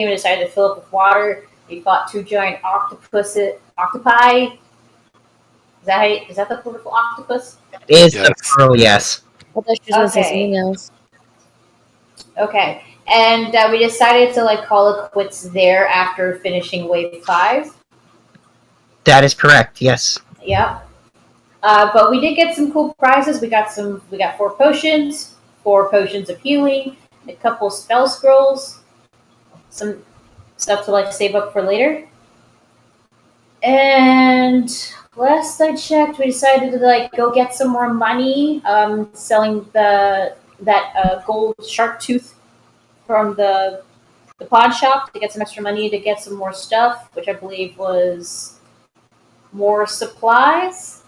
and decided to fill up with water. We fought 2 giant octopi. Is that the purple octopus? Is the pearl, yes. I thought she was going to say something else. Okay. And we decided to call it quits there after finishing wave 5. That is correct, yes. Yep. But we did get some cool prizes. We got 4 potions, 4 potions of healing, a couple spell scrolls, some stuff to save up for later. And last I checked, we decided to go get some more money, selling that gold shark tooth from the pawn shop to get some extra money to get some more stuff, which I believe was more supplies.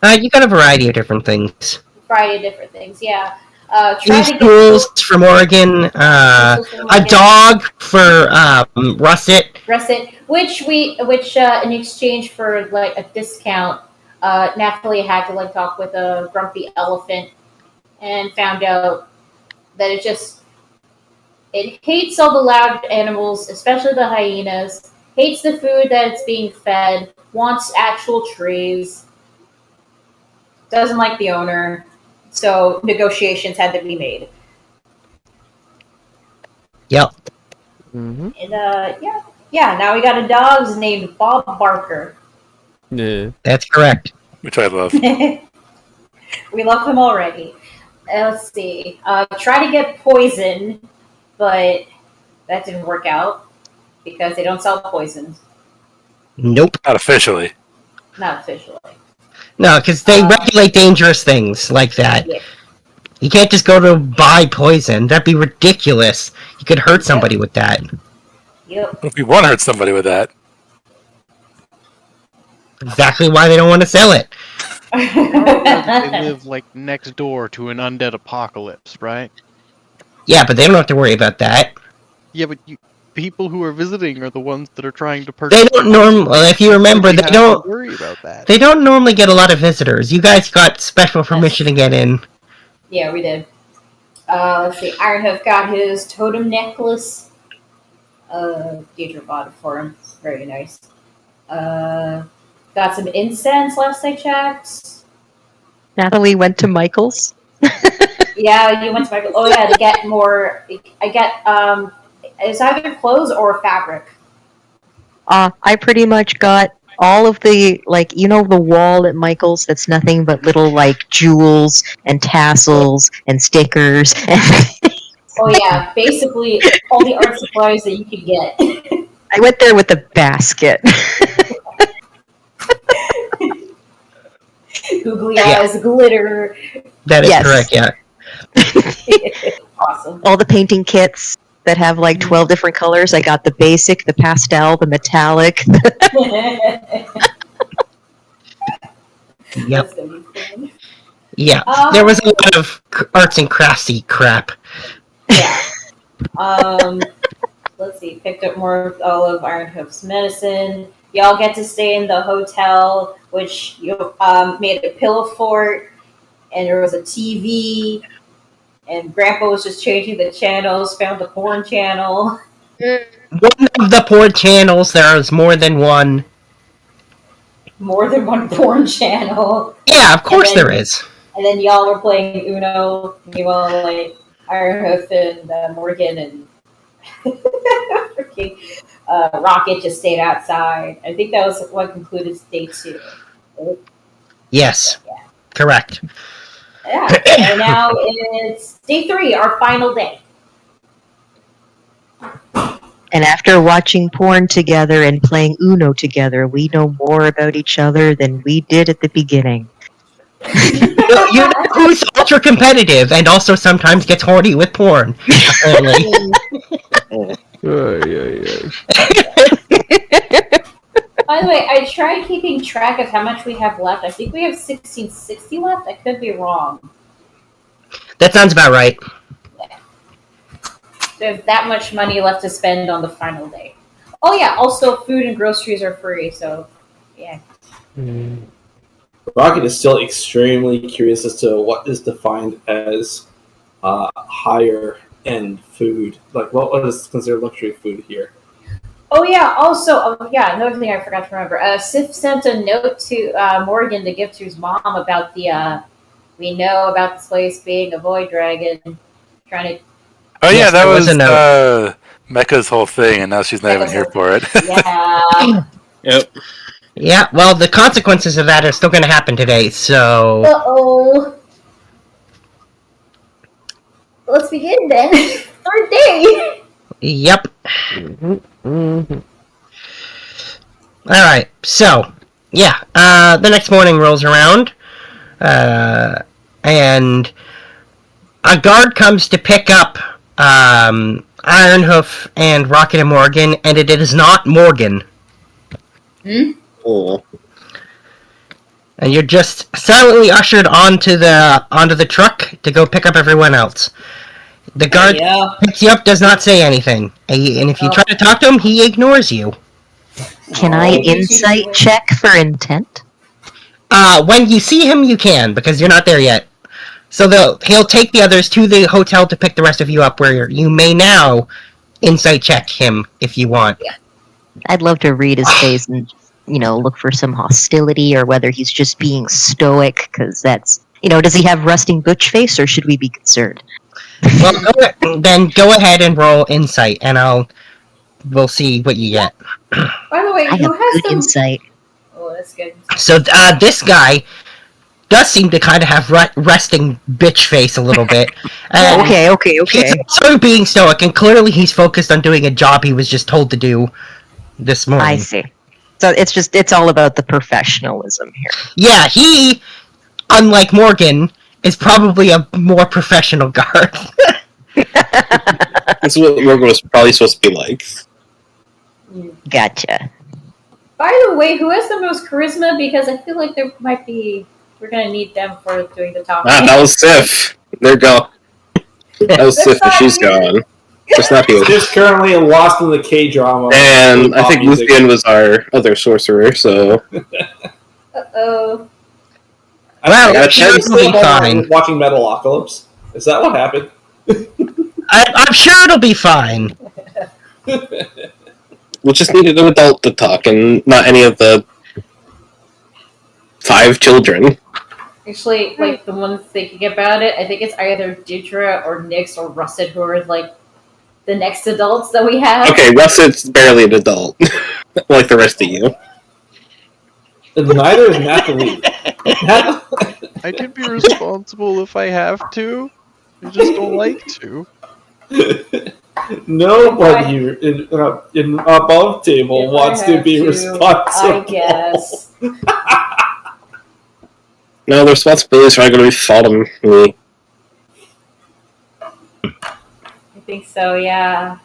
You got a variety of different things. Yeah. Tools from Oregon, a dog for Russet. Which in exchange for a discount, Nathalie had to talk with a grumpy elephant, and found out that it hates all the loud animals, especially the hyenas. Hates the food that it's being fed. Wants actual trees. Doesn't like the owner. So negotiations had to be made. Yep. Mm-hmm. And now we got a dog named Bob Barker. Yeah. That's correct. Which I love. We love him already. Let's see. Try to get poison, but that didn't work out because they don't sell poison. Nope. Not officially. No, because they regulate dangerous things like that. Yeah. You can't just go to buy poison. That'd be ridiculous. You could hurt somebody with that. Yep. If you want to hurt somebody with that. Exactly why they don't want to sell it. They live next door to an undead apocalypse, right? Yeah, but they don't have to worry about that. Yeah, but people who are visiting are the ones that are trying to purchase. They don't normally. If you remember, they don't worry about that. They don't normally get a lot of visitors. You guys got special permission to get in. Yeah, we did. Let's see. Ironhoof got his totem necklace. Deidre bought it for him. Very nice. Got some incense last I checked. Nathalie went to Michael's. Yeah, you went to Michael's. Oh yeah, to get more. I get it's either clothes or fabric. I pretty much got all of the, the wall at Michael's that's nothing but little, jewels and tassels and stickers. Oh, yeah. Basically, all the art supplies that you could get. I went there with a basket. Googly eyes, glitter. That is correct, yeah. Awesome. All the painting kits that have 12 different colors. I got the basic, the pastel, the metallic. Yep. Yeah, there was a lot of arts and craftsy crap. Yeah. Let's see. Picked up more of all of Ironhoof's medicine. Y'all get to stay in the hotel, which you made a pillow fort, and there was a TV. And Grandpa was just changing the channels, found the porn channel. One of the porn channels, there was more than one. More than one porn channel. Yeah, of course there is. And then y'all were playing Uno. You all Ironhoof and Morgan and freaking Rocket just stayed outside. I think that was what concluded day 2. Yes. Yeah. Correct. Yeah, and now it's day 3, our final day. And after watching porn together and playing Uno together, we know more about each other than we did at the beginning. You know who's ultra competitive and also sometimes gets horny with porn, apparently. By the way, I tried keeping track of how much we have left. I think we have 1660 left. I could be wrong. That sounds about right. Yeah. We have that much money left to spend on the final day. Oh yeah, also food and groceries are free, so yeah. Rocket is still extremely curious as to what is defined as higher and food. Like, what was considered luxury food here? Oh yeah. Also, another thing I forgot to remember. Sif sent a note to Morgan to give to his mom about the. We know about this place being a void dragon, trying to. Oh yeah, Yes, that there was was a note. Mecca's whole thing, and now she's not even Mecca's here whole for it. Yeah. Yep. Yeah, well, the consequences of that are still going to happen today, so... Uh-oh. Let's begin then. Third day. Yep. Mm-hmm. Alright, so, yeah, the next morning rolls around, and a guard comes to pick up, Ironhoof and Rocket and Morgan, and it is not Morgan. Oh. And you're just silently ushered onto the truck to go pick up everyone else. The guard picks you up, does not say anything, and if you try to talk to him, he ignores you. Can I insight check for intent? When you see him, you can, because you're not there yet. So he'll take the others to the hotel to pick the rest of you up, where you may now insight check him if you want. I'd love to read his face and, look for some hostility or whether he's just being stoic, because that's, does he have resting butch face or should we be concerned? Well, then go ahead and roll insight, and we'll see what you get. By the way, I who have has good the? insight. Oh, that's good. So this guy does seem to kind of have resting bitch face a little bit. Okay. He's sort of being stoic, and clearly he's focused on doing a job he was just told to do this morning. I see. So it's all about the professionalism here. Yeah, he, unlike Morgan, is probably a more professional guard. That's what Morgan was probably supposed to be like. Gotcha. By the way, who has the most charisma? Because I feel like we're gonna need them for doing the talking. That was Sif. There you go. That was Sif, but she's gone. It's not you. Just currently lost in the K-drama. And I think Luthien was our other sorcerer, so... Uh-oh. Well, it'll be fine. Watching Metalocalypse. Is that what happened? I'm sure it'll be fine. We just needed an adult to talk, and not any of the 5 children. Actually, like, the ones thinking about it, I think it's either Deirdre or Nyx or Russet who are, like, the next adults that we have. Okay, Russet's barely an adult. Like the rest of you. And neither is Natalie. I can be responsible if I have to. I just don't like to. Nobody in above table If wants I to have be to, responsible. I guess. No, the responsibilities are not going to be fought on me. I think so, yeah.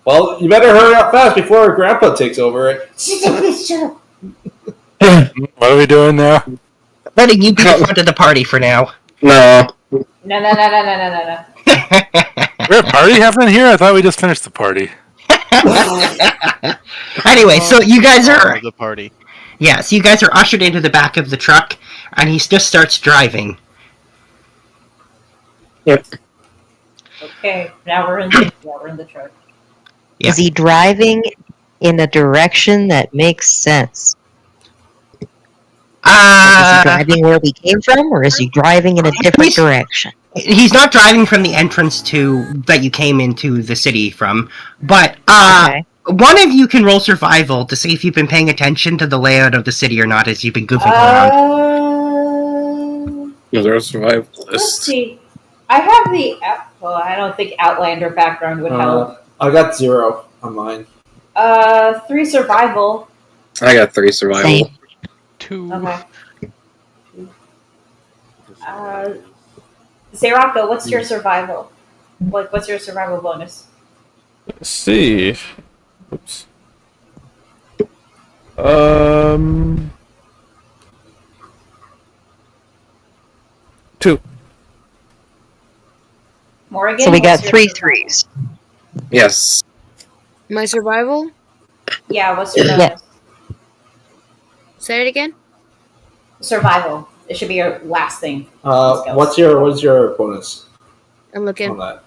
Well, you better hurry up fast before Grandpa takes over it. Shut up. What are we doing now? Letting you be the front of the party for now. No. No. We're a party happening here? I thought we just finished the party. Anyway, so you guys are... The party. Yeah, so you guys are ushered into the back of the truck, and he just starts driving. Yep. Okay, now we're in the truck. Yeah. Is he driving in a direction that makes sense? Is he driving where we came from, or is he driving in a different direction? He's not driving from the entrance that you came into the city from, but Okay. one of you can roll survival to see if you've been paying attention to the layout of the city or not as you've been goofing around. No, there's a survival Let's list. see. I have the well, I don't think Outlander background would help. I got 0 on mine. 3 survival. I got 3 survival. Same. 2. Okay. Zerako, what's your survival? What's your survival bonus? Let's see. Oops. 2. Morgan? So we got what's your 3 survival? 3s. Yes. My survival? Yeah, what's your Yeah. bonus? Say it again? Survival. It should be your last thing. What's your bonus I'm on looking. that?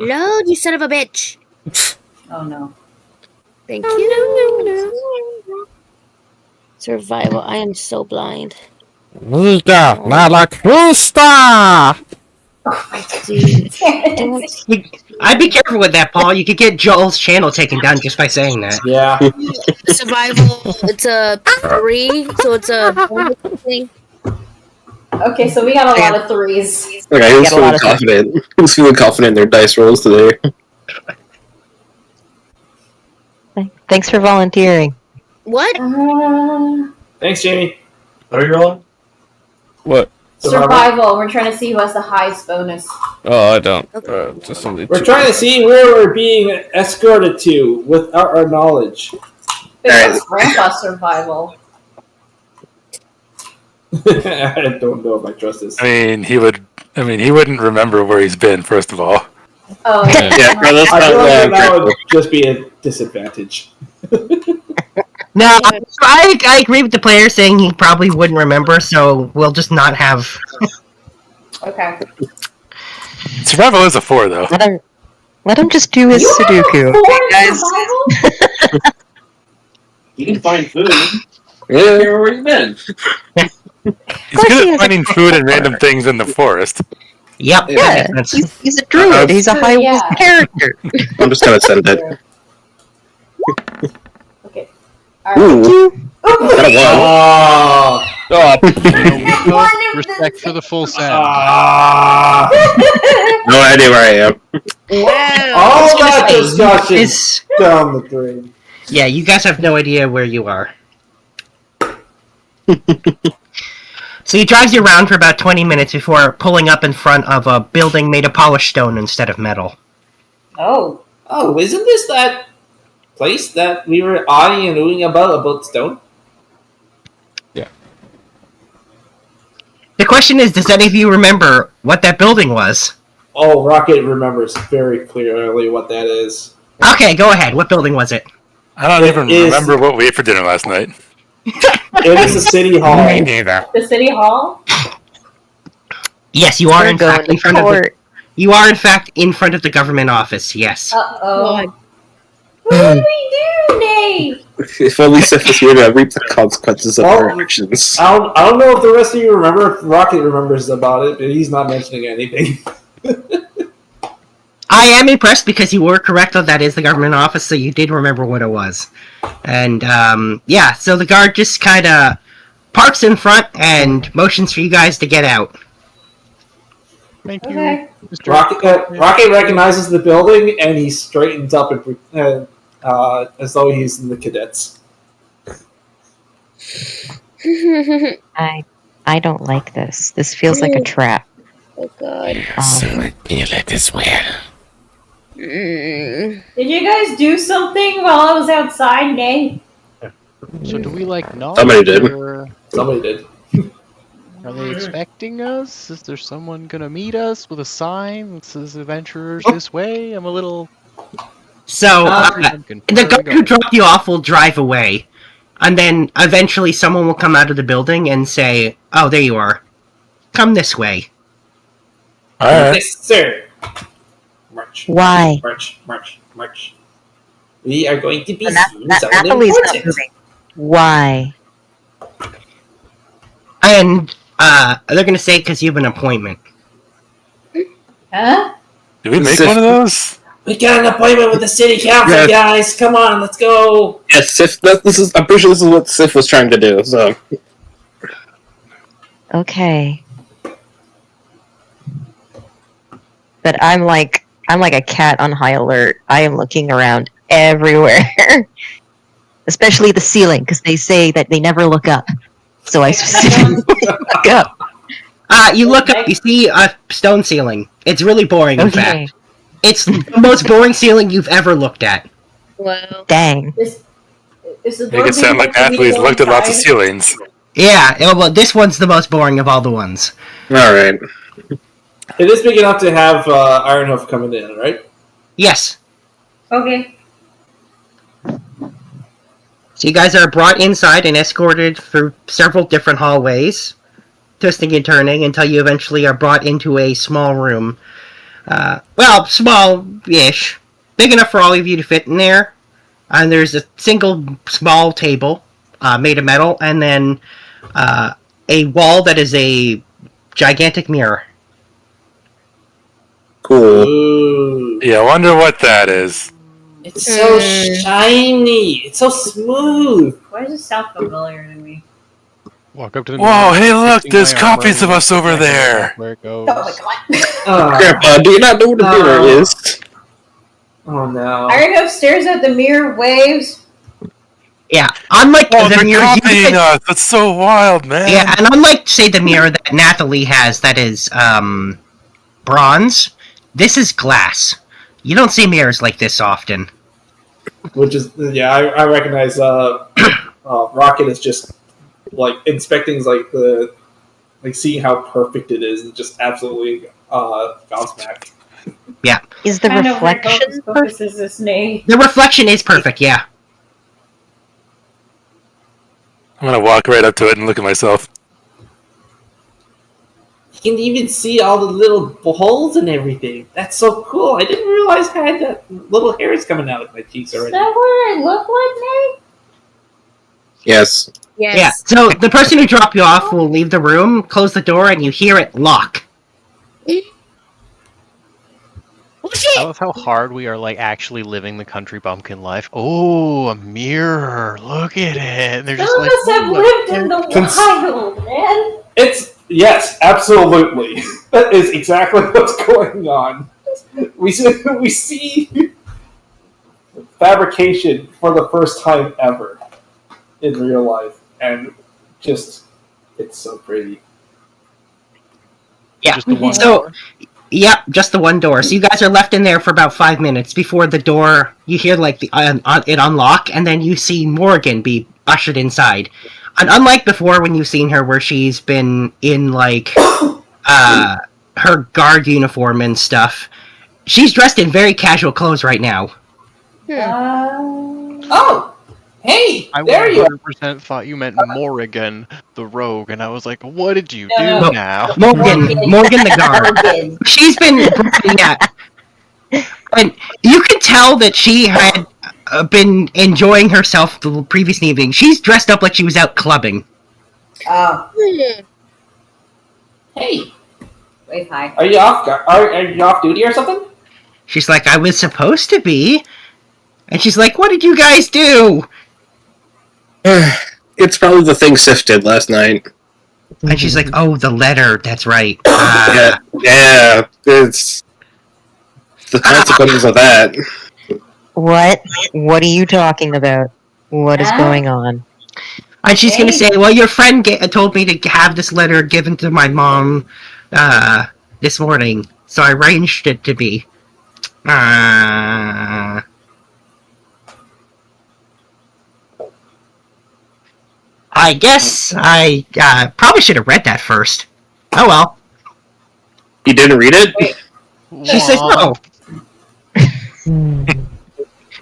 Load, you son of a bitch. Oh no. Thank you. Survival. I am so blind. Luda, Malacusta! Dude, don't. I'd be careful with that, Paul. You could get Joel's channel taken down just by saying that. Yeah. Survival. It's a 3, so it's a bonus thing. Okay, so we got a lot of 3s. Okay, who's Get a lot feeling of confident? Who's feeling confident in their dice rolls today? Thanks for volunteering. What? Thanks, Jamie. What are you rolling? What? Survival. We're trying to see who has the highest bonus. Oh, I don't. Just somebody. We're trying to see where we're being escorted to without our knowledge. What's Grandpa's survival? I don't know if I trust this. I mean, he wouldn't remember where he's been. First of all. Oh, Yeah, no, that's I not feel like that critical. would just be a disadvantage. No, I agree with the player saying he probably wouldn't remember, so we'll just not have. okay. Survival is a 4, though. Let him just do his Sudoku. Four Okay, guys. survival? You can find food. Yeah. Where you been? He's course he good has at finding food and random things in the forest. Yep. Yeah, that makes sense. he's a druid. He's a high wolf character. I'm just gonna send it. Okay. Alright. Ooh, got a 1. Oh. Oh, respect for the full sound. No idea where I am. Wow. All gonna that say, discussion It's, down the drain. yeah, you guys have no idea where you are. So he drives you around for about 20 minutes before pulling up in front of a building made of polished stone instead of metal. Oh. Oh, isn't this that place that we were eyeing and oohing about stone? The question is, does any of you remember what that building was? Oh, Rocket remembers very clearly what that is. Okay, go ahead. What building was it? I don't even is- remember what we ate for dinner last night. It is the city hall. neither. The city hall? Yes, you are We're in going fact in to front of the, court. you are in fact in front of the government office. Yes. Uh-oh. What do we do, Nate? If only Sif was here to reap the consequences of our actions. I don't know if the rest of you remember. If Rocket remembers about it, but he's not mentioning anything. I am impressed because you were correct that that is the government office, so you did remember what it was. And, yeah, so the guard just kind of parks in front and motions for you guys to get out. Thank you, Okay. Mr. Rocket recognizes the building and he straightens up and, as though he's in the cadets. I don't like this. This feels like a trap. Oh god. Mm. Did you guys do something while I was outside, Nate? So do we like know? Somebody did. Or Somebody did. are they expecting us? Is there someone gonna meet us with a sign that says "Adventurers this way"? I'm a little. So, Pumpkin. the Where are we guard who going? dropped you off will drive away. And then eventually someone will come out of the building and say, "Oh, there you are. Come this way." Alright. Yes, sir. March. Why? March. We are going to be seeing someone Napoli's not important. moving. Why? And, they're gonna say because you have an appointment. Huh? Did we make Sif- one of those? We got an appointment with the city council, Yeah. guys. Come on, let's go. Yes, Sif. I'm pretty sure this is what Sif was trying to do. So Okay. But I'm like a cat on high alert. I am looking around everywhere. Especially the ceiling, because they say that they never look up. So I specifically look up. You look up, you see a stone ceiling. It's really boring, in Okay. fact. It's the most boring ceiling you've ever looked at. Wow. Dang. Is the Make it sound like Natalie's looked at lots of ceilings. Yeah, well, this one's the most boring of all the ones. all right. It is big enough to have Ironhoof coming in, right? Yes. Okay. So you guys are brought inside and escorted through several different hallways, twisting and turning until you eventually are brought into a small room Well, small-ish. Big enough for all of you to fit in there. And there's a single small table made of metal, and then a wall that is a gigantic mirror. Cool. Ooh. Yeah, I wonder what that is. It's so shiny. It's so smooth. Why does it sound familiar to me? Walk up to the Whoa, mirror, hey, look, fixing there's my armor, copies of and us over check there. Where it goes. Oh my god. Grandpa, do you not know what a mirror is? Oh no. I ran upstairs at the mirror waves. Yeah, unlike Oh, the they're mirror copying us. That's so wild, man. Yeah, and unlike, say, the mirror that Nathalie has that is bronze, this is glass. You don't see mirrors like this often. Which is, yeah, I recognize Rocket is just like inspecting seeing how perfect it is and just absolutely gobsmacked. Yeah. Is the reflection Focus is this name? The reflection is perfect, yeah. I'm gonna walk right up to it and look at myself. You can even see all the little holes and everything. That's so cool. I didn't realize I had that little hairs coming out of my cheeks Is already. that what I look like, Nate? Yes. Yes. Yeah, so the person who dropped you off will leave the room, close the door, and you hear it lock. I love how hard we are, like, actually living the country bumpkin life. Oh, a mirror! Look at it. And they're just Some of like, us have lived in the wild, man. Yes, absolutely. That is exactly what's going on. We see fabrication for the first time ever in real life, and just it's so pretty. Yeah, just the one so, door? yep, just the one door. So you guys are left in there for about 5 minutes before the door, you hear, like, it unlock, and then you see Morgan be ushered inside. And unlike before when you've seen her where she's been in, like, her guard uniform and stuff, she's dressed in very casual clothes right now. Oh, hey, I there you are. 100% thought you meant Morrigan, the rogue, and I was like, what did you do No. now? Morgan the guard. She's been, yeah. And you can tell that she had been enjoying herself the previous evening. She's dressed up like she was out clubbing. Hey, Wave high. are you off? Are you off duty or something? She's like, I was supposed to be. And she's like, what did you guys do? It's probably the thing Sif did last night. And she's like, oh, the letter, that's right. Yeah, it's the consequences of that. What? What are you talking about? What is going on? And she's going to say, well, your friend told me to have this letter given to my mom this morning, so I arranged it to be. I guess I probably should have read that first. Oh well. You didn't read it? She says no.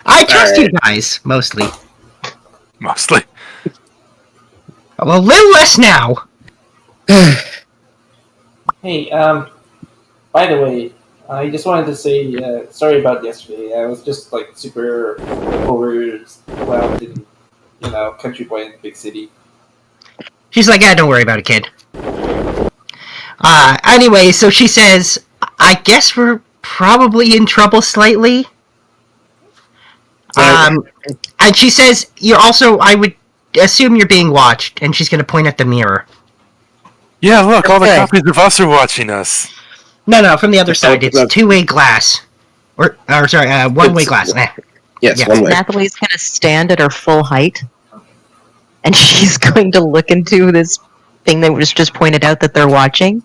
I trust you guys, mostly. Mostly. Well, a little less now. Hey, by the way, I just wanted to say sorry about yesterday. I was just like super overwhelmed in, country boy in the big city. She's like, yeah, don't worry about it, kid. Anyway, so she says, I guess we're probably in trouble slightly. And she says, you're also, I would assume you're being watched, and she's going to point at the mirror. Yeah, look, all the Okay. copies of us are watching us. No, from the other side. It's two-way glass. Or sorry, one-way glass. Yes, Yeah. one way. Nathalie's gonna stand at her full height, and she's going to look into this thing that was just pointed out that they're watching,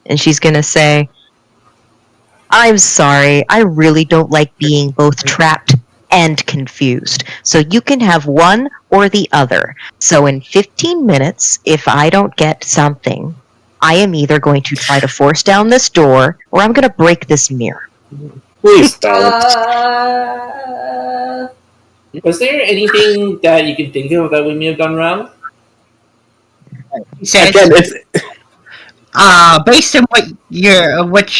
and she's gonna say, I'm sorry, I really don't like being both trapped and confused. So you can have one or the other. So in 15 minutes, if I don't get something, I am either going to try to force down this door, or I'm going to break this mirror. Please don't. Was there anything that you can think of that we may have done wrong? She says, Again, based on what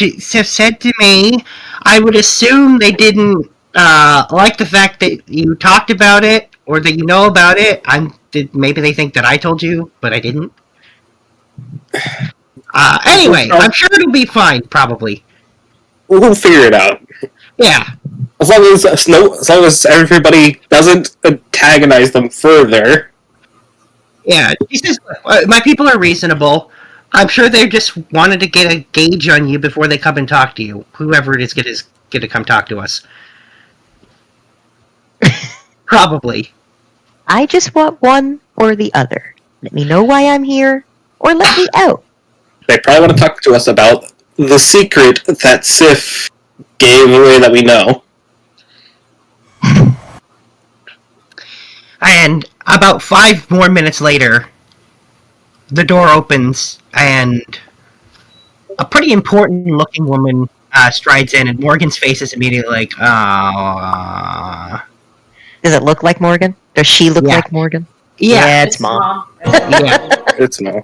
you said to me, I would assume they didn't like the fact that you talked about it or that you know about it. Maybe they think that I told you, but I didn't. Anyway, I'm sure it'll be fine. Probably. We'll figure it out. Yeah. As long as everybody doesn't antagonize them further. Yeah. He says, my people are reasonable. I'm sure they just wanted to get a gauge on you before they come and talk to you. Whoever it is going to come talk to us. Probably. I just want one or the other. Let me know why I'm here, or let me out. They probably want to talk to us about the secret that Sif gave away that we know. And about 5 more minutes later, the door opens and a pretty important looking woman strides in, and Morgan's face is immediately like, Does it look like Morgan? Does she look like Morgan? Yeah, it's Mom. Yeah. It's Mom.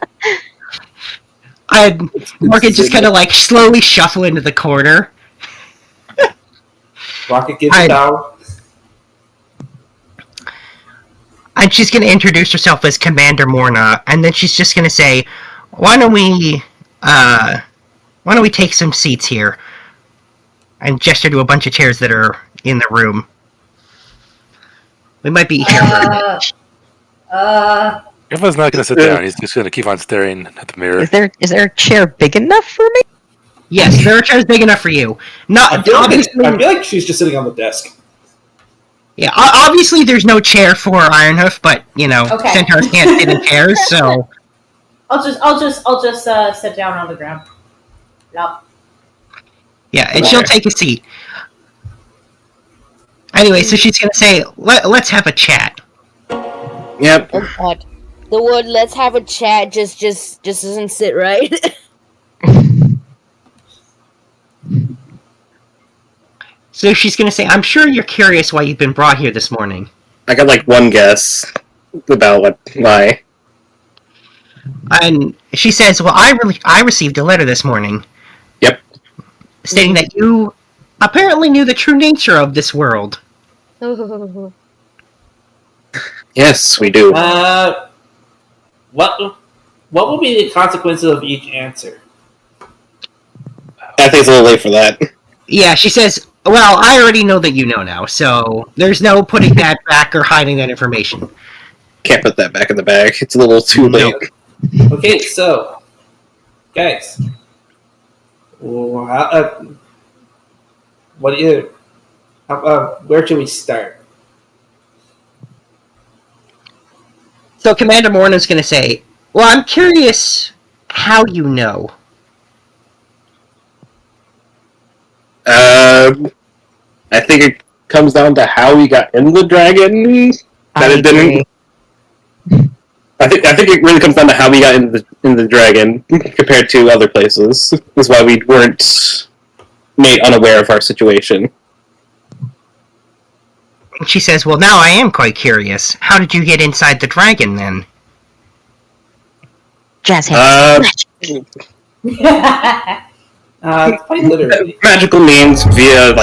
Morgan just kind of like slowly shuffle into the corner. Rocket gives it down. And she's going to introduce herself as Commander Morna, and then she's just going to say, why don't we take some seats here? And gesture to a bunch of chairs that are in the room. We might be here for a minute. Everyone's not going to sit down. He's just going to keep on staring at the mirror. Is there a chair big enough for me? Yes, there are chairs big enough for you. I feel like she's just sitting on the desk. Yeah, obviously there's no chair for Ironhoof, but centaurs can't sit in chairs, so I'll just sit down on the ground. Yep. Yeah, and she'll take a seat. Anyway, so she's gonna say, "Let's have a chat." Yep. Oh God, the word "let's have a chat" just doesn't sit right. So she's gonna say, "I'm sure you're curious why you've been brought here this morning." I got like one guess about why. And she says, "Well, I received a letter this morning." Yep. Stating that you apparently knew the true nature of this world. Yes, we do. What will be the consequences of each answer? I think it's a little late for that. Yeah, she says, "Well, I already know that you know now, so there's no putting that back or hiding that information." Can't put that back in the bag. It's a little too late. Okay, so, guys, where should we start? So Commander Morna's going to say, "Well, I'm curious how you know." I think it comes down to how we got in the dragon. I think it really comes down to how we got in the dragon compared to other places. Is why we weren't made unaware of our situation. She says, "Well, now I am quite curious. How did you get inside the dragon, then?" Jazz hands. Quite literally. Magical means via,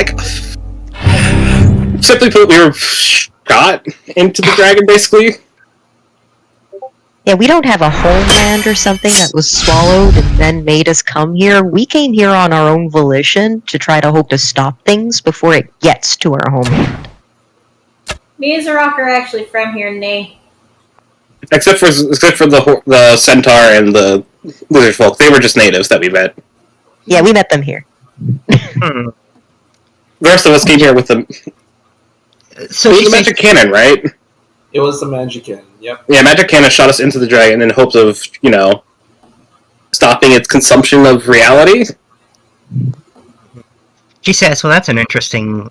simply put, we were shot into the dragon, basically. Yeah, we don't have a homeland or something that was swallowed and then made us come here. We came here on our own volition to try to hope to stop things before it gets to our homeland. Me and Zarok are actually from here, Nay. Except for the centaur and the Lizardfolk, they were just natives that we met. Yeah, we met them here. The rest of us came here with them. So it was the magic cannon, right? It was the magic cannon. Yep. Yeah, magic cannon shot us into the dragon in hopes of, stopping its consumption of reality. She says, "Well, that's an interesting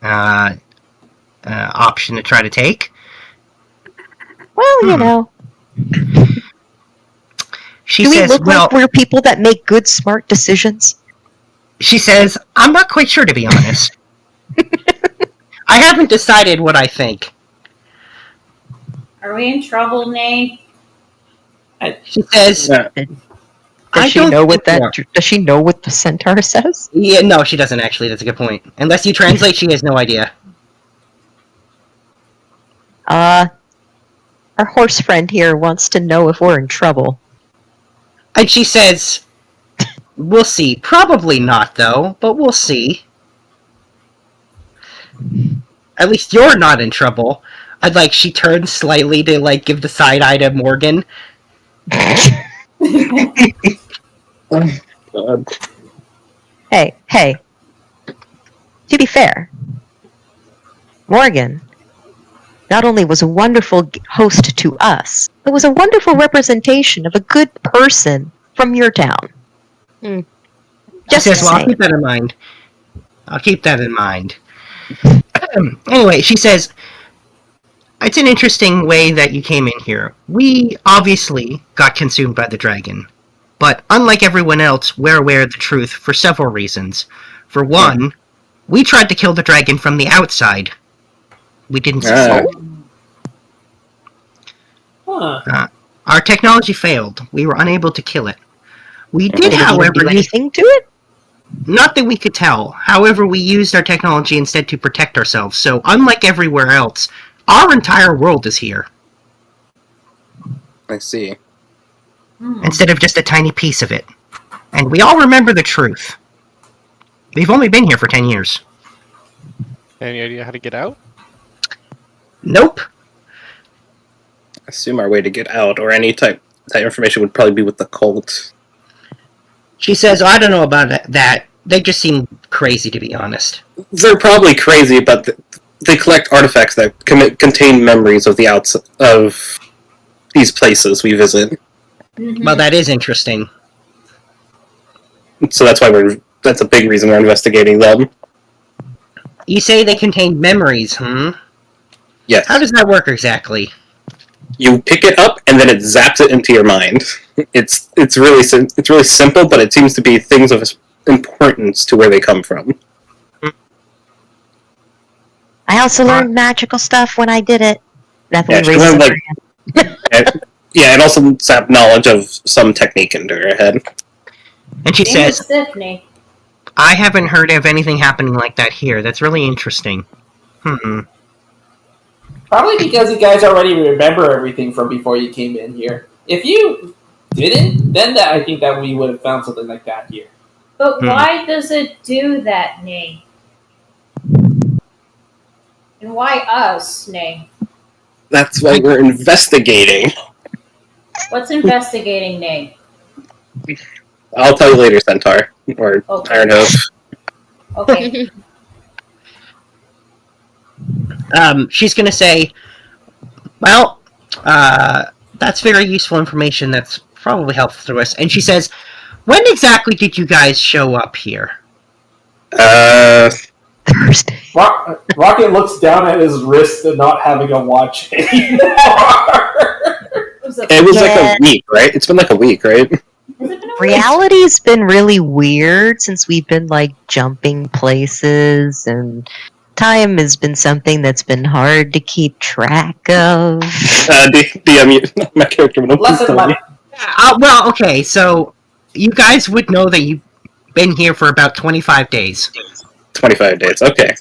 option to try to take." Well, She do we says, look "Well," like we're people that make good, smart decisions? she says, "I'm not quite sure, to be honest. I haven't decided what I think." Are we in trouble, Nay? She says, Does she know what the centaur says? Yeah, no, she doesn't actually. That's a good point. Unless you translate, she has no idea. Our horse friend here wants to know if we're in trouble. And she says, "We'll see. Probably not, though, but we'll see. At least you're not in trouble." She turns slightly to, give the side eye to Morgan. Oh, God. Hey. To be fair, Morgan not only was a wonderful host to us, but was a wonderful representation of a good person from your town. Just Well, I'll saying. keep that in mind. Anyway, she says, "It's an interesting way that you came in here. We obviously got consumed by the dragon. But unlike everyone else, we're aware of the truth for several reasons. For one, we tried to kill the dragon from the outside. We didn't succeed. Our technology failed. We were unable to kill it. We did, however, do anything to it? Not that we could tell. However, we used our technology instead to protect ourselves. So, unlike everywhere else, our entire world is here. I see. Instead of just a tiny piece of it. And we all remember the truth. We've only been here for 10 years. Any idea how to get out? Nope. I assume our way to get out, or any type that information would probably be with the cult. She says, I don't know about that. They just seem crazy, to be honest. They're probably crazy, but they collect artifacts that contain memories of of these places we visit. Well, that is interesting. So that's why that's a big reason we're investigating them. You say they contain memories, Yes. How does that work exactly? You pick it up and then it zaps it into your mind. It's really simple, but it seems to be things of importance to where they come from. I also learned magical stuff when I did it. Yeah, she learned, and also zapped knowledge of some technique into her head. And she says, Stephanie. I haven't heard of anything happening like that here. That's really interesting. Probably because you guys already remember everything from before you came in here. If you didn't, then I think that we would have found something like that here. But why does it do that, Nay? And why us, Nay? That's why we're investigating. What's investigating, Nay? I'll tell you later, Centaur. Or Iron Hoof. Okay. She's gonna say, well, that's very useful information that's probably helpful to us. And she says, when exactly did you guys show up here? Thursday. Rocket looks down at his wrist and not having a watch anymore. It was like a week, right? It's been like a week, right? Reality's been really weird since we've been jumping places, and time has been something that's been hard to keep track of. My character would tell me. Well, okay, so you guys would know that you've been here for about 25 days. 25 days, okay.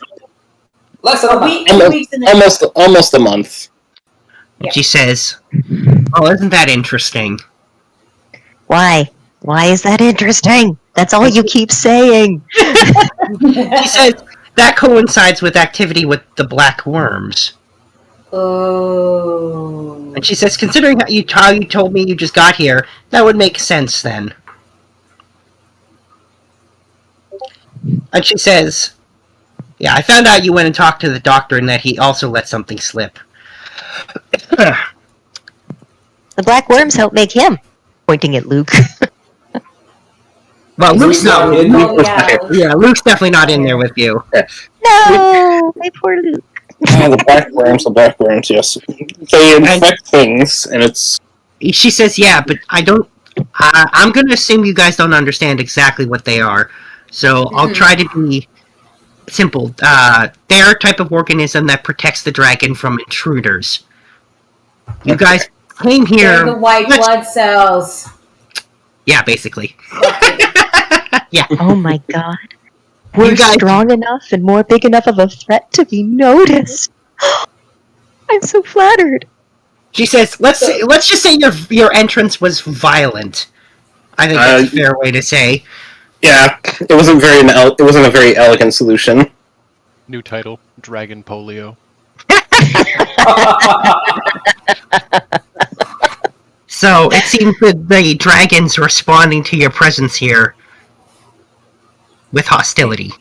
Less than a week. Almost a month. Yeah. She says, oh, isn't that interesting? Why? Why is that interesting? That's all you keep saying. She says, that coincides with activity with the black worms. Oh. And she says, considering how you told me you just got here, that would make sense then. And she says, yeah, I found out you went and talked to the doctor and that he also let something slip. The black worms help make him. Pointing at Luke. Well, Luke's not. Yeah. Luke's definitely not in there with you. No, my poor Luke. Oh, the black worms, yes. They infect things, and it's... She says, yeah, but I don't... I'm going to assume you guys don't understand exactly what they are. So I'll try to be simple. They're a type of organism that protects the dragon from intruders. You guys came here... They're the white blood cells. Yeah, basically. Yeah. Oh my god. We're You guys- strong enough and more big enough of a threat to be noticed. I'm so flattered. She says, let's just say your entrance was violent. I think that's a fair way to say. Yeah, it wasn't a very elegant solution. New title: Dragon Polio. So it seems that the dragons responding to your presence here with hostility.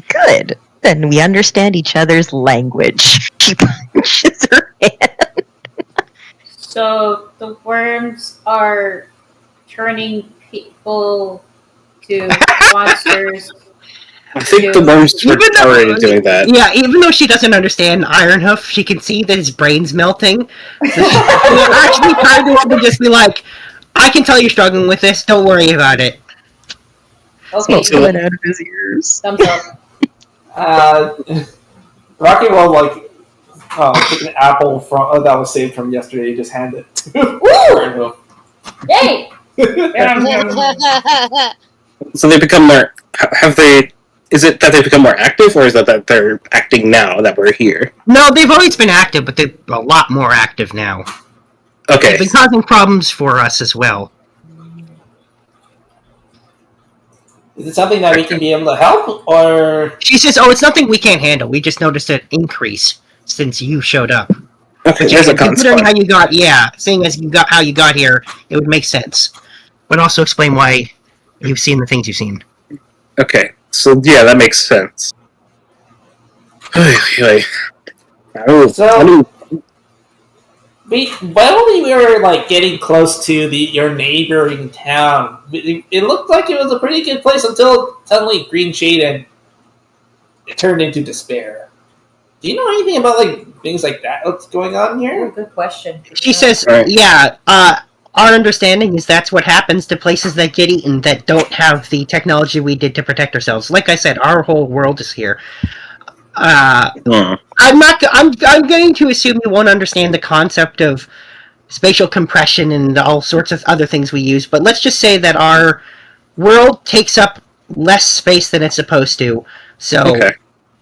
Good. Then we understand each other's language. She punches her hand. So the worms are turning people to monsters. I think the worms were already doing that. Yeah, even though she doesn't understand Ironhoof, she can see that his brain's melting. So she actually turned to him and just be like, I can tell you're struggling with this, don't worry about it. Okay, Smoke's coming out of his ears. thumbs up. Rocky will take an apple from that was saved from yesterday. Just hand it to Woo! Yay! So they become more. Have they? Is it that they become more active, or is that they're acting now that we're here? No, they've always been active, but they're a lot more active now. Okay. They've been causing problems for us as well. Is it something that we can be able to help, or? She says, "Oh, it's nothing we can't handle. We just noticed an increase since you showed up." Okay, there's a Considering consequence. how you got, seeing as you got how you got here, it would make sense. But also explain why you've seen the things you've seen. Okay, so yeah, that makes sense. When we were getting close to your neighboring town, it looked like it was a pretty good place until suddenly green shade and it turned into despair. Do you know anything about things like that? What's going on here? Good question. She says, our understanding is that's what happens to places that get eaten that don't have the technology we did to protect ourselves. Like I said, our whole world is here. I'm going to assume you won't understand the concept of spatial compression and all sorts of other things we use, but let's just say that our world takes up less space than it's supposed to. So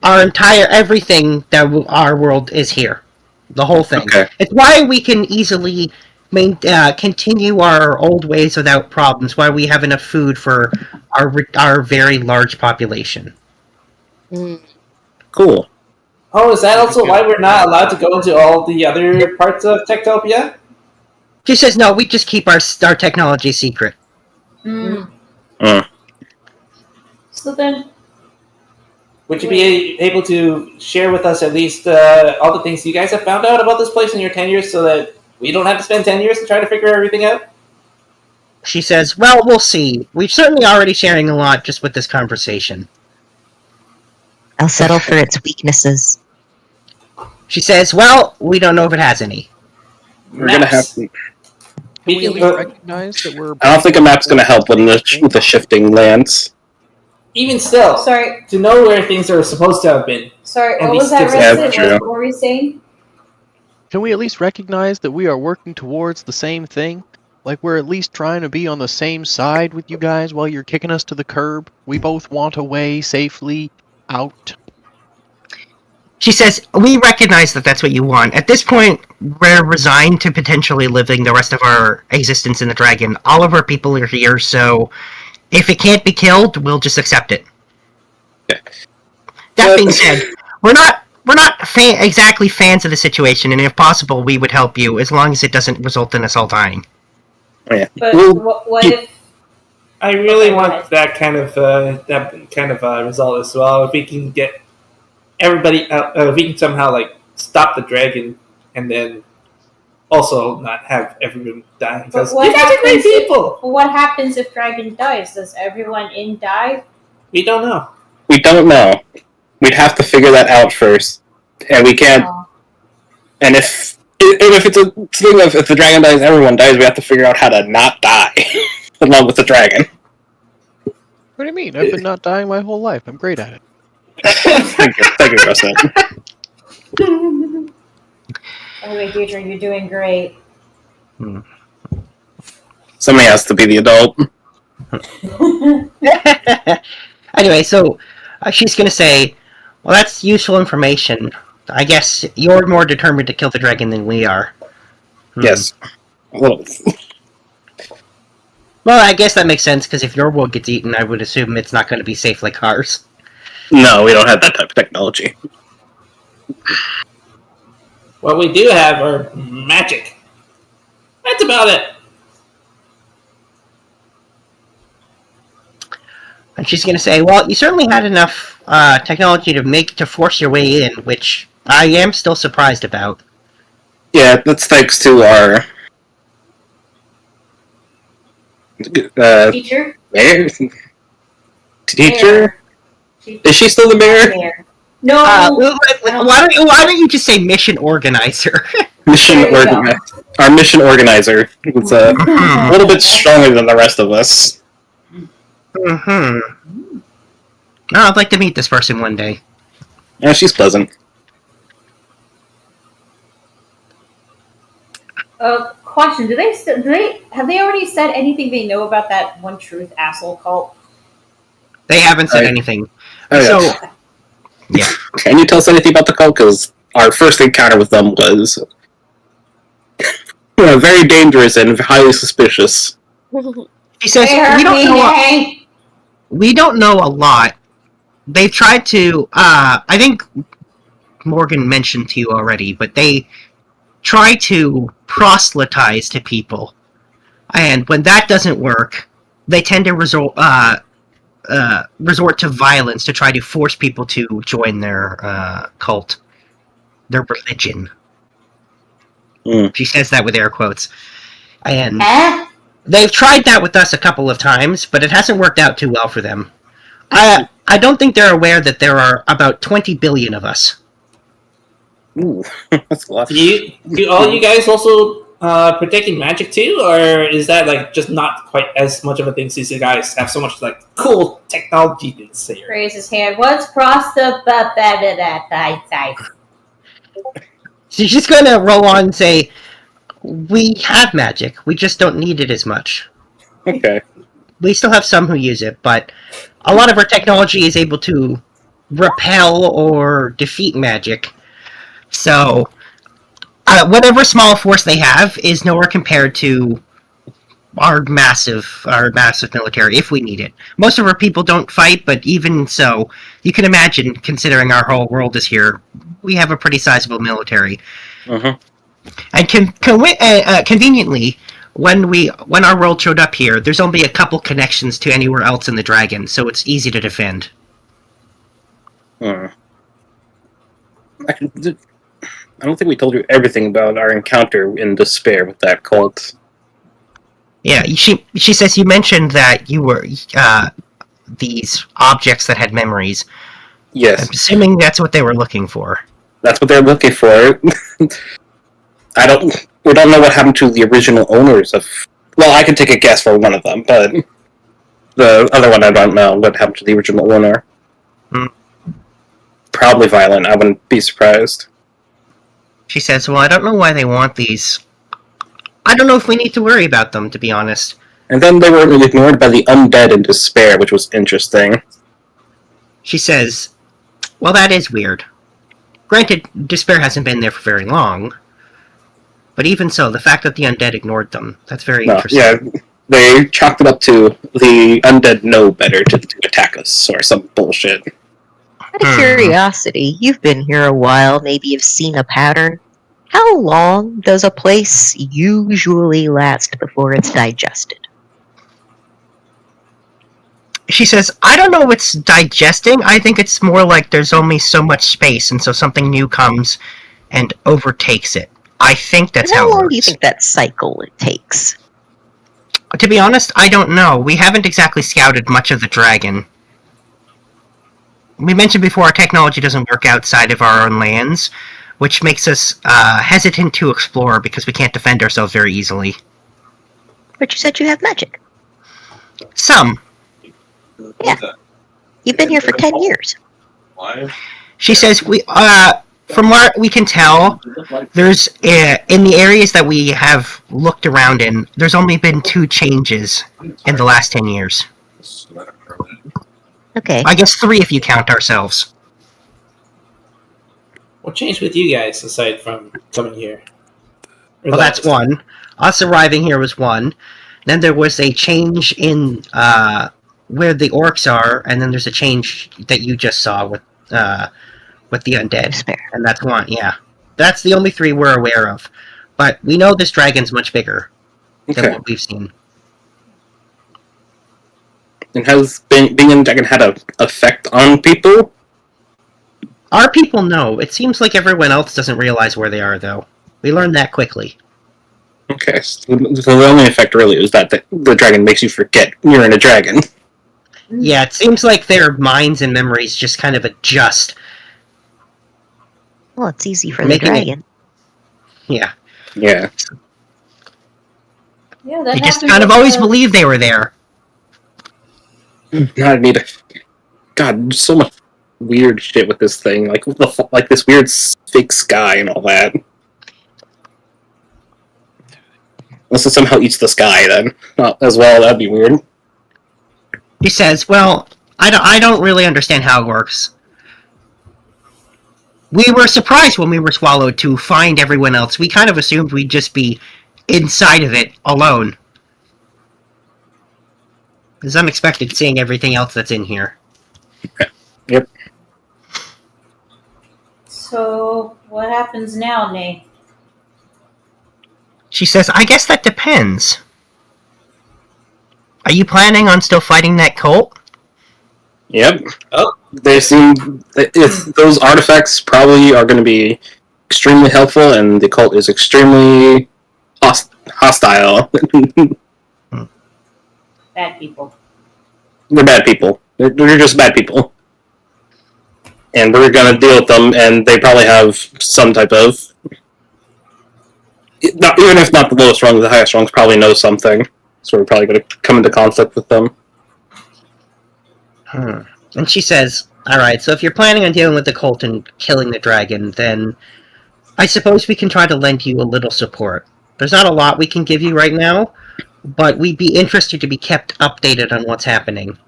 everything that our world is here. The whole thing. Okay. It's why we can easily continue our old ways without problems, why we have enough food for our very large population. Cool. Oh, is that also why we're not allowed to go into all the other parts of Techtopia? She says, no, we just keep our technology secret. Mm. So then... Would you be able to share with us at least all the things you guys have found out about this place in your 10 years so that we don't have to spend 10 years to try to figure everything out? She says, well, we'll see. We're certainly already sharing a lot just with this conversation. I'll settle for its weaknesses. She says, well, we don't know if it has any. We're gonna have to... Can we at least recognize that we're... I don't think a map's gonna help with the shifting lands. Even still, sorry, to know where things are supposed to have been. Sorry, And what we was that, still- Resident? What were you saying? Can we at least recognize that we are working towards the same thing? Like we're at least trying to be on the same side with you guys while you're kicking us to the curb? We both want a way safely out. She says, we recognize that that's what you want. At this point, we're resigned to potentially living the rest of our existence in the dragon. All of our people are here, so if it can't be killed, we'll just accept it. Yeah. That being said, we're not exactly fans of the situation, and if possible, we would help you, as long as it doesn't result in us all dying. Yeah. But what if... I really want that kind of result as well. If we can get everybody out, if we can somehow stop the dragon, and then also not have everyone die. Because you guys are great people. What happens if dragon dies? Does everyone in die? We don't know. We don't know. We'd have to figure that out first, and we can't. And if it's a thing of if the dragon dies, everyone dies. We have to figure out how to not die along with the dragon. What do you mean? I've been not dying my whole life. I'm great at it. Thank you, Russell. Anyway, Deidre, you're doing great. Somebody has to be the adult. Anyway, so she's going to say, well, that's useful information. I guess you're more determined to kill the dragon than we are. Yes. Well, Well, I guess that makes sense, because if your world gets eaten, I would assume it's not going to be safe like ours. no, we don't have that type of technology. What we do have are magic. That's about it. And she's going to say, well, you certainly had enough technology to force your way in, which I am still surprised about. Yeah, that's thanks to our Teacher? mayor? Teacher? Is she still the mayor? Mayor. No. Why don't you just say mission organizer? Mission There you organizer. Our mission organizer was a little bit stronger than the rest of us. Mm-hmm. Oh, I'd like to meet this person one day. Yeah, she's pleasant. Question: have they already said anything they know about that One Truth asshole cult? They haven't said Right. anything. Oh, yeah. So, yeah. Can you tell us anything about the cult? Because our first encounter with them was very dangerous and highly suspicious. She says, we don't know a lot. They've tried to, I think Morgan mentioned to you already, but they try to proselytize to people. And when that doesn't work, they tend to resort to violence to try to force people to join their cult, their religion. She says that with air quotes. And they've tried that with us a couple of times, but it hasn't worked out too well for them. I don't think they're aware that there are about 20 billion of us. Ooh, that's a lot. Do all you guys also partake in magic too, or is that like just not quite as much of a thing since you guys have so much like cool technology things here? Raise his hand. What's She's just going to roll on and say, we have magic, we just don't need it as much. Okay. We still have some who use it, but a lot of our technology is able to repel or defeat magic. So, whatever small force they have is nowhere compared to our massive military, if we need it. Most of our people don't fight, but even so, you can imagine, considering our whole world is here, we have a pretty sizable military. Uh-huh. And conveniently, when our world showed up here, there's only a couple connections to anywhere else in the Dragon, so it's easy to defend. I don't think we told you everything about our encounter in Despair with that cult. Yeah, she says you mentioned that you were these objects that had memories. Yes. I'm assuming that's what they were looking for. That's what they're looking for. We don't know what happened to the original owners of... Well, I could take a guess for one of them, but the other one I don't know what happened to the original owner. Probably violent, I wouldn't be surprised. She says, well, I don't know why they want these. I don't know if we need to worry about them, to be honest. And then they were ignored by the undead in Despair, which was interesting. She says, well, that is weird. Granted, Despair hasn't been there for very long. But even so, the fact that the undead ignored them, that's very interesting. Yeah, they chalked it up to the undead know better to attack us, or some bullshit. Out of curiosity, you've been here a while, maybe you've seen a pattern. How long does a place usually last before it's digested? She says, I don't know if it's digesting. I think it's more like there's only so much space, and so something new comes and overtakes it. I think that's how it works. How long do you think that cycle it takes? To be honest, I don't know. We haven't exactly scouted much of the Dragon. We mentioned before our technology doesn't work outside of our own lands, which makes us hesitant to explore because we can't defend ourselves very easily. But you said you have magic. Some. Yeah. You've been here for 10 years. She says, from what we can tell, there's in the areas that we have looked around in, there's only been 2 changes in the last 10 years. Okay. I guess 3 if you count ourselves. What changed with you guys aside from coming here? Or Well, that's just- one. Us arriving here was one. Then there was a change in where the orcs are, and then there's a change that you just saw with the undead. Despair. And that's one, yeah. That's the only 3 we're aware of. But we know this dragon's much bigger than Okay. what we've seen. And has being in a dragon had an effect on people? Our people know. It seems like everyone else doesn't realize where they are, though. We learned that quickly. Okay, so the only effect really is that the dragon makes you forget you're in a dragon. Yeah, it seems like their minds and memories just kind of adjust. Well, it's easy for the Making it- dragon. Yeah. Yeah. Yeah, that They just happens kind of with, always believed they were there. Now I need to. God, there's so much weird shit with this thing, like this weird fake sky and all that. Unless it somehow eats the sky, then as well, that'd be weird. He says, well, I don't really understand how it works. We were surprised when we were swallowed to find everyone else. We kind of assumed we'd just be inside of it alone. It's unexpected seeing everything else that's in here. Yep. So, what happens now, Nate? She says, I guess that depends. Are you planning on still fighting that cult? Yep. Oh. They seem those artifacts probably are going to be extremely helpful, and the cult is extremely hostile. Bad people. They're bad people. They're just bad people. And we're going to deal with them, and they probably have some type of... even if not the lowest rung, the highest rungs probably know something. So we're probably going to come into conflict with them. And she says, alright, so if you're planning on dealing with the cult and killing the dragon, then I suppose we can try to lend you a little support. There's not a lot we can give you right now, but we'd be interested to be kept updated on what's happening.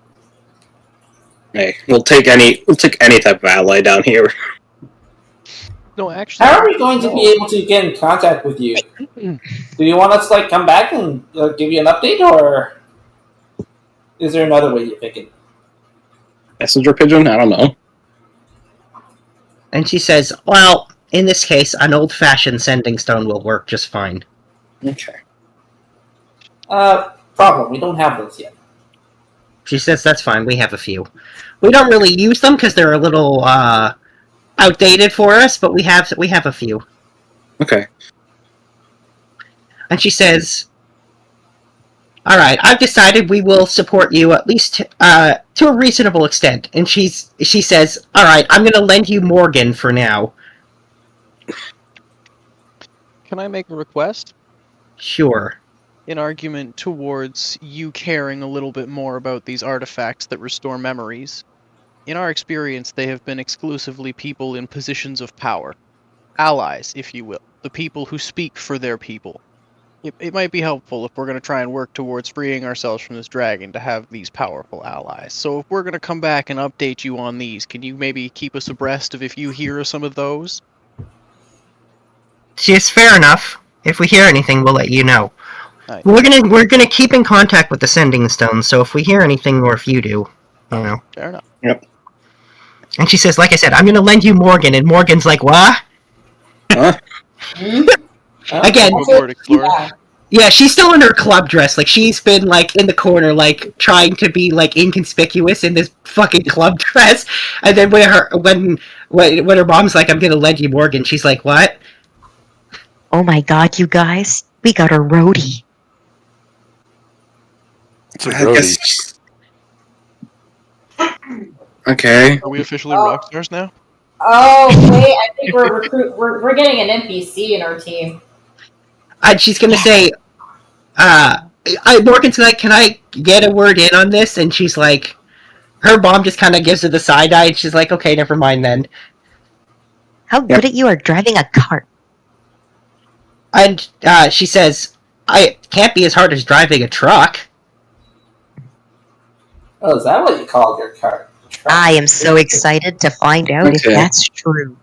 Hey, we'll take any type of ally down here. No, actually. How are we going to be able to get in contact with you? Do you want us to come back and give you an update, or is there another way you're thinking? Messenger pigeon? I don't know. And she says, well, in this case, an old-fashioned sending stone will work just fine. Okay. Problem. We don't have those yet. She says, that's fine, we have a few. We don't really use them because they're a little, outdated for us, but we have a few. Okay. And she says, alright, I've decided we will support you at least to a reasonable extent. And she says, alright, I'm gonna lend you Morgan for now. Can I make a request? Sure. An argument towards you caring a little bit more about these artifacts that restore memories. In our experience, they have been exclusively people in positions of power. Allies, if you will. The people who speak for their people. It might be helpful if we're going to try and work towards freeing ourselves from this dragon to have these powerful allies. So if we're going to come back and update you on these, can you maybe keep us abreast of if you hear of some of those? She is fair enough. If we hear anything, we'll let you know. Right. We're gonna keep in contact with the sending stone, so if we hear anything or if you do, I don't know. Fair enough. Yep. And she says, like I said, I'm gonna lend you Morgan, and Morgan's like, what? Huh? Again, Overboard Explorer. yeah, she's still in her club dress. Like, she's been, like, in the corner, like, trying to be, like, inconspicuous in this fucking club dress. And then when her mom's like, I'm gonna lend you Morgan, she's like, what? Oh my god, you guys. We got a roadie. It's a I roadie. guess... Okay. Are we officially rockstars now? Oh wait, I think we're getting an NPC in our team. And she's gonna say, Morgan's like, can I get a word in on this? And she's like, her mom just kind of gives her the side eye, and she's like, okay, never mind then. How good at you are driving a cart? And she says, "I can't be as hard as driving a truck." Oh, is that what you call your cart? I am so excited to find out if that's true.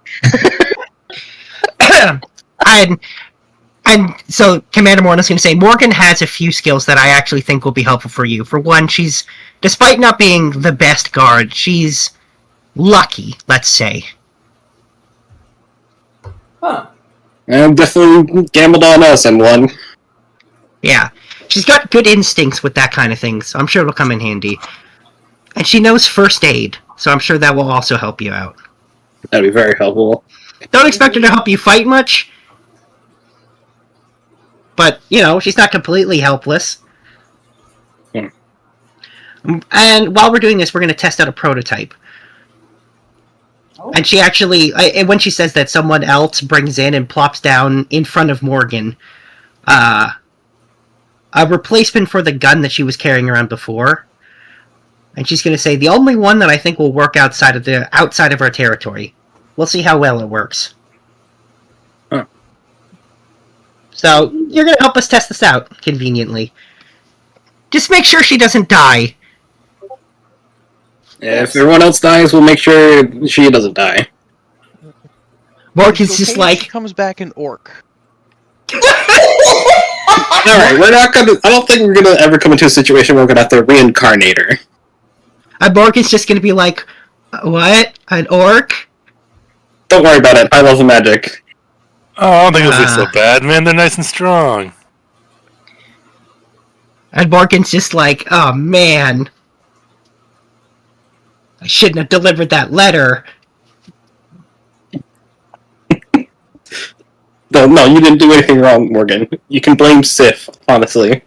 And so Commander Morgan's going to say, Morgan has a few skills that I actually think will be helpful for you. For one, she's, despite not being the best guard, she's lucky, let's say. Huh. And definitely gambled on us and won. Yeah. She's got good instincts with that kind of thing, so I'm sure it'll come in handy. And she knows first aid, so I'm sure that will also help you out. That'd be very helpful. Don't expect her to help you fight much, but, you know, she's not completely helpless. And while we're doing this, we're going to test out a prototype. And she actually, when she says that someone else brings in and plops down in front of Morgan, a replacement for the gun that she was carrying around before. And she's going to say, the only one that I think will work outside of our territory. We'll see how well it works. Huh. So, you're going to help us test this out, conveniently. Just make sure she doesn't die. Yeah, if everyone else dies, we'll make sure she doesn't die. Morgan's just like... comes back an orc. Alright, we're not gonna... I don't think we're gonna ever come into a situation where we're gonna have to reincarnate her. And Morgan's just gonna be like, what? An orc? Don't worry about it. I love the magic. Oh, I don't think it'll be so bad, man. They're nice and strong. And Morgan's just like, oh man. I shouldn't have delivered that letter. No, you didn't do anything wrong, Morgan. You can blame Sif, honestly.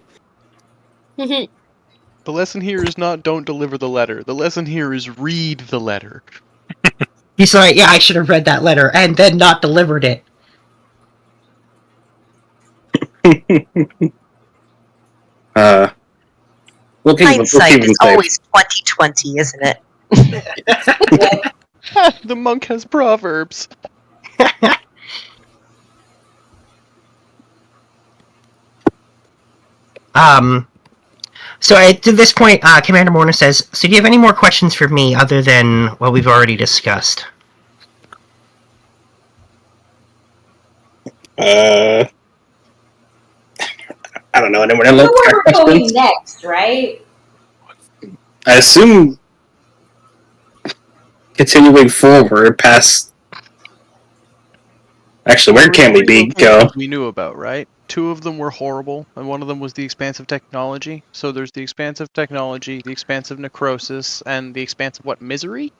The lesson here is not don't deliver the letter. The lesson here is read the letter. He's like, yeah, I should have read that letter and then not delivered it. Hindsight is always 20/20, isn't it? The monk has proverbs. So to this point, Commander Morna says, so do you have any more questions for me other than what we've already discussed? I don't know. Anyone else? Where we're going next, right? I assume continuing forward past... Actually, where can we go? We knew about, right? 2 of them were horrible, and 1 of them was the expansive technology. So there's the expansive technology, the expansive necrosis, and the expansive what? Misery?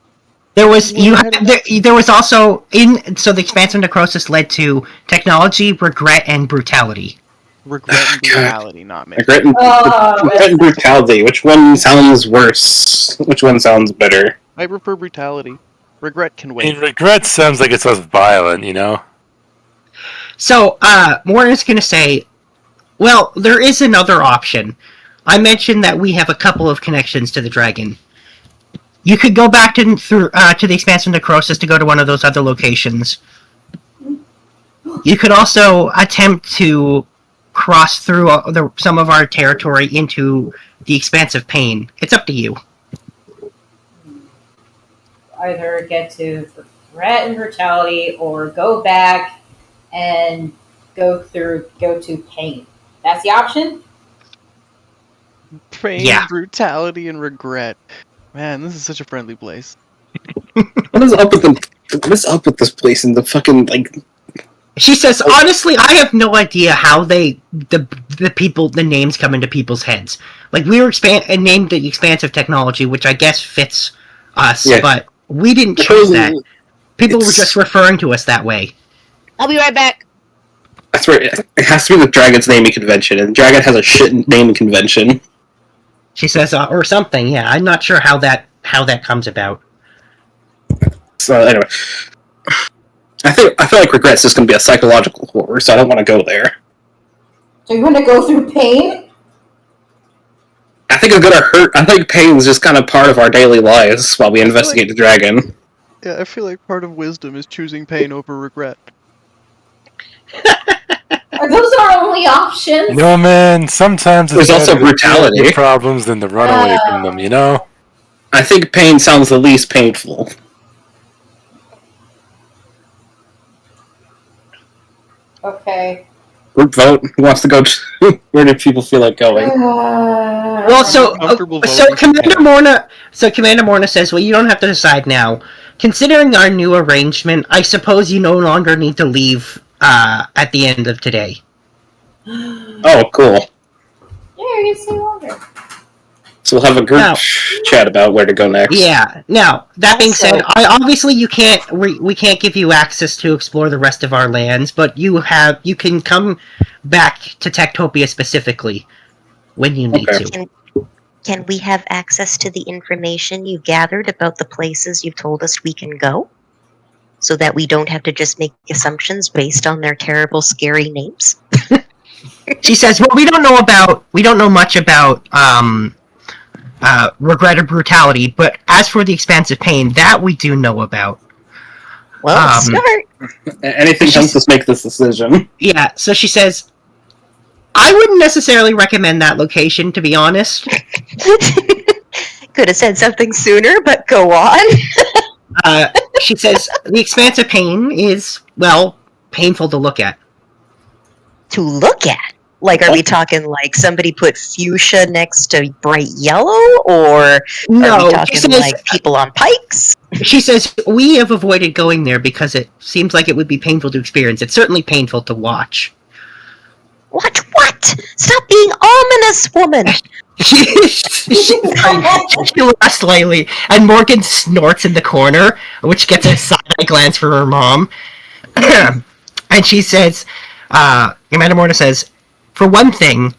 There was there was also so the expansive necrosis led to technology, regret, and brutality. Regret and brutality, not misery. Regret and brutality. Which one sounds worse? Which one sounds better? I prefer brutality. Regret can wait. I mean, regret sounds like it's less violent, you know? So, Morgan's going to say, well, there is another option. I mentioned that we have a couple of connections to the dragon. You could go back to the expansive necrosis to go to one of those other locations. You could also attempt to cross through some of our territory into the expansive pain. It's up to you. Either get to regret and brutality, or go back and go to pain. That's the option? Pain, brutality, and regret. Man, this is such a friendly place. What is up with this place and the fucking, like... She says, honestly, I have no idea how the names come into people's heads. Like, we were named the expansive technology, which I guess fits us, but we didn't choose that. People were just referring to us that way. I'll be right back. That's right. It has to be the dragon's naming convention, and the dragon has a shit naming convention. She says, or something. Yeah, I'm not sure how that comes about. So anyway, I feel like regret's just going to be a psychological horror, so I don't want to go there. So you want to go through pain? I think it's going to hurt. I think pain is just kind of part of our daily lives while we investigate the dragon. part of wisdom is choosing pain over regret. Are those our only options? No, man. Sometimes it's There's also better to deal with brutality. your problems than to run away from them. You know. I think pain sounds the least painful. Okay. Group vote. Who wants to go? Where do people feel like going? Well, Comfortable so voting. Commander Morna says, well, you don't have to decide now. Considering our new arrangement, I suppose you no longer need to leave at the end of today. Oh, cool. Yeah, you can stay longer. So we'll have a group chat about where to go next. Yeah. Now, that being said, obviously we can't give you access to explore the rest of our lands, but you can come back to Techtopia specifically when you need to. Can we have access to the information you gathered about the places you've told us we can go? So that we don't have to just make assumptions based on their terrible, scary names? She says, well, we don't know much about regret or brutality, but as for the expanse of pain, that we do know about. Well, smart. Anything helps us make this decision. Yeah, so she says, I wouldn't necessarily recommend that location, to be honest. Could have said something sooner, but go on. She says, the expanse of pain is, well, painful to look at. To look at? Like, are we talking like somebody put fuchsia next to bright yellow, or are we talking like people on pikes? She says, we have avoided going there because it seems like it would be painful to experience. It's certainly painful to watch. What? Stop being ominous, woman! She laughs slightly, and Morgan snorts in the corner, which gets a side-eye glance from her mom. And she says, Amanda Morna says, for one thing,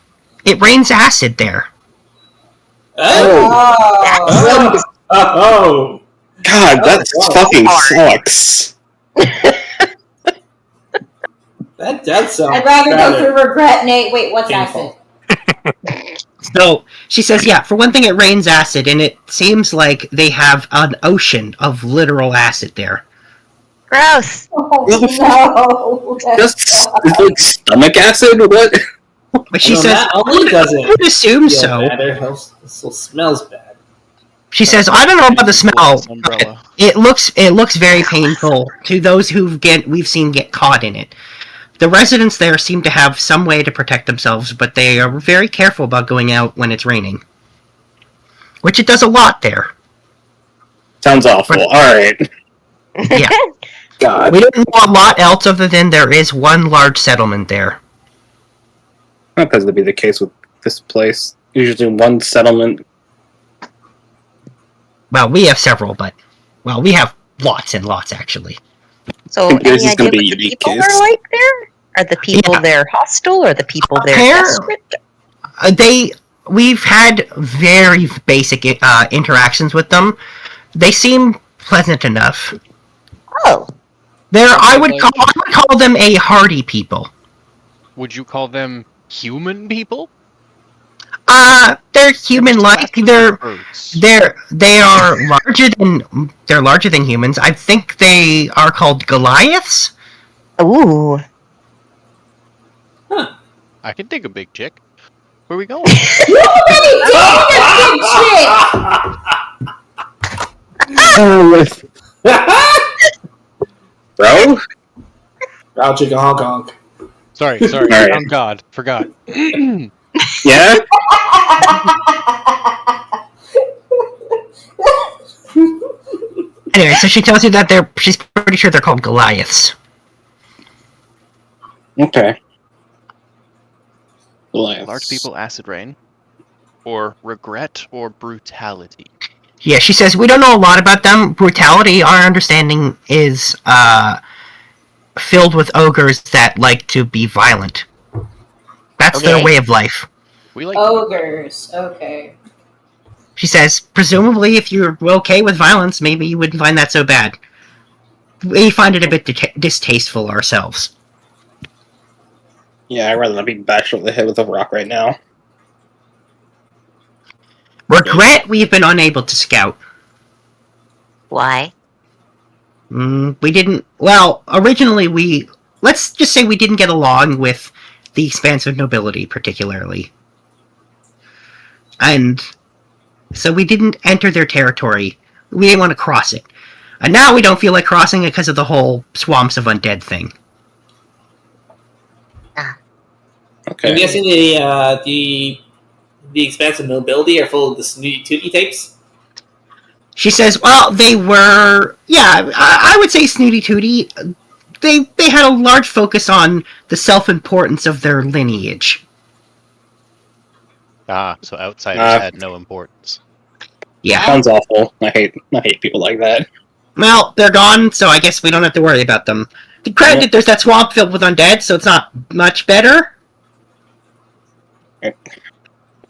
it rains acid there. Oh! God, that fucking sucks. That sounds. I'd rather go through regret, Nate. Wait, what's acid? So she says, yeah, for one thing, it rains acid, and it seems like they have an ocean of literal acid there. Gross. Oh, no. Just like stomach acid? What? But she says, I would assume so. It still smells bad. She says, I don't know about the smell. It looks very painful to those we've seen get caught in it. The residents there seem to have some way to protect themselves, but they are very careful about going out when it's raining. Which it does a lot there. Sounds awful. Alright. Yeah. God. We don't know a lot else other than there is one large settlement there. That tends to be the case with this place. Usually one settlement. Well, we have several, but... Well, we have lots and lots, actually. So, any idea what the people are like there? Are the people there hostile, or the people there desperate? We've had very basic interactions with them. They seem pleasant enough. Oh. I would call them a hardy people. Would you call them human people? They're human-like. They are larger than humans. I think they are called Goliaths. Ooh. Huh. I can dig a big chick. Where are we going? You already did a big chick! Bro? Brow chicka honk honk. Sorry. Right. I'm God. Forgot. Yeah? Anyway, so she tells you that she's pretty sure they're called Goliaths. Okay. Large people, acid rain. Or regret or brutality. Yeah, she says, we don't know a lot about them. Brutality, our understanding, is filled with ogres that like to be violent. That's their way of life. We like ogres, okay. She says, presumably, if you're okay with violence, maybe you wouldn't find that so bad. We find it a bit distasteful ourselves. Yeah, I'd rather not be bashed over the head with a rock right now. Regret we've been unable to scout. Why? We didn't. Well, originally let's just say we didn't get along with the expansive nobility particularly, and so we didn't enter their territory. We didn't want to cross it, and now we don't feel like crossing it because of the whole swamps of undead thing. Okay. I'm guessing the expansive nobility are full of the snooty tooty types. She says, "Well, they were, yeah, I would say snooty tooty. They had a large focus on the self-importance of their lineage." So outsiders had no importance. Yeah. Sounds awful. I hate people like that. Well, they're gone, so I guess we don't have to worry about them. Granted, there's that swamp filled with undead, so it's not much better.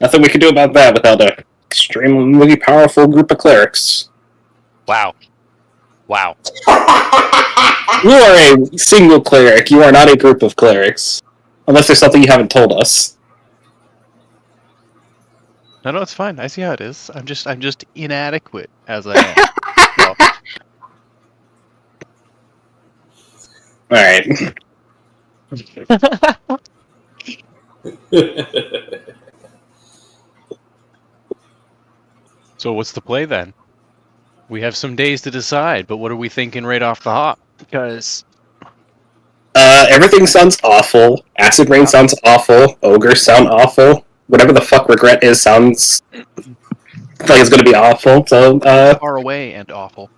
Nothing we can do about that without an extremely powerful group of clerics. Wow. You are a single cleric. You are not a group of clerics. Unless there's something you haven't told us. No, it's fine. I see how it is. I'm just inadequate as I am. Alright. So what's the play then? We have some days to decide, but what are we thinking right off the hop? Because Everything sounds awful. Acid Rain sounds awful. Ogres sound awful. Whatever the fuck regret is sounds like it's gonna be awful. So, far away and awful.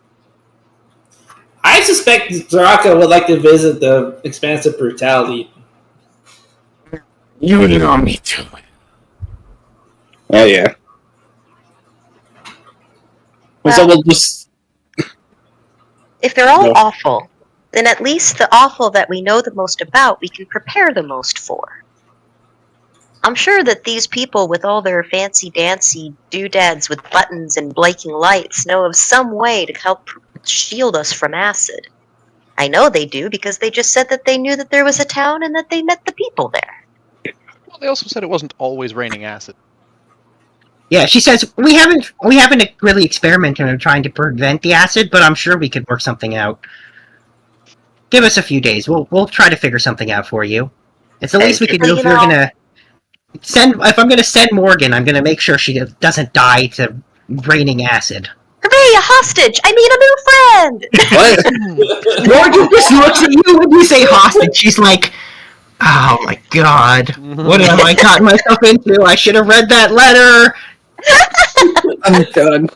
I suspect Zaraka would like to visit the expansive brutality. You know me too. oh yeah. So we'll just. If they're all No. awful, then at least the awful that we know the most about, we can prepare the most for. I'm sure that these people with all their fancy-dancy doodads with buttons and blinking lights know of some way to help shield us from acid. I know they do because they just said that they knew that there was a town and that they met the people there. Well, they also said it wasn't always raining acid. Yeah, she says, we haven't really experimented on trying to prevent the acid, but I'm sure we could work something out. Give us a few days. We'll try to figure something out for you. It's the least we could do if you're gonna if I'm gonna send Morgan, I'm gonna make sure she doesn't die to raining acid. Hooray, a hostage! I mean a new friend! What? Morgan just looks at you when you say hostage. She's like, oh my god, what have I gotten myself into? I should have read that letter. I'm done.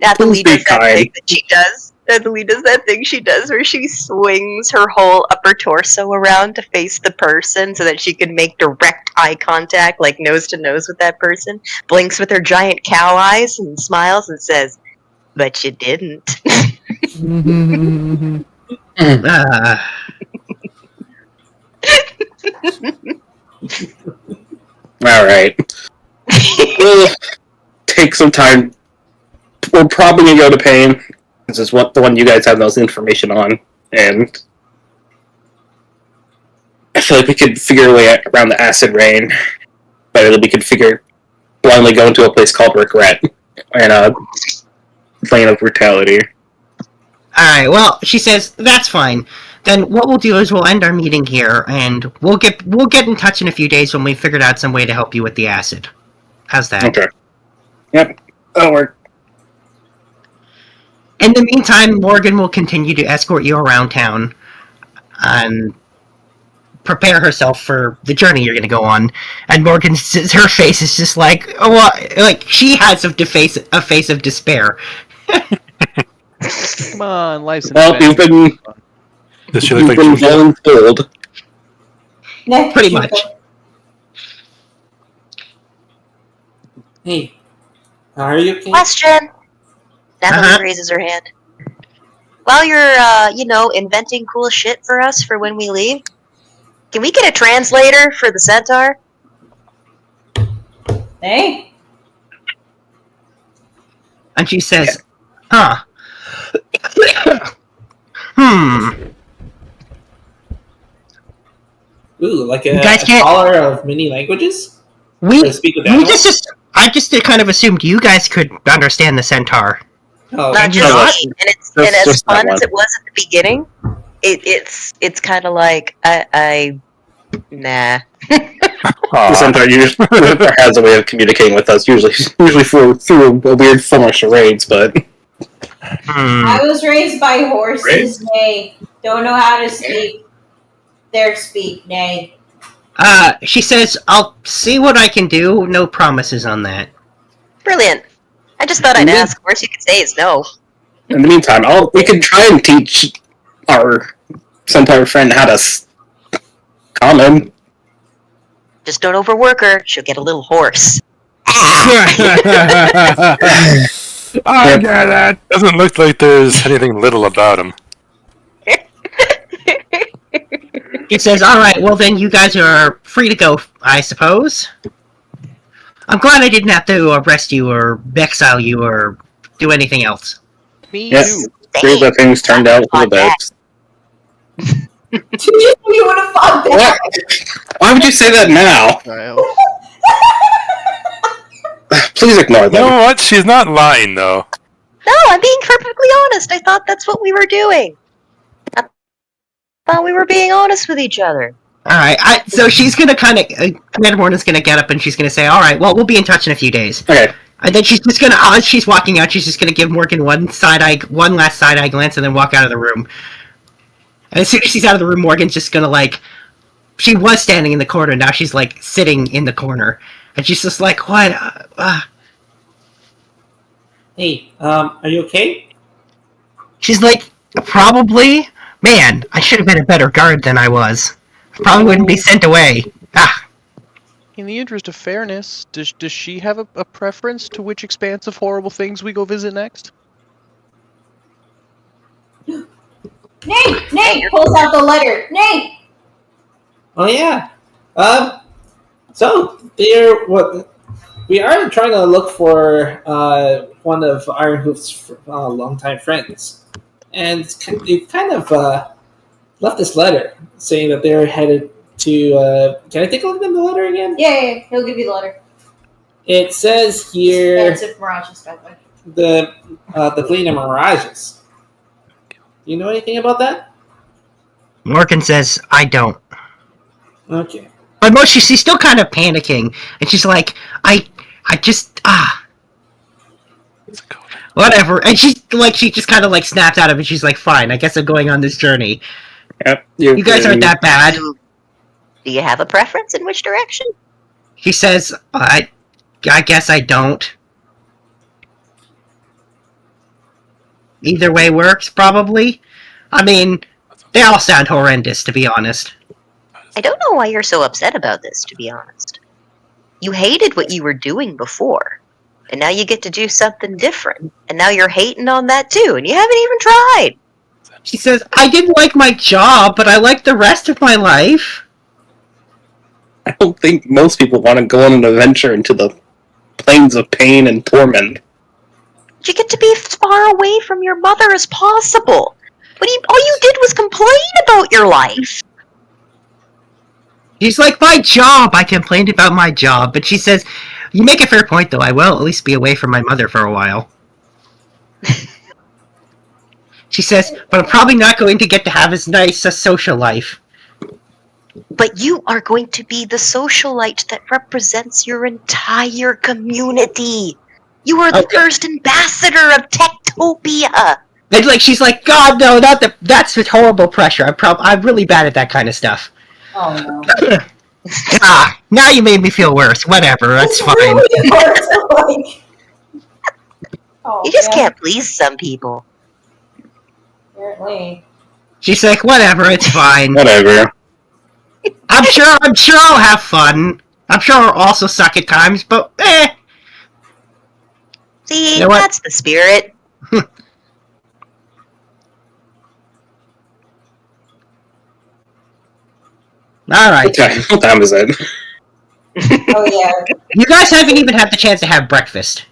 Natalie Please does be that kind. thing that she does. Natalie does that thing she does where she swings her whole upper torso around to face the person so that she can make direct eye contact, like nose to nose with that person. Blinks with her giant cow eyes and smiles and says, "But you didn't." Alright. We'll take some time. We're probably gonna go to Pain. This is the one you guys have most information on. And I feel like we could figure a way around the acid rain. Better than we could blindly go into a place called Regret. And a plane of brutality. Alright, well, she says, that's fine. Then what we'll do is we'll end our meeting here, and we'll get in touch in a few days when we've figured out some way to help you with the acid. How's that? Okay. Yep. That'll work. In the meantime, Morgan will continue to escort you around town and prepare herself for the journey you're going to go on. And her face is just like, she has a face of despair. Come on, life's an Well, you've adventure. been Does she look like voluntold. Pretty much. Hey, are you okay? Question! Natalie Uh-huh. raises her hand. While you're, inventing cool shit for us for when we leave, can we get a translator for the centaur? Hey, And she says, Ooh, like You a guys can't- scholar of many languages? We Or speak with animals? I just kind of assumed you guys could understand the centaur. Oh, Not just not? me. And it's Just- and as just that fun as one. it was at the beginning, it's kind of like I nah. Centaur has a way of communicating with us, usually through a weird form of charades, but I was raised by horses, nay. Don't know how to speak their speak, nay. She says, "I'll see what I can do. No promises on that." Brilliant. I just thought I'd ask. Worst you could say is no. in the meantime, we could try and teach our centaur friend how to calm him. Just don't overwork her. She'll get a little hoarse. I get it. Doesn't look like there's anything little about him. He says, "All right, well then you guys are free to go, I suppose. I'm glad I didn't have to arrest you or exile you or do anything else." Me Yes, too. three of the things turned out for the best. Did you would have fought back? What? Why would you say that now? Child. Please ignore You them. know what? She's not lying, though. No, I'm being perfectly honest. I thought that's what we were doing. I thought we were being honest with each other. All right, so she's gonna kind of Commander Morgan's gonna get up and she's gonna say, "All right, well we'll be in touch in a few days." Okay. And then she's just gonna, as she's walking out, she's just gonna give Morgan one last side eye glance, and then walk out of the room. And as soon as she's out of the room, Morgan's just gonna she was standing in the corner, now she's sitting in the corner, and she's just like, "What? Hey, are you okay? She's like, "Probably. Man, I should have been a better guard than I was. I probably wouldn't be sent away. Ah." In the interest of fairness, does she have a preference to which expanse of horrible things we go visit next? Nay pulls out the letter. Nay. Oh yeah. So we are trying to look for one of Ironhoof's longtime friends, and they've kind of left this letter saying that they're headed to. Can I take a look at the letter again? Yeah, he'll give you the letter. It says here Expensive Mirages, by the way. the Fleet of Mirages. Do you know anything about that? Morgan says, "I don't." Okay. But she's still kind of panicking, and she's like, I just, whatever. And she just kind of snapped out of it. She's like, "Fine, I guess I'm going on this journey. Yep. You guys aren't that bad." Do you have a preference in which direction? He says, I guess I don't. Either way works, probably. I mean, they all sound horrendous, to be honest. I don't know why you're so upset about this, to be honest. You hated what you were doing before, and now you get to do something different, and now you're hating on that too, and you haven't even tried. She says, "I didn't like my job, but I like the rest of my life." I don't think most people want to go on an adventure into the plains of pain and torment. You get to be as far away from your mother as possible. But all you did was complain about your life. She's like, "My job! I complained about my job." But she says, "You make a fair point, though. I will at least be away from my mother for a while." She says, "But I'm probably not going to get to have as nice a social life." But you are going to be the socialite that represents your entire community. You are the first ambassador of Techtopia. And she's like, "God, no, not that. That's horrible pressure. I'm really bad at that kind of stuff." Oh no. Now you made me feel worse. Whatever, that's fine. You just can't please some people. Apparently. She's like, "Whatever, it's fine. Whatever. I'm sure I'll have fun. I'm sure I'll also suck at times, but See, You know what? that's the spirit. All right. What time is it? Oh yeah. You guys haven't even had the chance to have breakfast.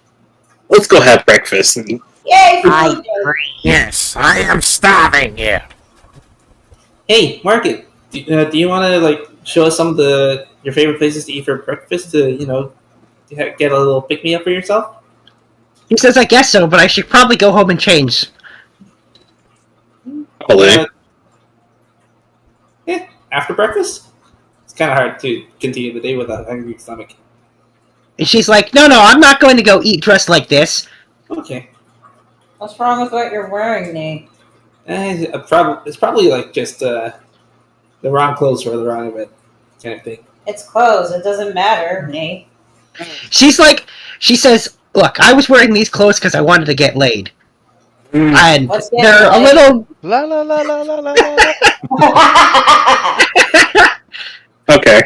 Let's go have breakfast. Yay! I food. agree. Yes, I am starving here. Hey, Market. Do you want to show us some of your favorite places to eat for breakfast to get a little pick me up for yourself? He says, I guess so, but I should probably go home and change. Yeah, after breakfast? It's kind of hard to continue the day with a hungry stomach. And she's like, no, I'm not going to go eat dressed like this. Okay. What's wrong with what you're wearing, Nate? It's probably like just the wrong clothes for the wrong event kind of thing. It's clothes. It doesn't matter, Nate. She says, look, I was wearing these clothes because I wanted to get laid. And they're a little... La la la la la la. Okay.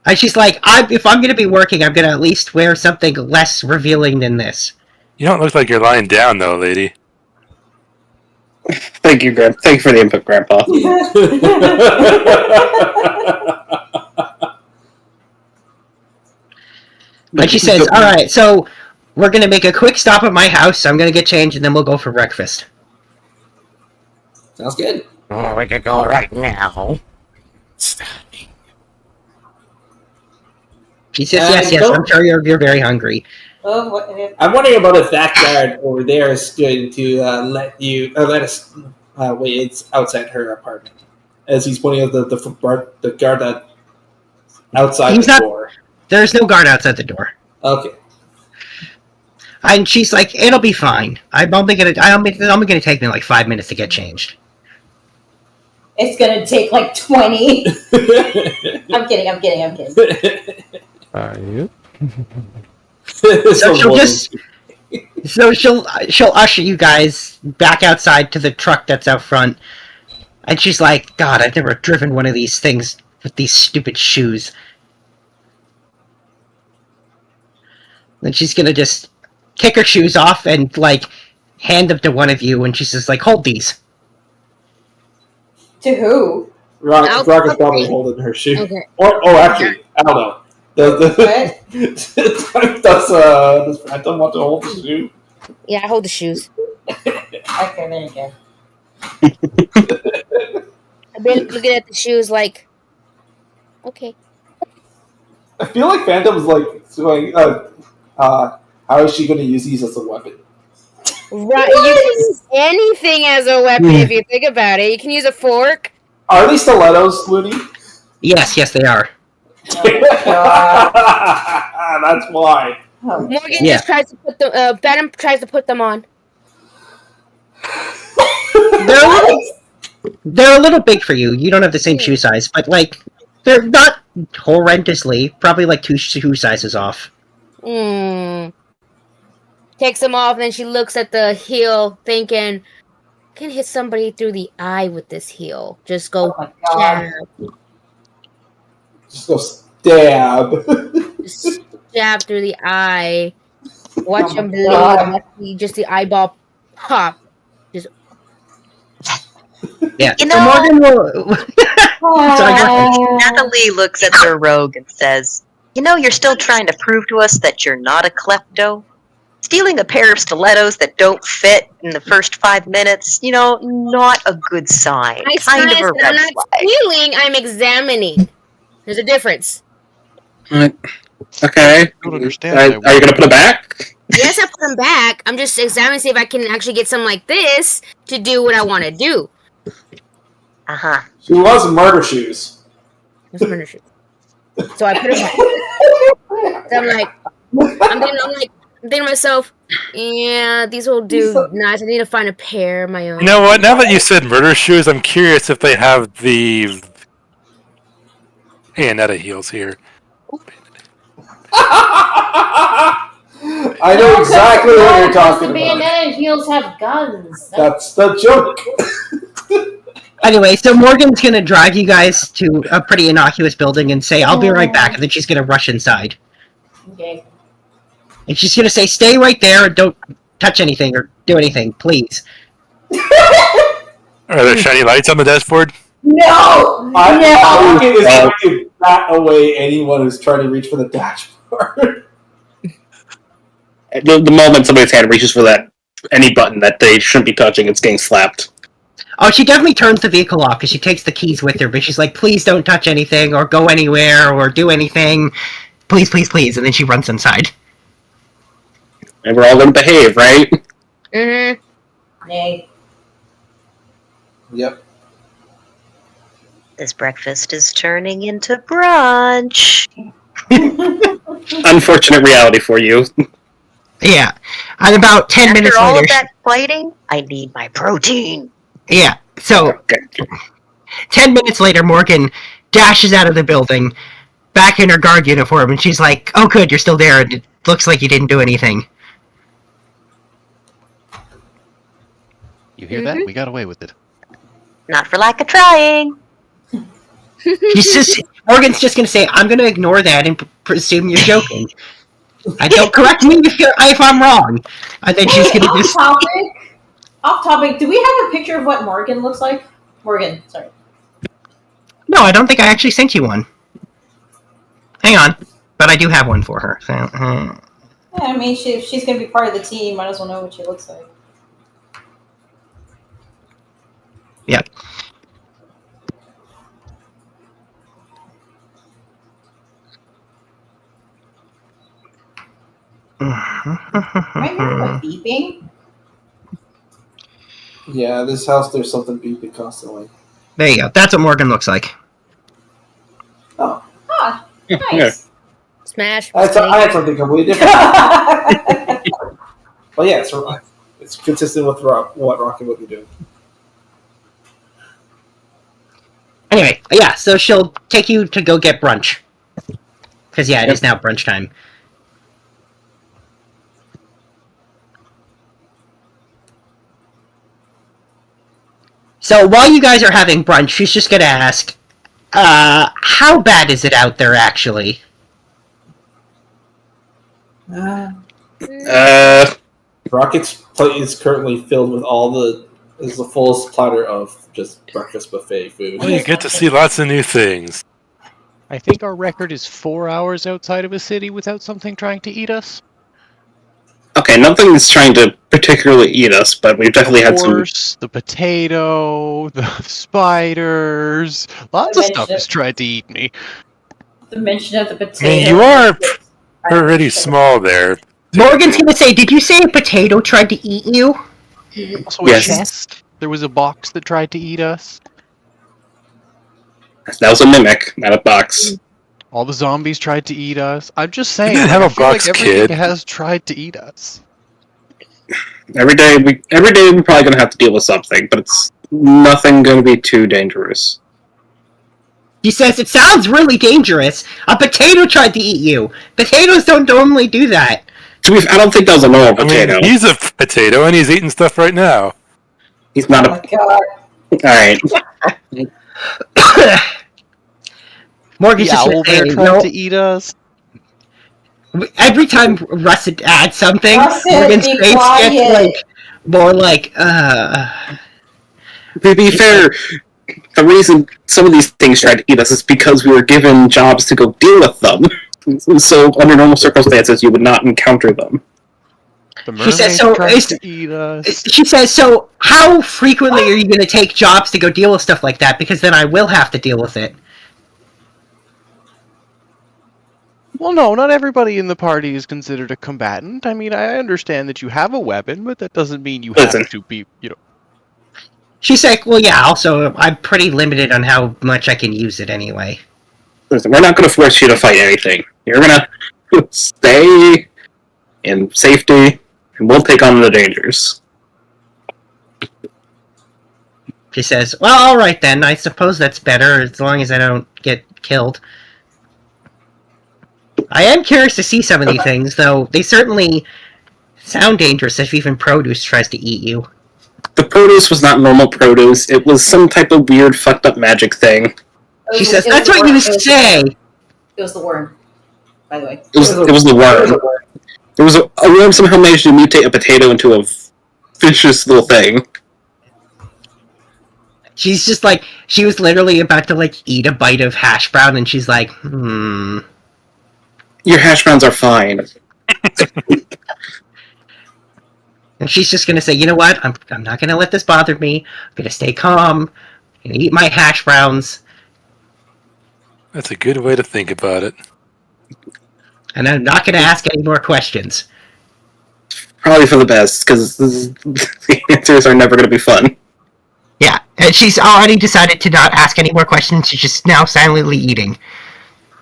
And she's like, if I'm going to be working, I'm going to at least wear something less revealing than this. You don't look like you're lying down, though, lady. Thank you, Grandpa. Thank you for the input, Grandpa. And she says, all right, so we're going to make a quick stop at my house. I'm going to get changed, and then we'll go for breakfast. Sounds good. Oh, we could go right now. Starving. She says, yes, I'm sure you're very hungry. I'm wondering about if that guard over there is going to let us wait outside her apartment, as he's pointing out the guard that outside the door. There's no guard outside the door. Okay. And she's like, it'll be fine. I'm only gonna take me like 5 minutes to get changed. It's gonna take like 20. I'm kidding. Are you? So she'll usher you guys back outside to the truck that's out front, and she's like, God, I've never driven one of these things with these stupid shoes. Then she's gonna just kick her shoes off and like hand them to one of you, and she says like, hold these. To who? Rock is probably holding her shoe. Okay. Actually, I don't know. Does Phantom want to hold the shoe? Yeah, I hold the shoes. Okay, there you go. I've been looking at the shoes like, okay. I feel like Phantom's like going, how is she going to use these as a weapon? Right, you can use anything as a weapon if you think about it. You can use a fork. Are these stilettos, Looney? Yes, they are. That's why. Morgan just tries to put them. Venom tries to put them on. They're a little big for you. You don't have the same shoe size, but like they're not horrendously. Probably like 2 shoe sizes off. Takes them off, and then she looks at the heel, thinking, I can hit somebody through the eye with this heel. Just go jab. Just go stab. Just jab through the eye. Watch him bleed. Just the eyeball pop. Just. Yeah. You know, Morgan will. Natalie looks at the rogue and says, you know, you're still trying to prove to us that you're not a klepto? Stealing a pair of stilettos that don't fit in the first 5 minutes, you know, not a good sign. Kind of a red I'm not flag. stealing, I'm examining. There's a difference. Okay. I don't understand. Are you going to put it back? Yes, I put them back. I'm just examining to see if I can actually get something like this to do what I want to do. Uh-huh. She loves murder shoes. That's murder shoes. So I put them back. So I'm thinking to myself, yeah, these will do nice. I need to find a pair of my own. You know what? Now that you said murder shoes, I'm curious if they have the Bayonetta heels here. I know exactly what you're talking The about. Bayonetta heels have guns. That's the joke. Anyway, so Morgan's gonna drive you guys to a pretty innocuous building and say, I'll be right back, and then she's gonna rush inside. Okay. And she's gonna say, stay right there and don't touch anything or do anything, please. Are there shiny lights on the dashboard? No! Morgan is going to bat away anyone who's trying to reach for the dashboard. The moment somebody's hand reaches for any button that they shouldn't be touching, it's getting slapped. Oh, she definitely turns the vehicle off because she takes the keys with her, but she's like, please don't touch anything or go anywhere or do anything. Please, please, please. And then she runs inside. And we're all going to behave, right? Mm-hmm. Nay. Yep. This breakfast is turning into brunch. Unfortunate reality for you. Yeah. And about 10 minutes After all later. of that fighting, I need my protein. Yeah. So, Okay. 10 minutes later, Morgan dashes out of the building, back in her guard uniform, and she's like, "Oh, good, you're still there, and it looks like you didn't do anything." You hear that? We got away with it. Not for lack of trying. Morgan's just gonna say, "I'm gonna ignore that and presume you're joking." Don't correct me if I'm wrong. And then she's gonna just. Off topic. Do we have a picture of what Morgan looks like? Morgan, sorry. No, I don't think I actually sent you one. Hang on, but I do have one for her. So, Yeah, I mean, if she's going to be part of the team, might as well know what she looks like. yeah. Am I hearing like beeping? Yeah, this house, there's something beeping constantly. There you go. That's what Morgan looks like. Oh. Ah, Yeah. nice. Smash. I had something completely different. Well, yeah, it's consistent with what Rocky would be doing. Anyway, yeah, so she'll take you to go get brunch. Because, yeah, it is now brunch time. So while you guys are having brunch, she's just gonna ask, how bad is it out there, actually? Rocket's plate is currently filled with is the fullest platter of just breakfast buffet food. Well, you get to see lots of new things. I think our record is 4 hours outside of a city without something trying to eat us. Okay, nothing's trying to particularly eat us, but we've definitely had some. The potato, the spiders, lots of stuff has tried to eat me. The mention of the I potato. mean, you are already small there. Morgan's gonna say, did you say a potato tried to eat you? Also, a chest. There was a box that tried to eat us. That was a mimic, not a box. All the zombies tried to eat us. I'm just saying. You didn't have I a feel box, like everything kid. has tried to eat us. Every day we're probably gonna have to deal with something, but it's nothing gonna be too dangerous. He says, it sounds really dangerous. A potato tried to eat you. Potatoes don't normally do that. I don't think that was a normal potato. I mean, he's a potato and he's eating stuff right now. He's not Oh my god. Alright. Morgan's The just owl gonna bear say, tried no. to eat us. Every time Russet adds something, Russet, Morgan's be face quiet. gets more like, To be fair, the reason some of these things tried to eat us is because we were given jobs to go deal with them. So, under normal circumstances, you would not encounter them. The She says, mermaids tried to eat us. She says, so how frequently are you going to take jobs to go deal with stuff like that? Because then I will have to deal with it. Well, no, not everybody in the party is considered a combatant. I mean, I understand that you have a weapon, but that doesn't mean you have to be, She's like, well, yeah, also, I'm pretty limited on how much I can use it anyway. Listen, we're not going to force you to fight anything. You're going to stay in safety, and we'll take on the dangers. She says, well, alright then, I suppose that's better, as long as I don't get killed. I am curious to see some of these things, though they certainly sound dangerous if even produce tries to eat you. The produce was not normal produce. It was some type of weird, fucked up magic thing. She says, that's what you say! It was the worm, by the way. It was the worm. There was a worm somehow managed to mutate a potato into a vicious little thing. She's just like, she was literally about to, eat a bite of hash brown, and she's like, Your hash browns are fine. And she's just gonna say, you know what, I'm not gonna let this bother me, I'm gonna stay calm, I'm gonna eat my hash browns. That's a good way to think about it. And I'm not gonna ask any more questions. Probably for the best, because the answers are never going to be fun. Yeah, and she's already decided to not ask any more questions. She's just now silently eating.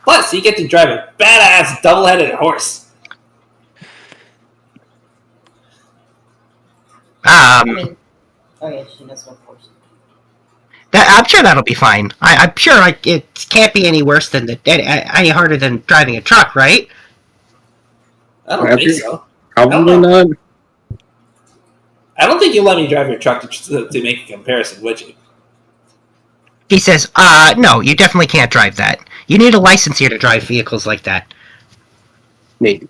Plus, you get to drive a badass double-headed horse. I mean, oh yeah, she knows what horse. I'm sure that'll be fine. I'm sure it can't be any worse than any harder than driving a truck, right? I don't think so. Probably not. I don't think you'll let me drive your truck to make a comparison, would you? He says, no, you definitely can't drive that. You need a license here to drive vehicles like that. Maybe.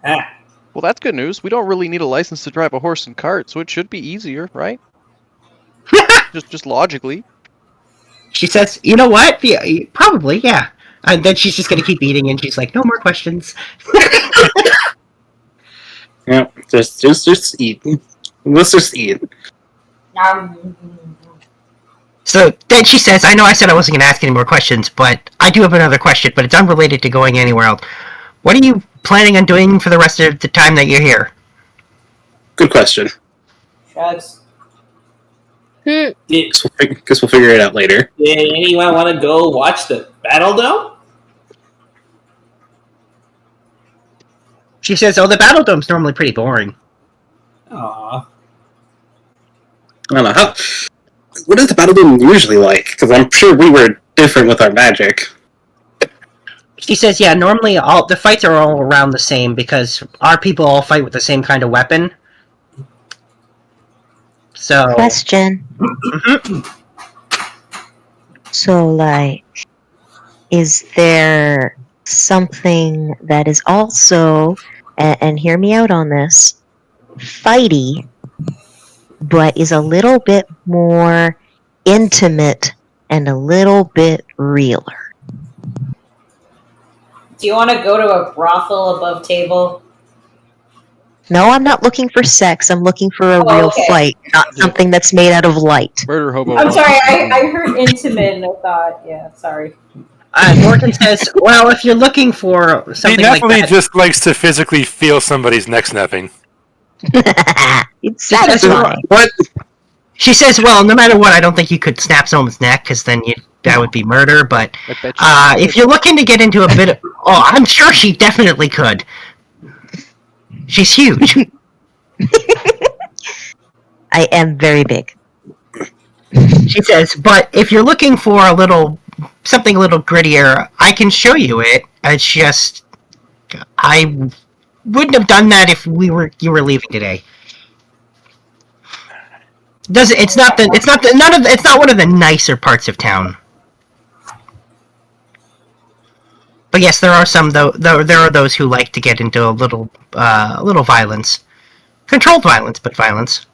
Well, that's good news. We don't really need a license to drive a horse and cart, so it should be easier, right? just logically. She says, you know what? Yeah, probably, yeah. And then she's just going to keep eating, and she's like, no more questions. Yeah, just eat. Let's just eat. So then she says, I know I said I wasn't going to ask any more questions, but I do have another question, but it's unrelated to going anywhere else. What are you planning on doing for the rest of the time that you're here? Good question. Drugs. Guess we'll figure it out later. Did anyone want to go watch the battle, though? She says, oh, the Battle Dome's normally pretty boring. Aww. I don't know. What is the Battle Dome usually like? Because I'm sure we were different with our magic. She says, yeah, normally the fights are all around the same because our people all fight with the same kind of weapon. So... Question. So, like, is there something that is also, and hear me out on this, fighty, but is a little bit more intimate and a little bit realer? Do you want to go to a brothel above table? No, I'm not looking for sex. I'm looking for a real fight, not something that's made out of light. Murder hobo. I'm sorry, I heard intimate and I thought, yeah, sorry. Morgan says, well, if you're looking for something like that... He definitely just likes to physically feel somebody's neck snapping. It's satisfying. What? She says, well, no matter what, I don't think you could snap someone's neck, because then that would be murder, but if you're looking to get into a bit of... Oh, I'm sure she definitely could. She's huge. I am very big. She says, but if you're looking for something a little grittier, I can show you it. It's just... I wouldn't have done that if you were leaving today. It's not one of the nicer parts of town. But yes, there are some though. There are those who like to get into a little violence, controlled violence, but violence.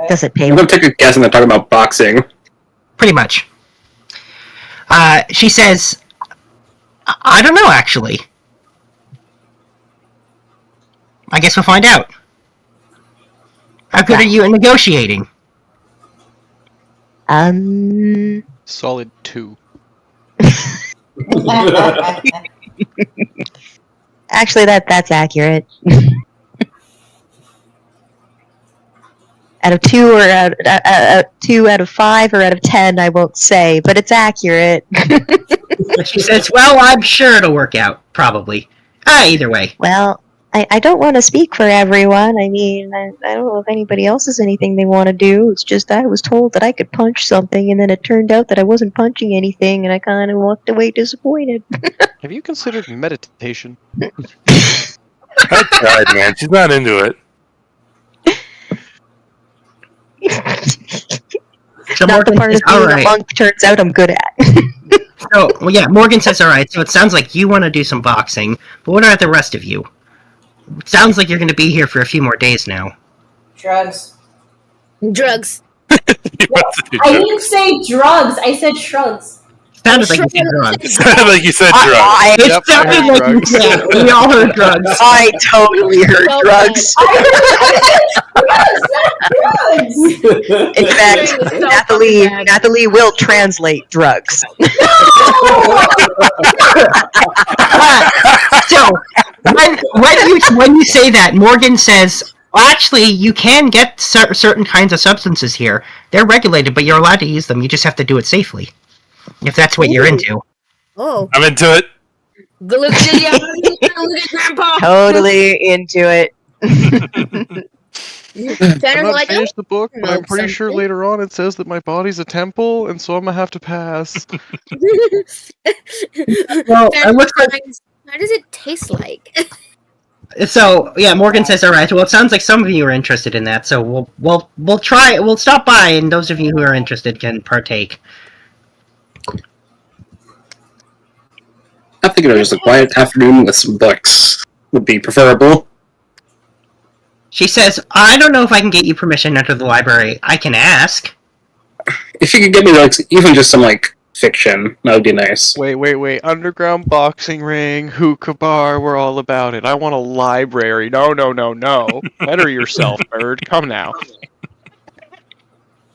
Does it pay? I'm gonna take a guess and they're talking about boxing. Pretty much. She says, I don't know, actually. I guess we'll find out. How good are you at negotiating? Solid 2. Actually, that's accurate. Out of 2 or out 2 out of 5 or out of 10, I won't say, but it's accurate. She says, well, I'm sure it'll work out, probably. Either way. Well, I don't want to speak for everyone. I mean, I don't know if anybody else has anything they want to do. It's just I was told that I could punch something, and then it turned out that I wasn't punching anything, and I kind of walked away disappointed. Have you considered meditation? I tried, man. She's not into it. So Not Morgan the part says, of being all right. a monk turns out I'm good at. So, well, yeah, Morgan says, all right, so it sounds like you want to do some boxing, but what about the rest of you? It sounds like you're going to be here for a few more days now. Drugs. Drugs. I didn't say drugs. I said shrugs. Sounded like you said drugs. Sounded like you said drugs. It Yep, I sounded heard like you drugs. said. We all heard drugs. I totally heard So drugs. Drugs. In fact, So Nathalie, bad. Nathalie will translate drugs. So, when you say that, Morgan says, well, actually, you can get certain kinds of substances here. They're regulated, but you're allowed to use them. You just have to do it safely, if that's what you're into. Oh. I'm into it. Look at Grandpa. Totally into it. I'm not Like, finished the book, but I'm smoke pretty sure something. later on it says that my body's a temple, and so I'm gonna have to pass. Well, it looks like. How does it taste like? So yeah, Morgan says, "All right. Well, it sounds like some of you are interested in that. So we'll try. We'll stop by, and those of you who are interested can partake." I think it was just a quiet afternoon with some books would be preferable. She says, "I don't know if I can get you permission to enter the library. I can ask." If you could get me like even just some like fiction, that would be nice. Wait. Underground boxing ring, hookah bar, we're all about it. I want a library. No. Better yourself, bird. Come now.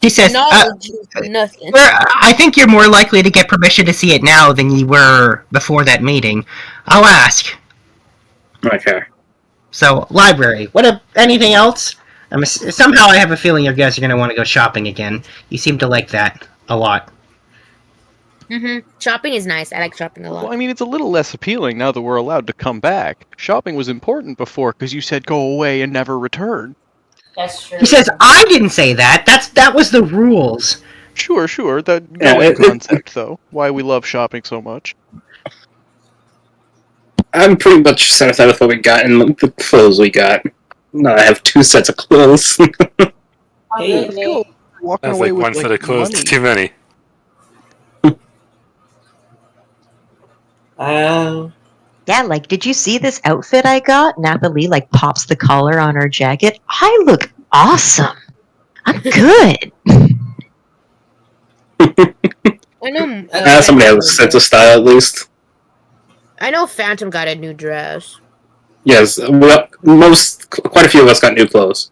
She says, Knowledge is nothing. I think you're more likely to get permission to see it now than you were before that meeting. I'll ask." Okay. So, library. Anything else? Somehow I have a feeling you guys are going to want to go shopping again. You seem to like that a lot. Shopping is nice. I like shopping a lot. Well, I mean, it's a little less appealing now that we're allowed to come back. Shopping was important before because you said go away and never return. That's true. He says, "I didn't say that. That was the rules." Sure. That going concept, though. Why we love shopping so much. I'm pretty much satisfied with what we got and the clothes we got. Now I have 2 sets of clothes. Hey, Let's go. Walking That's away like with one set of clothes money. too many. Yeah, like, did you see this outfit I got? Nathalie, like, pops the collar on her jacket. I look awesome. I'm good. I know. Somebody has a sense of style at least. I know. Phantom got a new dress. Yes, well, quite a few of us got new clothes.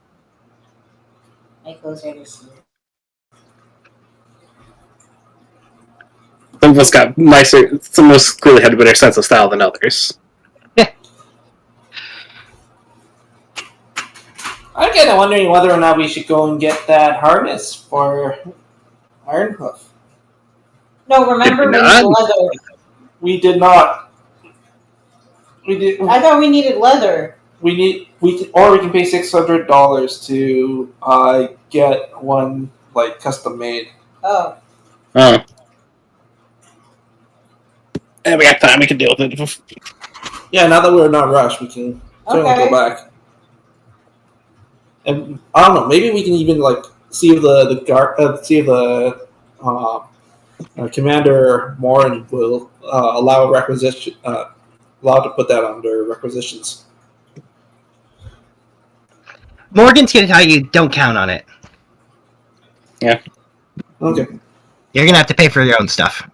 My clothes are this year. Some of us got nicer. Some of us clearly had a better sense of style than others. I'm kind of wondering whether or not we should go and get that harness for Ironhoof. No, remember we Did need not. leather. We did not. We did. I thought we needed leather. We can pay $600 to get one like custom made. Oh. Oh. And we got time. We can deal with it. Yeah, now that we're not rushed, we can certainly Okay. go back. And I don't know. Maybe we can even like see if Commander Morin will allow requisition. Allowed to put that under requisitions. Morgan's going to tell you, don't count on it. Yeah. Okay. You're going to have to pay for your own stuff.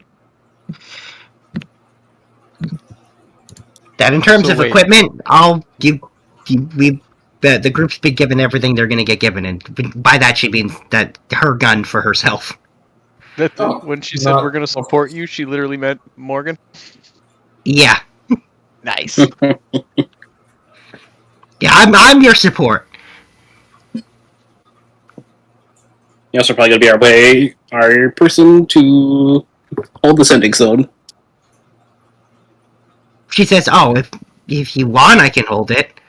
That in terms So of wait. equipment, the group's been given everything they're going to get given, and by that she means that her gun for herself. When she said we're going to support you, she literally meant Morgan? Yeah. Nice. Yeah, I'm your support. You also probably going to be our person to hold the sending zone. She says, "Oh, if you want, I can hold it."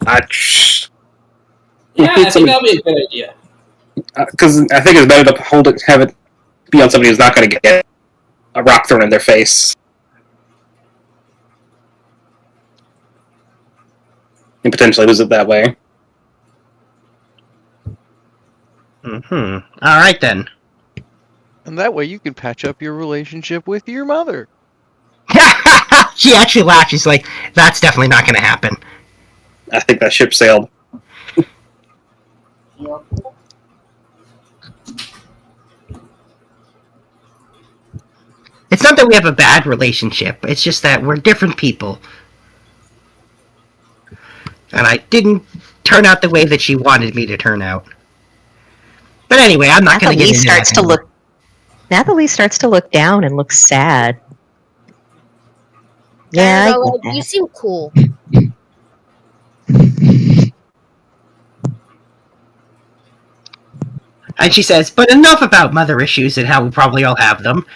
Yeah, I think that'll be a good idea. Because I think it's better to have it be on somebody who's not going to get a rock thrown in their face. And potentially lose it that way. All right then. And that way you can patch up your relationship with your mother. She actually laughed. She's like, "That's definitely not going to happen." I think that ship sailed. It's not that we have a bad relationship. It's just that we're different people. And I didn't turn out the way that she wanted me to turn out. But anyway, I'm not going to get into that. Nathalie starts to look down and looks sad. Yeah, I Diana's all get like, you that. seem cool. And she says, but enough about mother issues and how we probably all have them.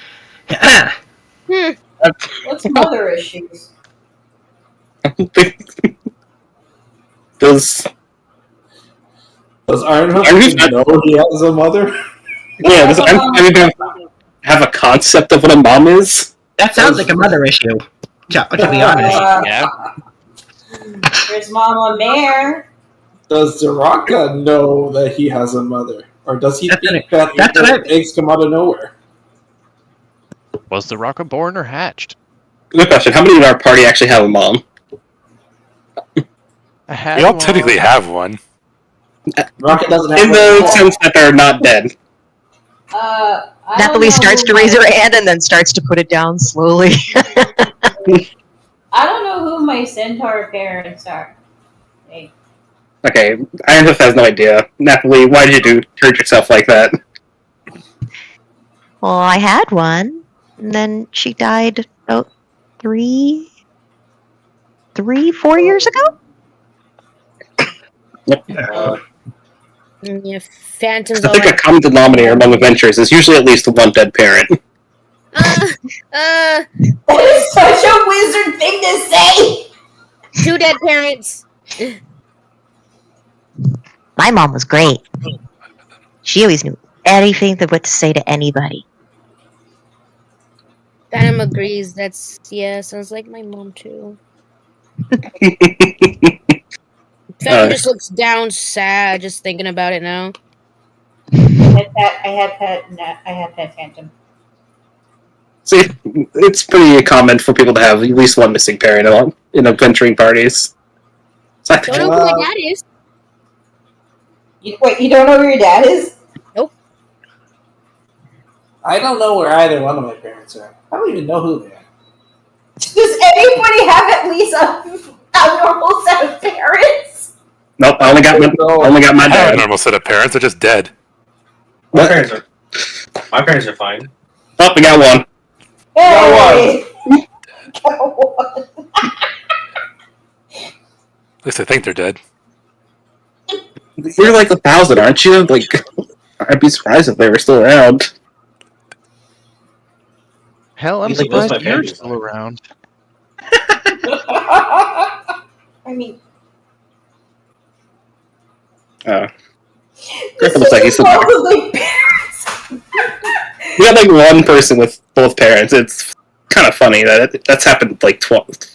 What's mother issues? Does Ironhoof Ironhoof even know he has a mother? does Ironhoof have a concept of what a mom is? That sounds like a mother issue, to be honest. Yeah. There's Mama Bear. Does Zaraka know that he has a mother? Or does he think that that's what the eggs come out of nowhere? Was the rocket born or hatched? Good question. How many in our party actually have a mom? I had We all one. technically have one. Rocket doesn't have In the sense that they're not dead. I don't Napoli know starts who to raise her hand and then starts to put it down slowly. I don't know who my centaur parents are. Hey. Okay, Ironhoof has no idea. Napoli, why did you hurt yourself like that? Well, I had one, and then she died about 4 years ago? Yeah, Phantom's I all think a like, common denominator among adventurers is usually at least one dead parent. That is such a wizard thing to say! 2 dead parents. My mom was great. She always knew anything that what to say to anybody. Phantom agrees. That's, yeah, sounds like my mom too. Phantom just looks down sad just thinking about it now. I had pet Phantom. See, it's pretty common for people to have at least one missing parent in adventuring parties. So Don't know who my dad is. Wait, you don't know who your dad is? Nope. I don't know where either one of my parents are. I don't even know who they are. Does anybody have at least a normal set of parents? Nope, I only got my I have a dad. normal set of parents. They're just dead. What? My parents are fine. Oh, we got one. Hey! At least I think they're dead. You're like 1,000, aren't you? Like, I'd be surprised if they were still around. Hell, I'm Usually most of surprised my you're parents still around. I mean, Griffin looks like he's still there. probably We got like one person with both parents. It's kind of funny that that's happened like twice.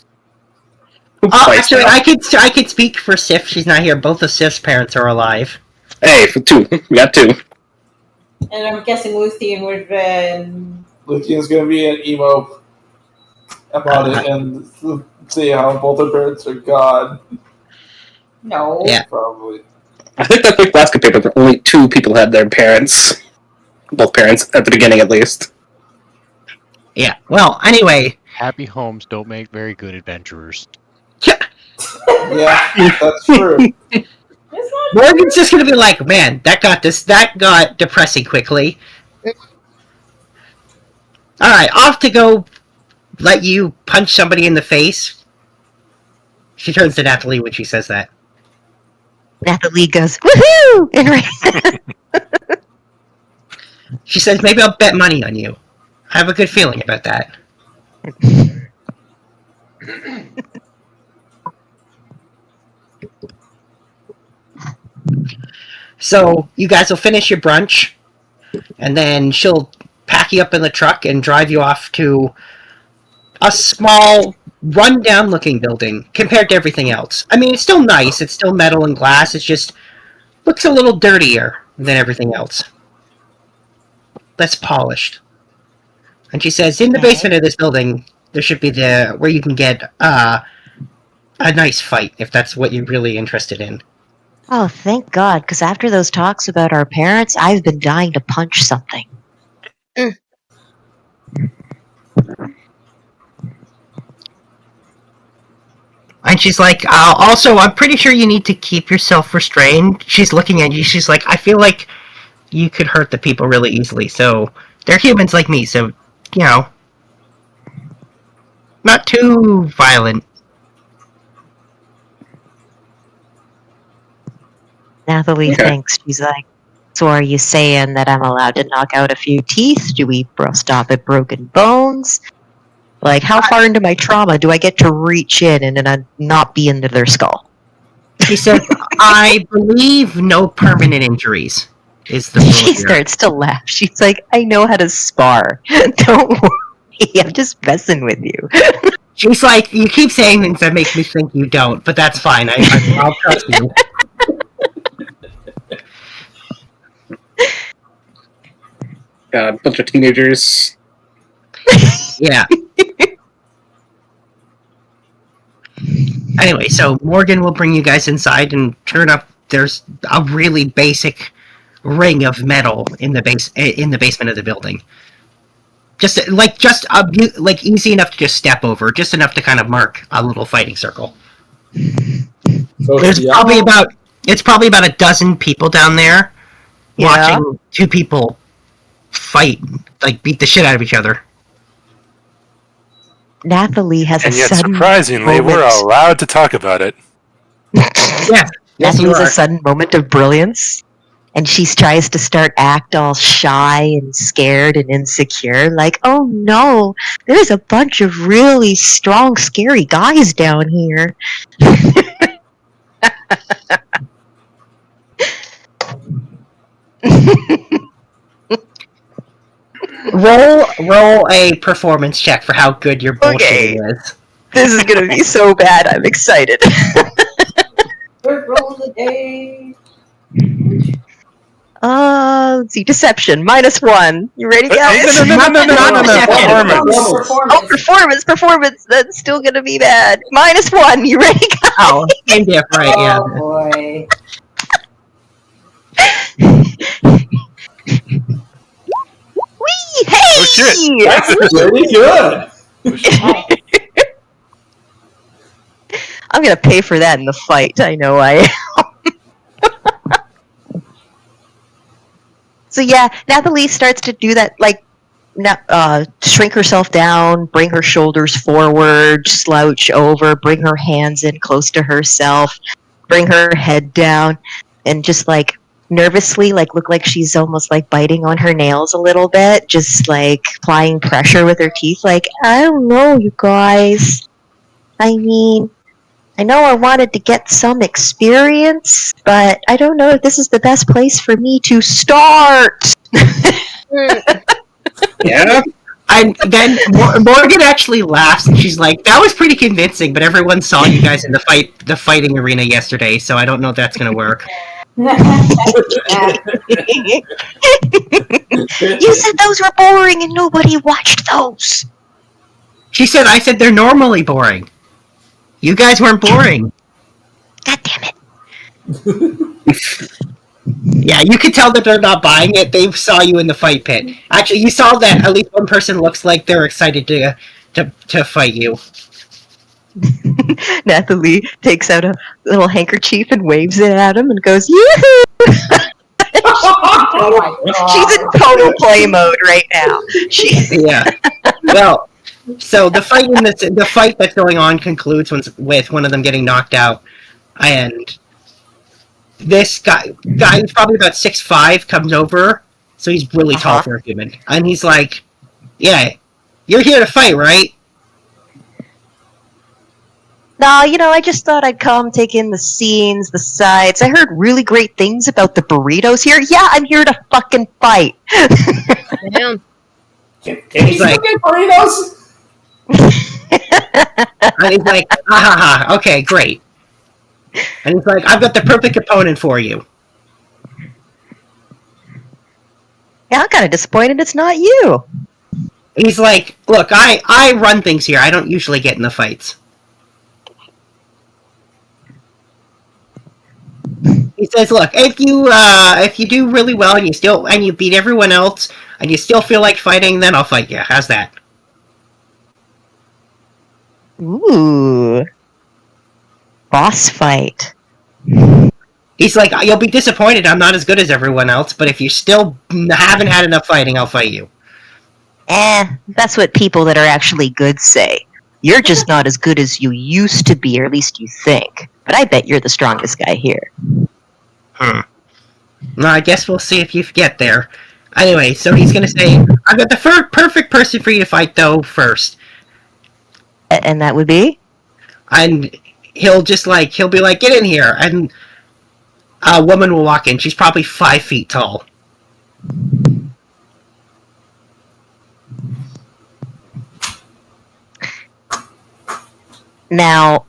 Actually, I could speak for Sif. She's not here. Both of Sif's parents are alive. Hey, for 2. We got 2. and I'm guessing Luthien would have been. Lucian's gonna be an emo about it and see how both her parents are gone. No. Yeah. Probably. I think that quick basket paper where only 2 people had their parents. Both parents, at the beginning at least. Yeah. Well, anyway. Happy homes don't make very good adventurers. Yeah, that's true. Morgan's just gonna be like, man, that got depressing quickly. Alright, off to go let you punch somebody in the face. She turns to Natalie when she says that. Natalie goes, woohoo! And She says, maybe I'll bet money on you. I have a good feeling about that. So, you guys will finish your brunch, and then she'll pack you up in the truck and drive you off to a small, run-down-looking building compared to everything else. I mean, it's still nice. It's still metal and glass. It just looks a little dirtier than everything else. Less polished. And she says, in the basement of this building, there should be where you can get a nice fight, if that's what you're really interested in. oh, thank God, because after those talks about our parents, I've been dying to punch something. And she's like, also, I'm pretty sure you need to keep yourself restrained. She's looking at you. She's like, I feel like you could hurt the people really easily. So they're humans like me. So, you know. not too violent. Nathalie Okay. thinks. She's like, so are you saying that I'm allowed to knock out a few teeth? Do we stop at broken bones? Like, how far into my trauma do I get to reach in and then not be into their skull? She says, I believe no permanent injuries is the rule She here. starts to laugh. She's like, I know how to spar. Don't worry. I'm just messing with you. She's like, you keep saying things that make me think you don't, but that's fine. I'll trust you. A bunch of teenagers. Yeah. Anyway, so Morgan will bring you guys inside and turn up. There's a really basic ring of metal in the basement of the building. Just easy enough to just step over, just enough to kind of mark a little fighting circle. So There's probably about a dozen people down there watching two people fight, like beat the shit out of each other. Nathalie has And a yet, sudden surprisingly, we're moment. allowed to talk about it. Yes, you Natalie's are. a sudden moment of brilliance, and she tries to act all shy and scared and insecure, like, oh no, there's a bunch of really strong, scary guys down here. Roll a performance check for how good your bullshitting is. This is gonna be so bad, I'm excited. Roll the day. Let's see, deception, -1. You ready, guys? No. Performance. Oh, performance, that's still gonna be bad. -1, you ready, guys? Oh, same diff, right, yeah. Oh boy. Whee! Hey! Oh, shit. That's really good. I'm gonna pay for that in the fight. I know I am. So yeah, Nathalie starts to do that, like, shrink herself down, bring her shoulders forward, slouch over, bring her hands in close to herself, bring her head down, and just like nervously, like look like she's almost like biting on her nails a little bit, just like applying pressure with her teeth. Like, I don't know, you guys. I mean, I know I wanted to get some experience, but I don't know if this is the best place for me to start. Yeah. And then Morgan actually laughs, and she's like, "That was pretty convincing." But everyone saw you guys in the fighting arena yesterday, so I don't know if that's gonna work. You said those were boring, and nobody watched those. She said, "I said they're normally boring. You guys weren't boring." God damn it. Yeah, you could tell that they're not buying it. They saw you in the fight pit. Actually, you saw that at least one person looks like they're excited to fight you. Nathalie takes out a little handkerchief and waves it at him and goes, "Yoo-hoo!" Oh my God. She's in total play mode right now. Yeah. Well, so the fight that's going on concludes with one of them getting knocked out, and this guy who's probably about 6'5" comes over, so he's really tall for a human, and he's like, "Yeah, you're here to fight, right?" No, I just thought I'd come take in the scenes, the sights. I heard really great things about the burritos here. Yeah, I'm here to fucking fight. Damn. Can you still like- get burritos? And he's like, "Ah, okay, great." And he's like, "I've got the perfect opponent for you." Yeah, I'm kind of disappointed it's not you. He's like, "Look, I run things here. I don't usually get in the fights." He says, "Look, if you do really well and you beat everyone else and you still feel like fighting, then I'll fight you. How's that?" Ooh. Boss fight. He's like, "You'll be disappointed I'm not as good as everyone else, but if you still haven't had enough fighting, I'll fight you." That's what people that are actually good say. You're just not as good as you used to be, or at least you think. But I bet you're the strongest guy here. No, I guess we'll see if you get there. Anyway, so he's gonna say, I've got the perfect person for you to fight, though, first. And that would be? And he'll be like, get in here. And a woman will walk in. She's probably 5 feet tall. Now,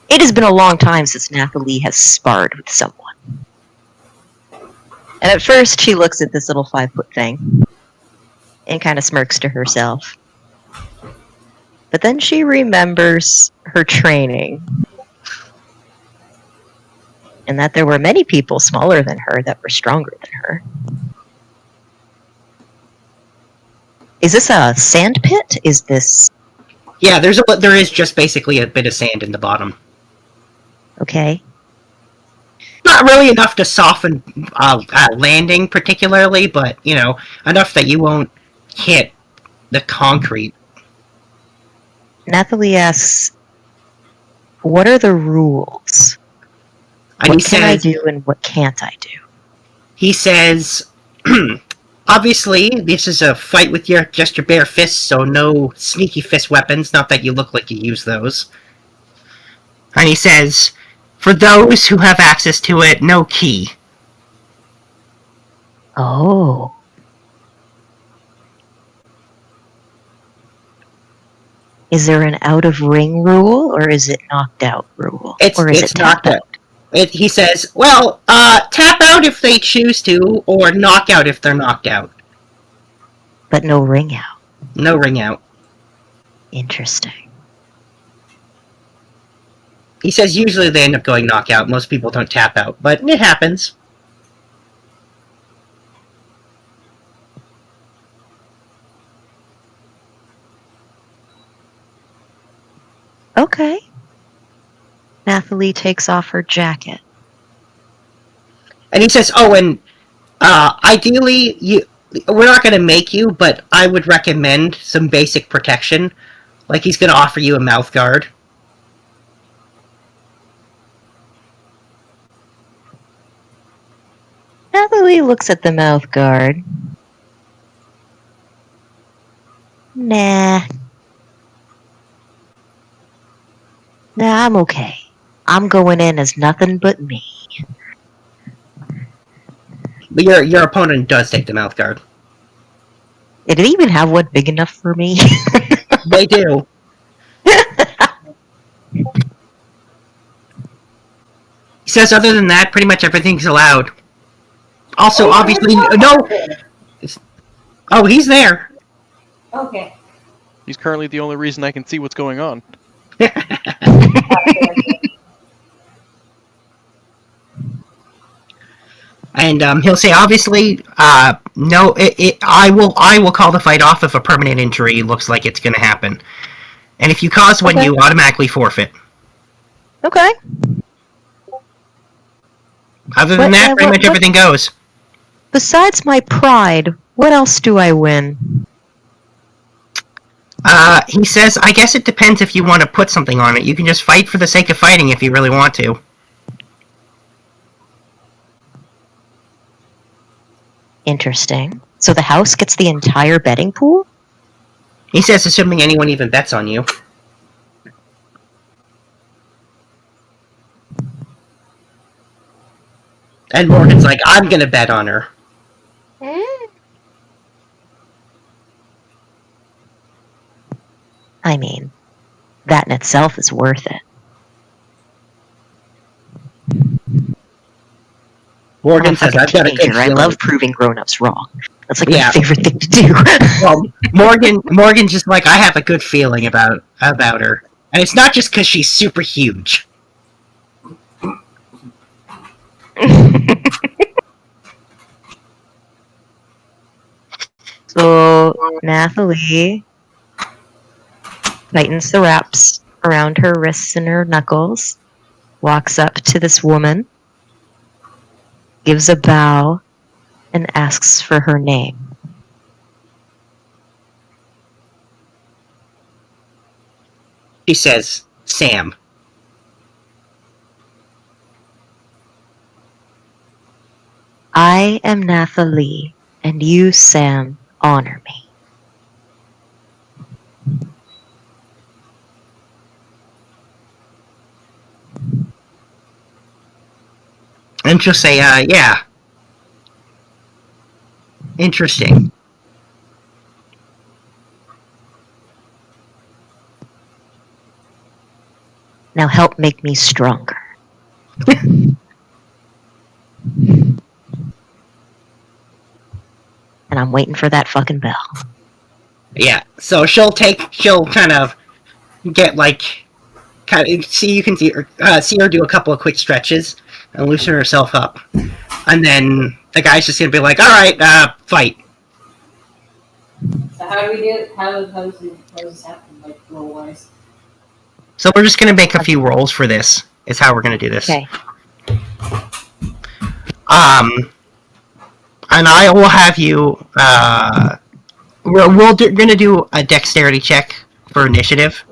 it has been a long time since Nathalie has sparred with someone. And at first, she looks at this little 5-foot thing and kind of smirks to herself. But then she remembers her training. And that there were many people smaller than her that were stronger than her. Is this a sand pit? Is this... Yeah, there is just basically a bit of sand in the bottom. Okay. Not really enough to soften landing particularly, but, enough that you won't hit the concrete. Nathalie asks, what are the rules? And what can I do and what can't I do? He says, obviously, this is a fight with just your bare fists, so no sneaky fist weapons, not that you look like you use those. And he says, for those who have access to it, no key. Oh. Is there an out-of-ring rule, or is it knocked out rule? Or is it knocked out? He says, well, tap out if they choose to, or knock out if they're knocked out. But no ring out. No ring out. Interesting. He says usually they end up going knockout. Most people don't tap out, but it happens. Okay. Nathalie takes off her jacket. And he says, oh, and ideally, we're not going to make you, but I would recommend some basic protection. Like he's going to offer you a mouth guard. Nathalie looks at the mouth guard. Nah. Nah, I'm okay. I'm going in as nothing but me. But your opponent does take the mouth guard. Did it even have one big enough for me? They do. He says other than that, pretty much everything's allowed. Also, obviously, no... Oh, he's there. Okay. He's currently the only reason I can see what's going on. And he'll say, obviously, no. I will call the fight off if a permanent injury looks like it's going to happen. And if you cause one, you automatically forfeit. Okay. Other than that, pretty much everything goes. Besides my pride, what else do I win? He says, I guess it depends if you want to put something on it. You can just fight for the sake of fighting if you really want to. Interesting. So the house gets the entire betting pool? He says, assuming anyone even bets on you. And Morgan's like, I'm gonna bet on her. I mean, that in itself is worth it. Morgan says, I've got a good feeling. I love proving grown-ups wrong. That's like my favorite thing to do. Well, Morgan's just like, I have a good feeling about her. And it's not just because she's super huge. So, Nathalie tightens the wraps around her wrists and her knuckles, walks up to this woman, gives a bow, and asks for her name. She says, Sam. I am Nathalie, and you, Sam, honor me. And she'll say, yeah. Interesting. Now help make me stronger. And I'm waiting for that fucking bell. Yeah, so she'll kind of get see her do a couple of quick stretches and loosen herself up. And then the guy's just gonna be like, alright, fight. So how do we do it? How does this happen, like, roll-wise? So we're just gonna make a few rolls for this, is how we're gonna do this. Okay. And I will have you, we're gonna do a dexterity check for initiative.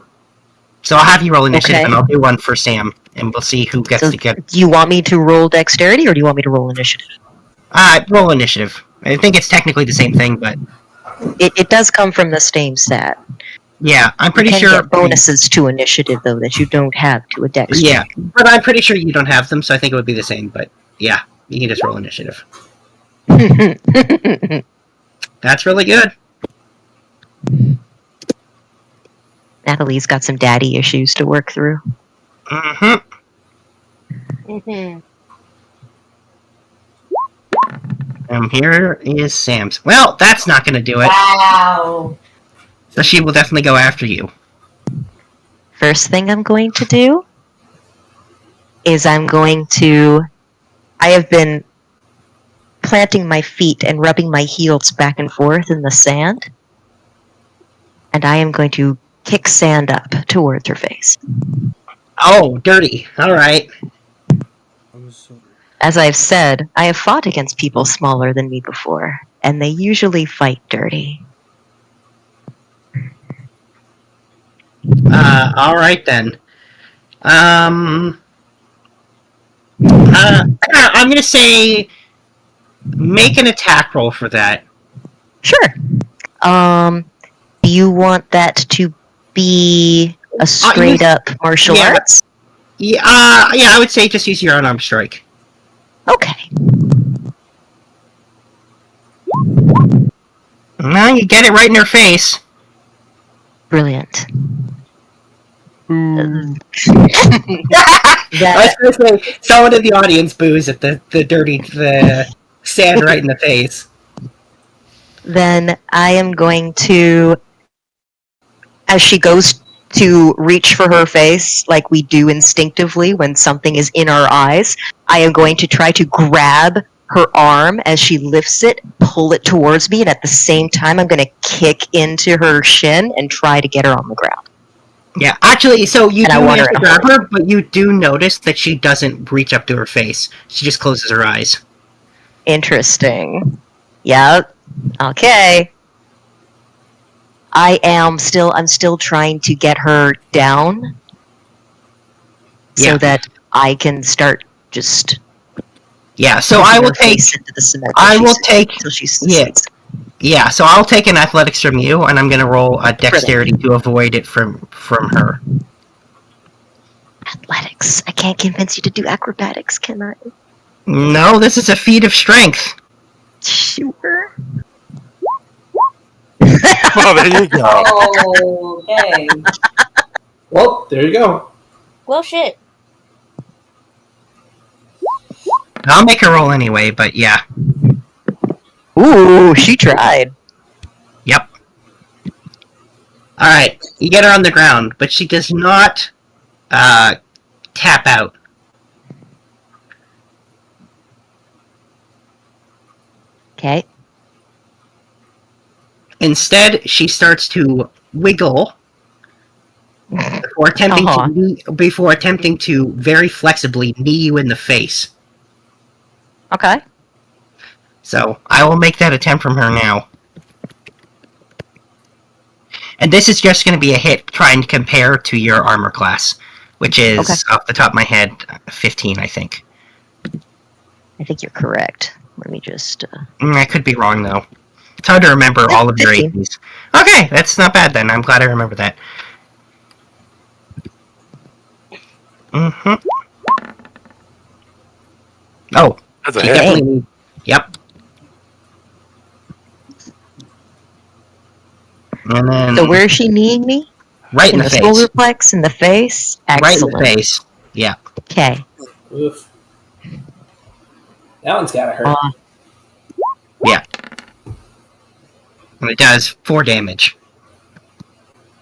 So I'll have you roll initiative, Okay. and I'll do one for Sam, and we'll see who gets So to get... do you want me to roll dexterity, or do you want me to roll initiative? Roll initiative. I think it's technically the same thing, but... It does come from the same stat. Yeah, I'm pretty you can sure... get bonuses to initiative, though, that you don't have to a dex Yeah, check. but I'm pretty sure you don't have them, so I think it would be the same, but yeah, you can just roll initiative. That's really good. Natalie's got some daddy issues to work through. Mm-hmm. Here is Sam's. Well, that's not going to do it. Wow. So she will definitely go after you. First thing I'm going to do is I have been planting my feet and rubbing my heels back and forth in the sand. And I am going to kick sand up towards her face. Oh, dirty. Alright. As I've said, I have fought against people smaller than me before, and they usually fight dirty. Alright then. I'm gonna say make an attack roll for that. Sure. Do you want that to be a straight up martial arts? Yeah, I would say just use your unarmed strike. Okay. No, you get it right in her face. Brilliant. I was going to say, someone in the audience boos at the sand right in the face. Then I am going to, as she goes to reach for her face, like we do instinctively when something is in our eyes, I am going to try to grab her arm as she lifts it, pull it towards me, and at the same time I'm going to kick into her shin and try to get her on the ground. Yeah, actually, so you And do I want manage her to to grab her, but you do notice that she doesn't reach up to her face. She just closes her eyes. Interesting. Yep. Okay. I'm still trying to get her down so that I can start just... Yeah, so I will take... into the cement until she sits. Yeah, so I'll take an athletics from you, and I'm going to roll a dexterity to avoid it from her. Athletics. I can't convince you to do acrobatics, can I? No, this is a feat of strength. Sure. Oh, there you go. Okay. Well, there you go. Well, shit. I'll make her roll anyway, but yeah. Ooh, she tried. Yep. Alright, you get her on the ground, but she does not tap out. Okay. Instead, she starts to wiggle before attempting to very flexibly knee you in the face. Okay. So I will make that attempt from her now. And this is just going to be a hit trying to compare to your armor class, which is, off the top of my head, 15, I think. I think you're correct. Let me just... I could be wrong, though. It's hard to remember all of your 15. APs. Okay, that's not bad then. I'm glad I remember that. Mm-hmm. Oh. That's a she hit. definitely... Yep. And then... So where is she kneeing me? Right in the face. solar plex, in the face? Excellent. Right in the face. Yeah. Okay. Oof. That one's gotta hurt. Yeah. And it does 4 damage.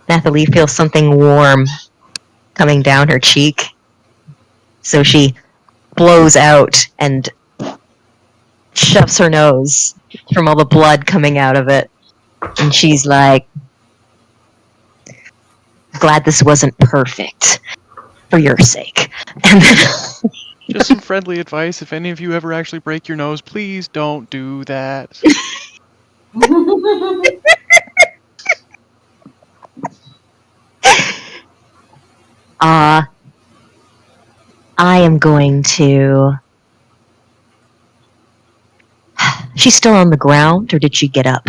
Nathalie feels something warm coming down her cheek. So she blows out and shoves her nose from all the blood coming out of it. And she's like, glad this wasn't perfect for your sake. And then Just some friendly advice. If any of you ever actually break your nose, please don't do that. I am going to... She's still on the ground, or did she get up?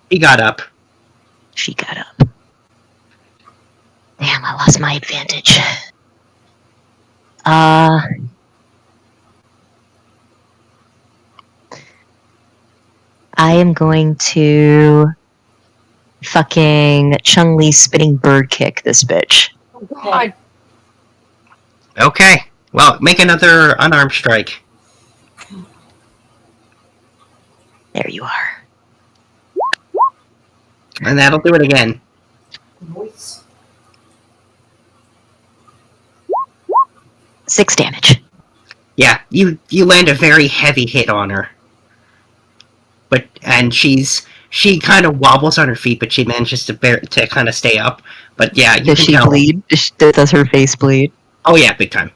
He got up. She got up. Damn, I lost my advantage. I am going to fucking Chung-Li spinning bird kick this bitch. God. Okay. Well, make another unarmed strike. There you are. And that'll do it again. Voice. 6 damage. Yeah, you land a very heavy hit on her. And she kind of wobbles on her feet, but she manages to kind of stay up. But yeah, you Does can she tell. bleed? Does her face bleed? Oh yeah, big time.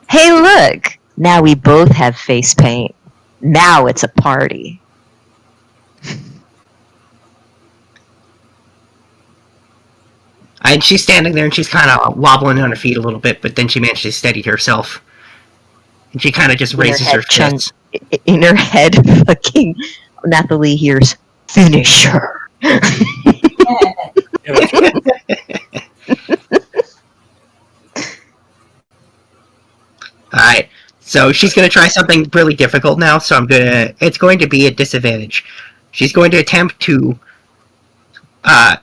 Hey, look! Now we both have face paint. Now it's a party. And she's standing there and she's kind of wobbling on her feet a little bit, but then she manages to steady herself. And she kind of just raises her fists. In her head, fucking Nathalie hears, finish her. Alright, so she's going to try something really difficult now, so it's going to be a disadvantage. She's going to attempt to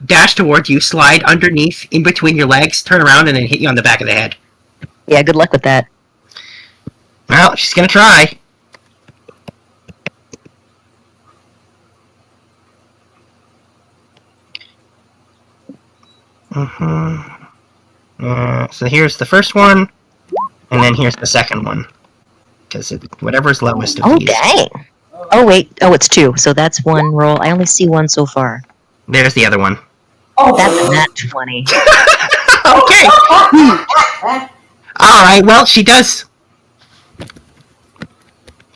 dash towards you, slide underneath, in between your legs, turn around, and then hit you on the back of the head. Yeah, good luck with that. Well, she's going to try. So here's the first one, and then here's the second one. Because whatever's lowest of Oh, these. dang. Oh, wait. Oh, it's 2, so that's 1 roll. I only see 1 so far. There's the other one. Oh, That's a nat 20. Okay! Alright, well, she does.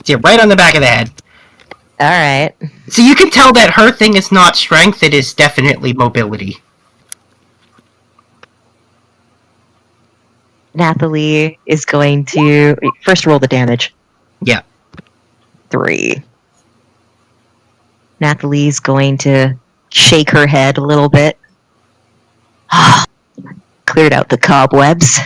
See, right on the back of the head. Alright. So you can tell that her thing is not strength, it is definitely mobility. Nathalie is going to... First roll the damage. Yeah. 3. Nathalie's going to shake her head a little bit. Cleared out the cobwebs.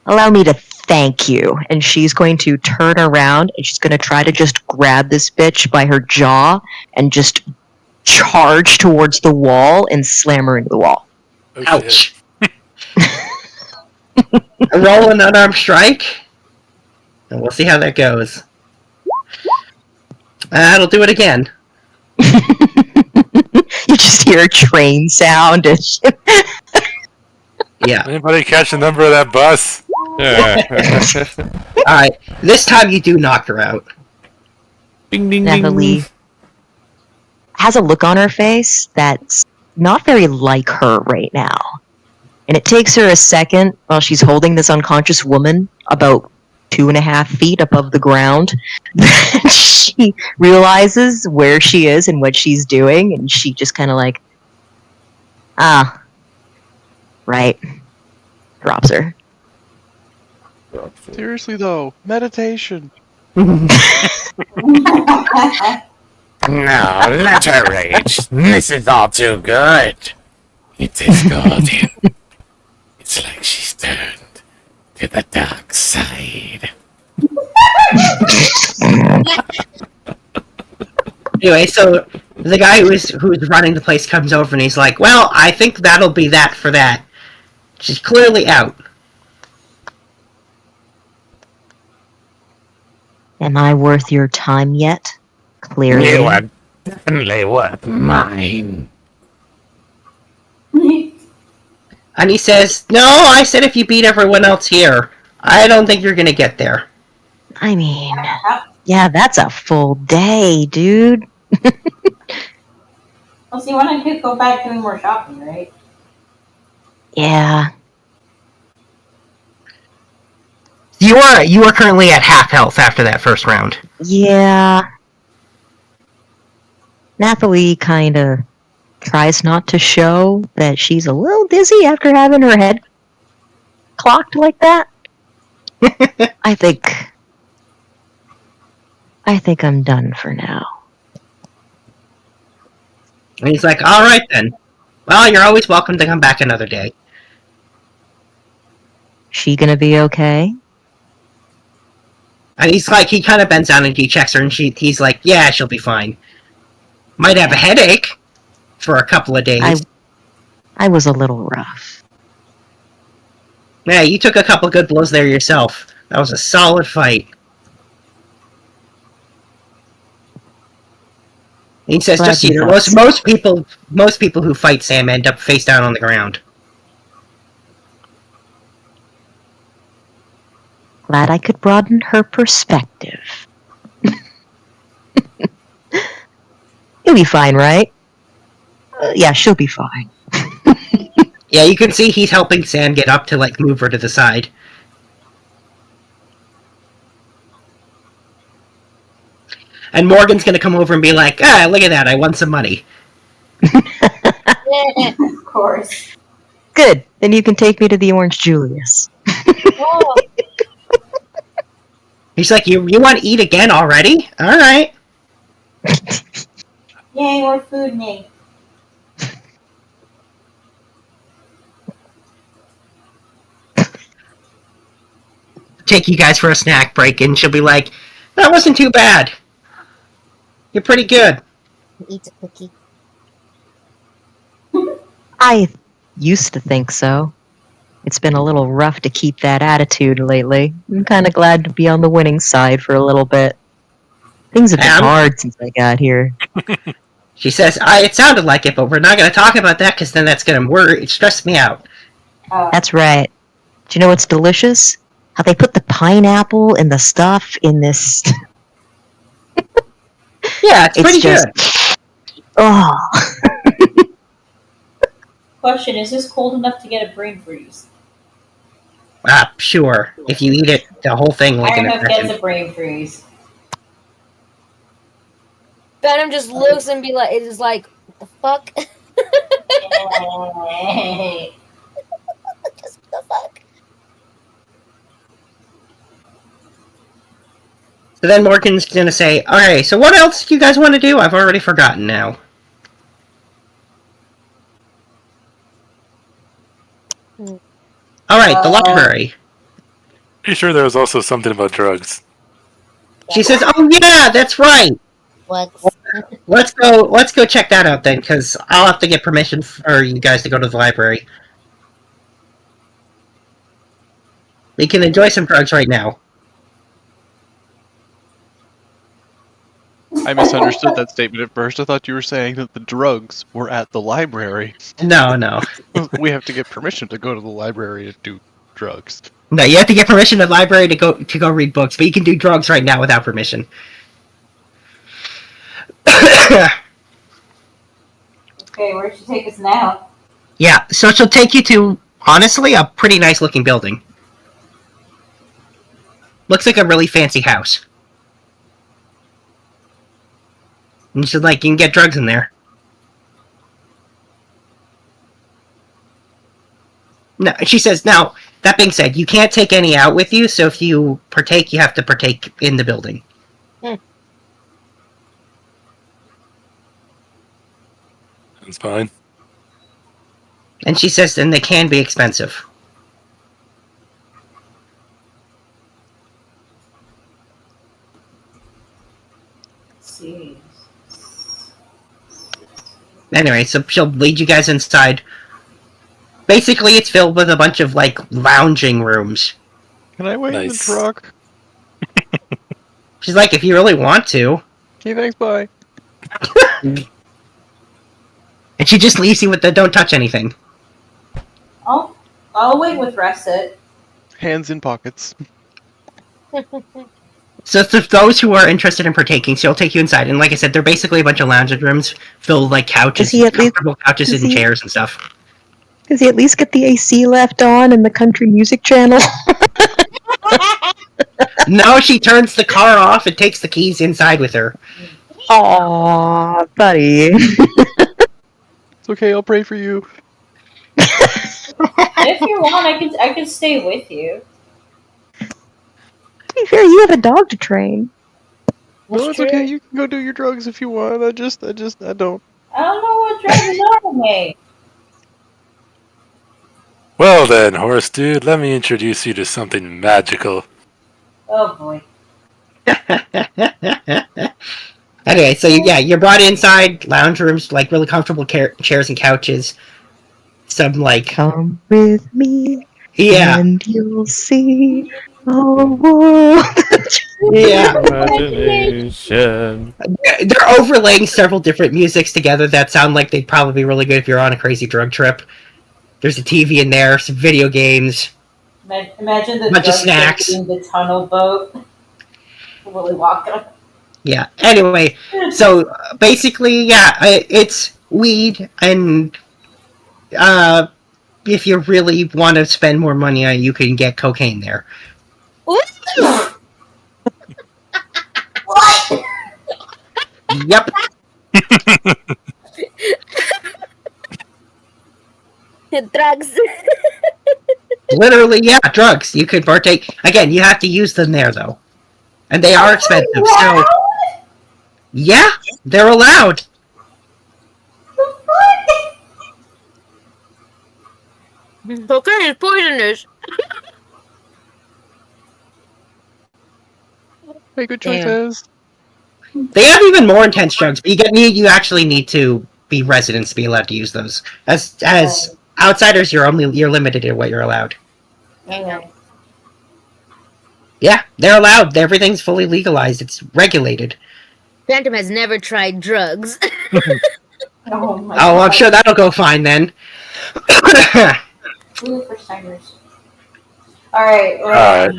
Allow me to thank you. And she's going to turn around and she's going to try to just grab this bitch by her jaw and just charge towards the wall and slam her into the wall. Oh, Ouch. Roll an unarmed strike. And we'll see how that goes. That'll do it again. You just hear a train sound and Yeah. Anybody catch the number of that bus? Alright, this time you do knock her out. Ding ding Nathalie has a look on her face that's not very like her right now. And it takes her a second while she's holding this unconscious woman about 2.5 feet above the ground. She realizes where she is and what she's doing, and she just kind of like Ah. Right. Drops her. Seriously though, meditation. No, let her rage. This is all too good. It is golden. It's like she's turned to the dark side. Anyway, so the guy who's running the place comes over and he's like, "Well, I think that'll be that for that. She's clearly out." Am I worth your time yet? Clearly. You are definitely worth mine. And he says, "No, I said if you beat everyone else here. I don't think you're gonna get there." I mean, yeah, that's a full day, dude. Well, so you want to go back doing more shopping, right? Yeah. You are currently at half health after that first round. Yeah. Nathalie kind of tries not to show that she's a little dizzy after having her head clocked like that. I think I'm done for now. And he's like, "All right then. Well, you're always welcome to come back another day." She gonna be okay? And he's like, he kind of bends down and he checks her, and he's like, "Yeah, she'll be fine. Might have a headache for a couple of days." I was a little rough. Yeah, you took a couple good blows there yourself. That was a solid fight. He says, Glad "Just so you you know, thought most people who fight Sam end up face down on the ground." Glad I could broaden her perspective. You'll be fine, right? Yeah, she'll be fine. Yeah, you can see he's helping Sam get up to like move her to the side. And Morgan's gonna come over and be like, "Ah, look at that! I won some money." Of course. Good. Then you can take me to the Orange Julius. Oh, He's like, "You want to eat again already? All right." yay, more food, Nate. Take you guys for a snack break, and she'll be like, "That wasn't too bad. You're pretty good." Eat a cookie. I used to think so. It's been a little rough to keep that attitude lately. I'm kind of glad to be on the winning side for a little bit. Things have been hard since I got here. She says, "It sounded like it, but we're not going to talk about that because then that's going to stress me out." That's right. Do you know what's delicious? How they put the pineapple and the stuff in this. Yeah, it's pretty just, good. Oh. Question, is this cold enough to get a brain freeze? Sure. If you eat it, the whole thing like Iron in a Hoof gets second. a brain freeze. Venom just looks and be like, it is like, what the fuck? Just what the fuck? So then Morgan's gonna say, "Okay, so what else do you guys want to do? I've already forgotten now." Alright, the library. Pretty sure there was also something about drugs. She says, "Oh yeah, that's right. What? Let's go check that out then, because I'll have to get permission for you guys to go to the library. We can enjoy some drugs right now." I misunderstood that statement at first. I thought you were saying that the drugs were at the library. No. We have to get permission to go to the library to do drugs. No, you have to get permission to the library to go read books, but you can do drugs right now without permission. Okay, where'd she take us now? Yeah, so she'll take you to, honestly, a pretty nice looking building. Looks like a really fancy house. And she's like, "You can get drugs in there." No, she says, now, that being said, you can't take any out with you, so if you partake, you have to partake in the building. That's fine. And she says, then they can be expensive. Let's see. Anyway, so she'll lead you guys inside. Basically, it's filled with a bunch of, like, lounging rooms. Can I wait in the Nice. truck? She's like, if you really want to. Okay, thanks, bye. And she just leaves you with the don't touch anything. I'll wait with Russet. Hands in pockets. So for those who are interested in partaking, she'll take you inside. And like I said, they're basically a bunch of lounging rooms filled with, like, couches, comfortable couches and chairs and stuff. Does he at least get the AC left on in the country music channel? No, she turns the car off and takes the keys inside with her. Aww, buddy. It's okay, I'll pray for you. If you want, I can stay with you. To be fair, you have a dog to train. No, it's okay, you can go do your drugs if you want. I don't. I don't know what drugs are, mate. Well then, horse dude, let me introduce you to something magical. Oh boy. Anyway, so you're brought inside, lounge rooms, like really comfortable chairs and couches. Some, like... Come with me, yeah. and you'll see a world. Yeah. Imagination. They're overlaying several different musics together that sound like they'd probably be really good if you're on a crazy drug trip. There's a TV in there, some video games. Imagine the bunch of snacks. in the tunnel boat. Willy Wonka. Yeah. Anyway, so basically, yeah, it's weed, and if you really want to spend more money on it, you can get cocaine there. What? Yep. Drugs. Literally, yeah, drugs. You could partake. Again, you have to use them there, though. And they are expensive, so... Yeah, they're allowed. Cocaine is poisonous. Hey, good choices. They have even more intense drugs, but you actually need to be residents to be allowed to use those. As outsiders, you're limited to what you're allowed. Okay. Yeah, they're allowed. Everything's fully legalized. It's regulated. Phantom has never tried drugs. Oh my Oh, I'm sure that'll go fine then. Ooh, first timers. Alright, Alright.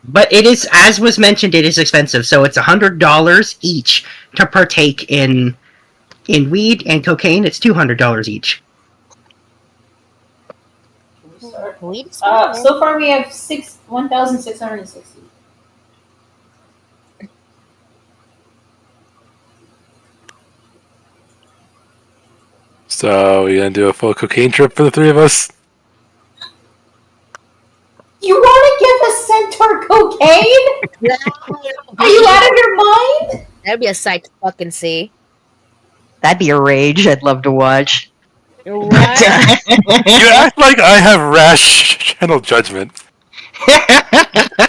But it is, as was mentioned, it is expensive. So it's $100 each to partake in weed and cocaine. It's $200 each. So far we have 1,660. So, we gonna do a full cocaine trip for the three of us? You want to give a centaur cocaine? Are you out of your mind? That'd be a sight to fucking see. That'd be a rage I'd love to watch. What? You act like I have rash channel judgment.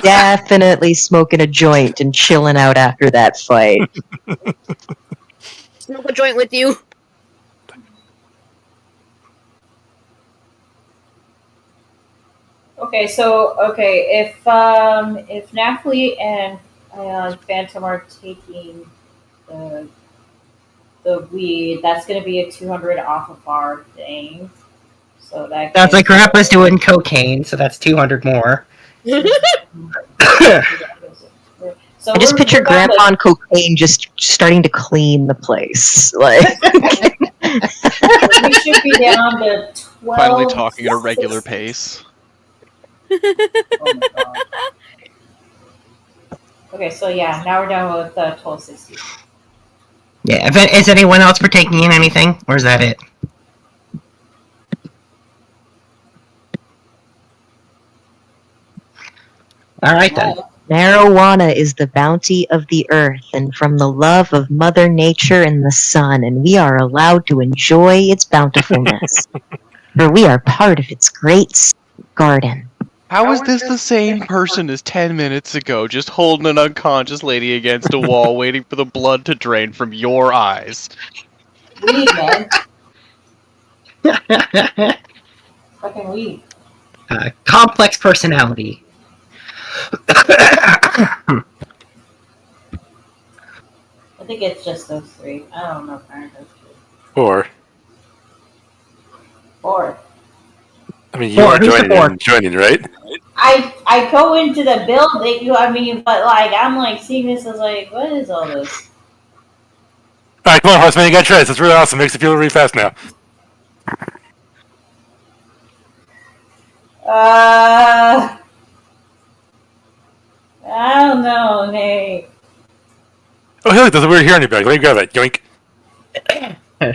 Definitely smoking a joint and chilling out after that fight. Smoke a joint with you. Okay, if Naphtali and Phantom are taking the weed, that's going to be a 200 off of our thing. So that Sounds like Grandpa's doing cocaine, so that's 200 more. So I just we're picture down Grandpa on cocaine just starting to clean the place. Like, we should be down to 12. Finally talking at a regular pace. Oh my God. Okay, so yeah, now we're down with 1260. Yeah, is anyone else partaking in anything, or is that it? All right then. Marijuana is the bounty of the earth and from the love of Mother Nature and the sun, and we are allowed to enjoy its bountifulness. For we are part of its great garden. How is this the same person as 10 minutes ago, just holding an unconscious lady against a wall, waiting for the blood to drain from your eyes? Weed, man. Fucking weed. Complex personality. I think it's just those three. I don't know if I those three. Four. Four. I mean, you are joining, right? I go into the building, but like I'm like seeing this as like, what is all this? Alright, come on, Horseman, you gotta try this. It's really awesome. Makes you feel really fast now. I don't know, Nate. Oh, hey, look, there's a weird hair on your back. Let me grab it. Yoink.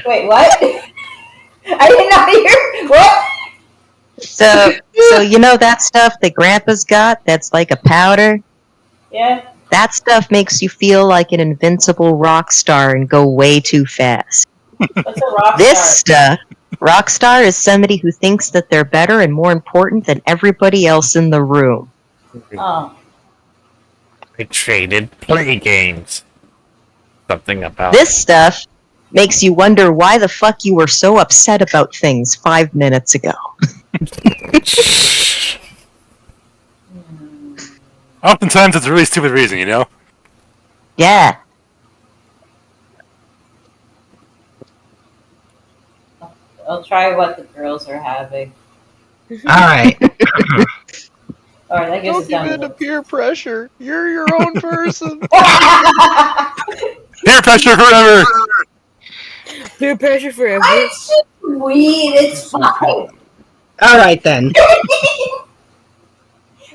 Wait, what? I did not hear. What? So you know that stuff that Grandpa's got that's like a powder? Yeah. That stuff makes you feel like an invincible rock star and go way too fast. What's a rock This star? stuff, rock star is somebody who thinks that they're better and more important than everybody else in the room. Oh. I traded play games. Something about This stuff makes you wonder why the fuck you were so upset about things 5 minutes ago. Oftentimes, it's a really stupid reason, you know? Yeah. I'll try what the girls are having. Alright. Alright, I guess Don't it's give done. in to peer pressure. You're your own person. Peer pressure forever! Peer pressure forever. It's just weed. It's fine. Alright then.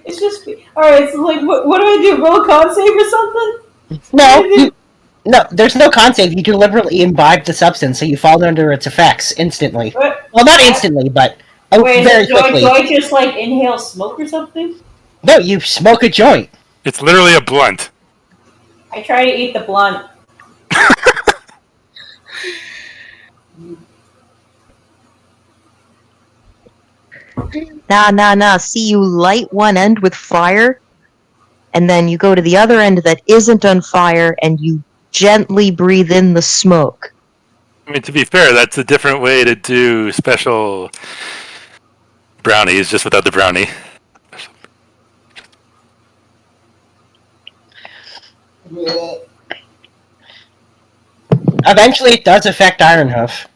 It's just alright. So like, what do I do? Roll a con save or something? No, there's no con save. You deliberately imbibe the substance, so you fall under its effects instantly. What? Well, not instantly, but very quickly. Do I just like inhale smoke or something? No, you smoke a joint. It's literally a blunt. I try to eat the blunt. Nah. See, you light one end with fire, and then you go to the other end that isn't on fire, and you gently breathe in the smoke. I mean, to be fair, that's a different way to do special brownies, just without the brownie. Eventually, it does affect Ironhoof.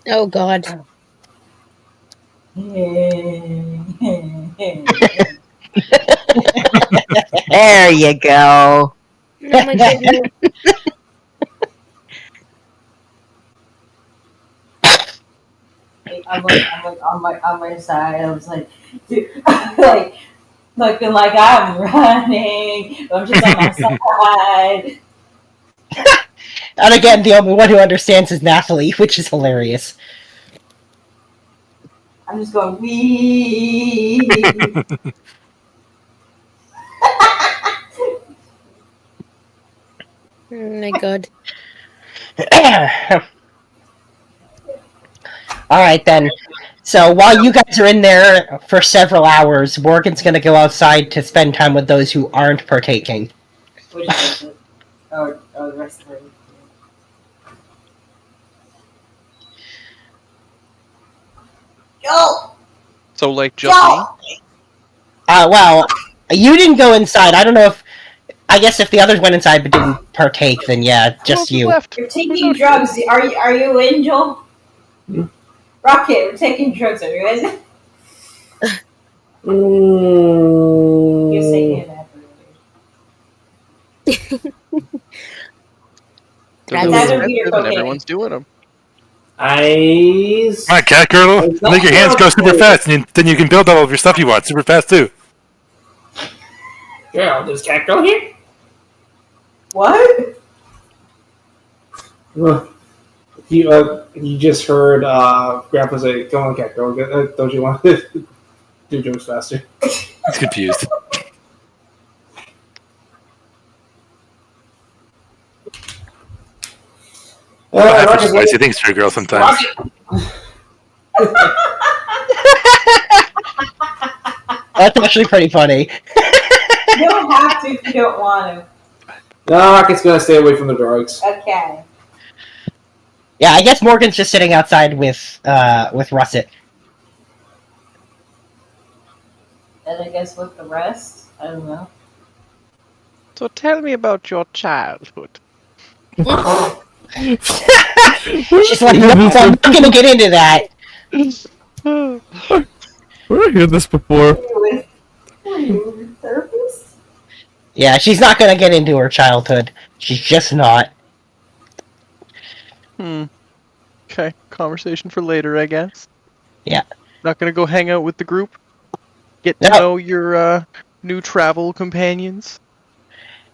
Oh God. There you go. Oh my goodness. I'm like on my side. I was like, dude, like looking like I'm running. I'm just on my side. And again, the only one who understands is Nathalie, which is hilarious. I'm just going wee. Oh my God. Alright then. So while you guys are in there for several hours, Morgan's gonna go outside to spend time with those who aren't partaking. Which is it? Oh, the rest of it. Yo! So, like, just me? Well, you didn't go inside. I don't know if... I guess if the others went inside but didn't partake, then yeah, just you. You're taking drugs. Are you in, Joel? Rocket, we're taking drugs. Are you in? You're saying that. Everyone's doing them. Come on, cat girl. Make your hands go super fast, and then you can build all of your stuff you want super fast too. Yeah, there's cat girl here. What? You just heard Grandpa say, "Come on, cat girl. Don't you want to do jokes faster?" He's confused. I have Rocket, spicy things for a girl sometimes. That's actually pretty funny. You don't have to if you don't want to. No, Rocket's gonna stay away from the drugs. Okay. Yeah, I guess Morgan's just sitting outside with Russet. And I guess with the rest, I don't know. So tell me about your childhood. She's like, no, I'm not gonna get into that. Where I heard this before? Were you a therapist? Yeah, she's not gonna get into her childhood. She's just not. Okay, conversation for later, I guess. Yeah. Not gonna go hang out with the group? Get to No. know your new travel companions?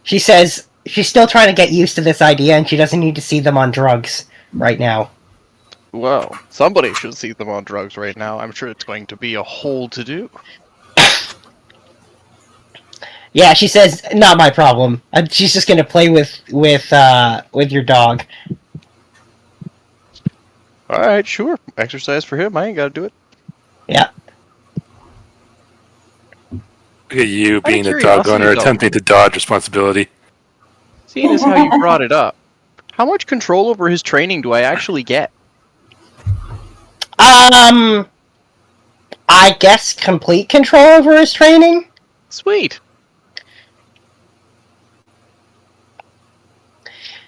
She says she's still trying to get used to this idea, and she doesn't need to see them on drugs right now. Well, somebody should see them on drugs right now. I'm sure it's going to be a whole to-do. Yeah, she says, not my problem. She's just gonna play with your dog. Alright, sure. Exercise for him. I ain't gotta do it. Yeah. Look at you Out of being the dog curiosity, owner, though. attempting to dodge responsibility. Seeing as how you brought it up, how much control over his training do I actually get? I guess complete control over his training? Sweet.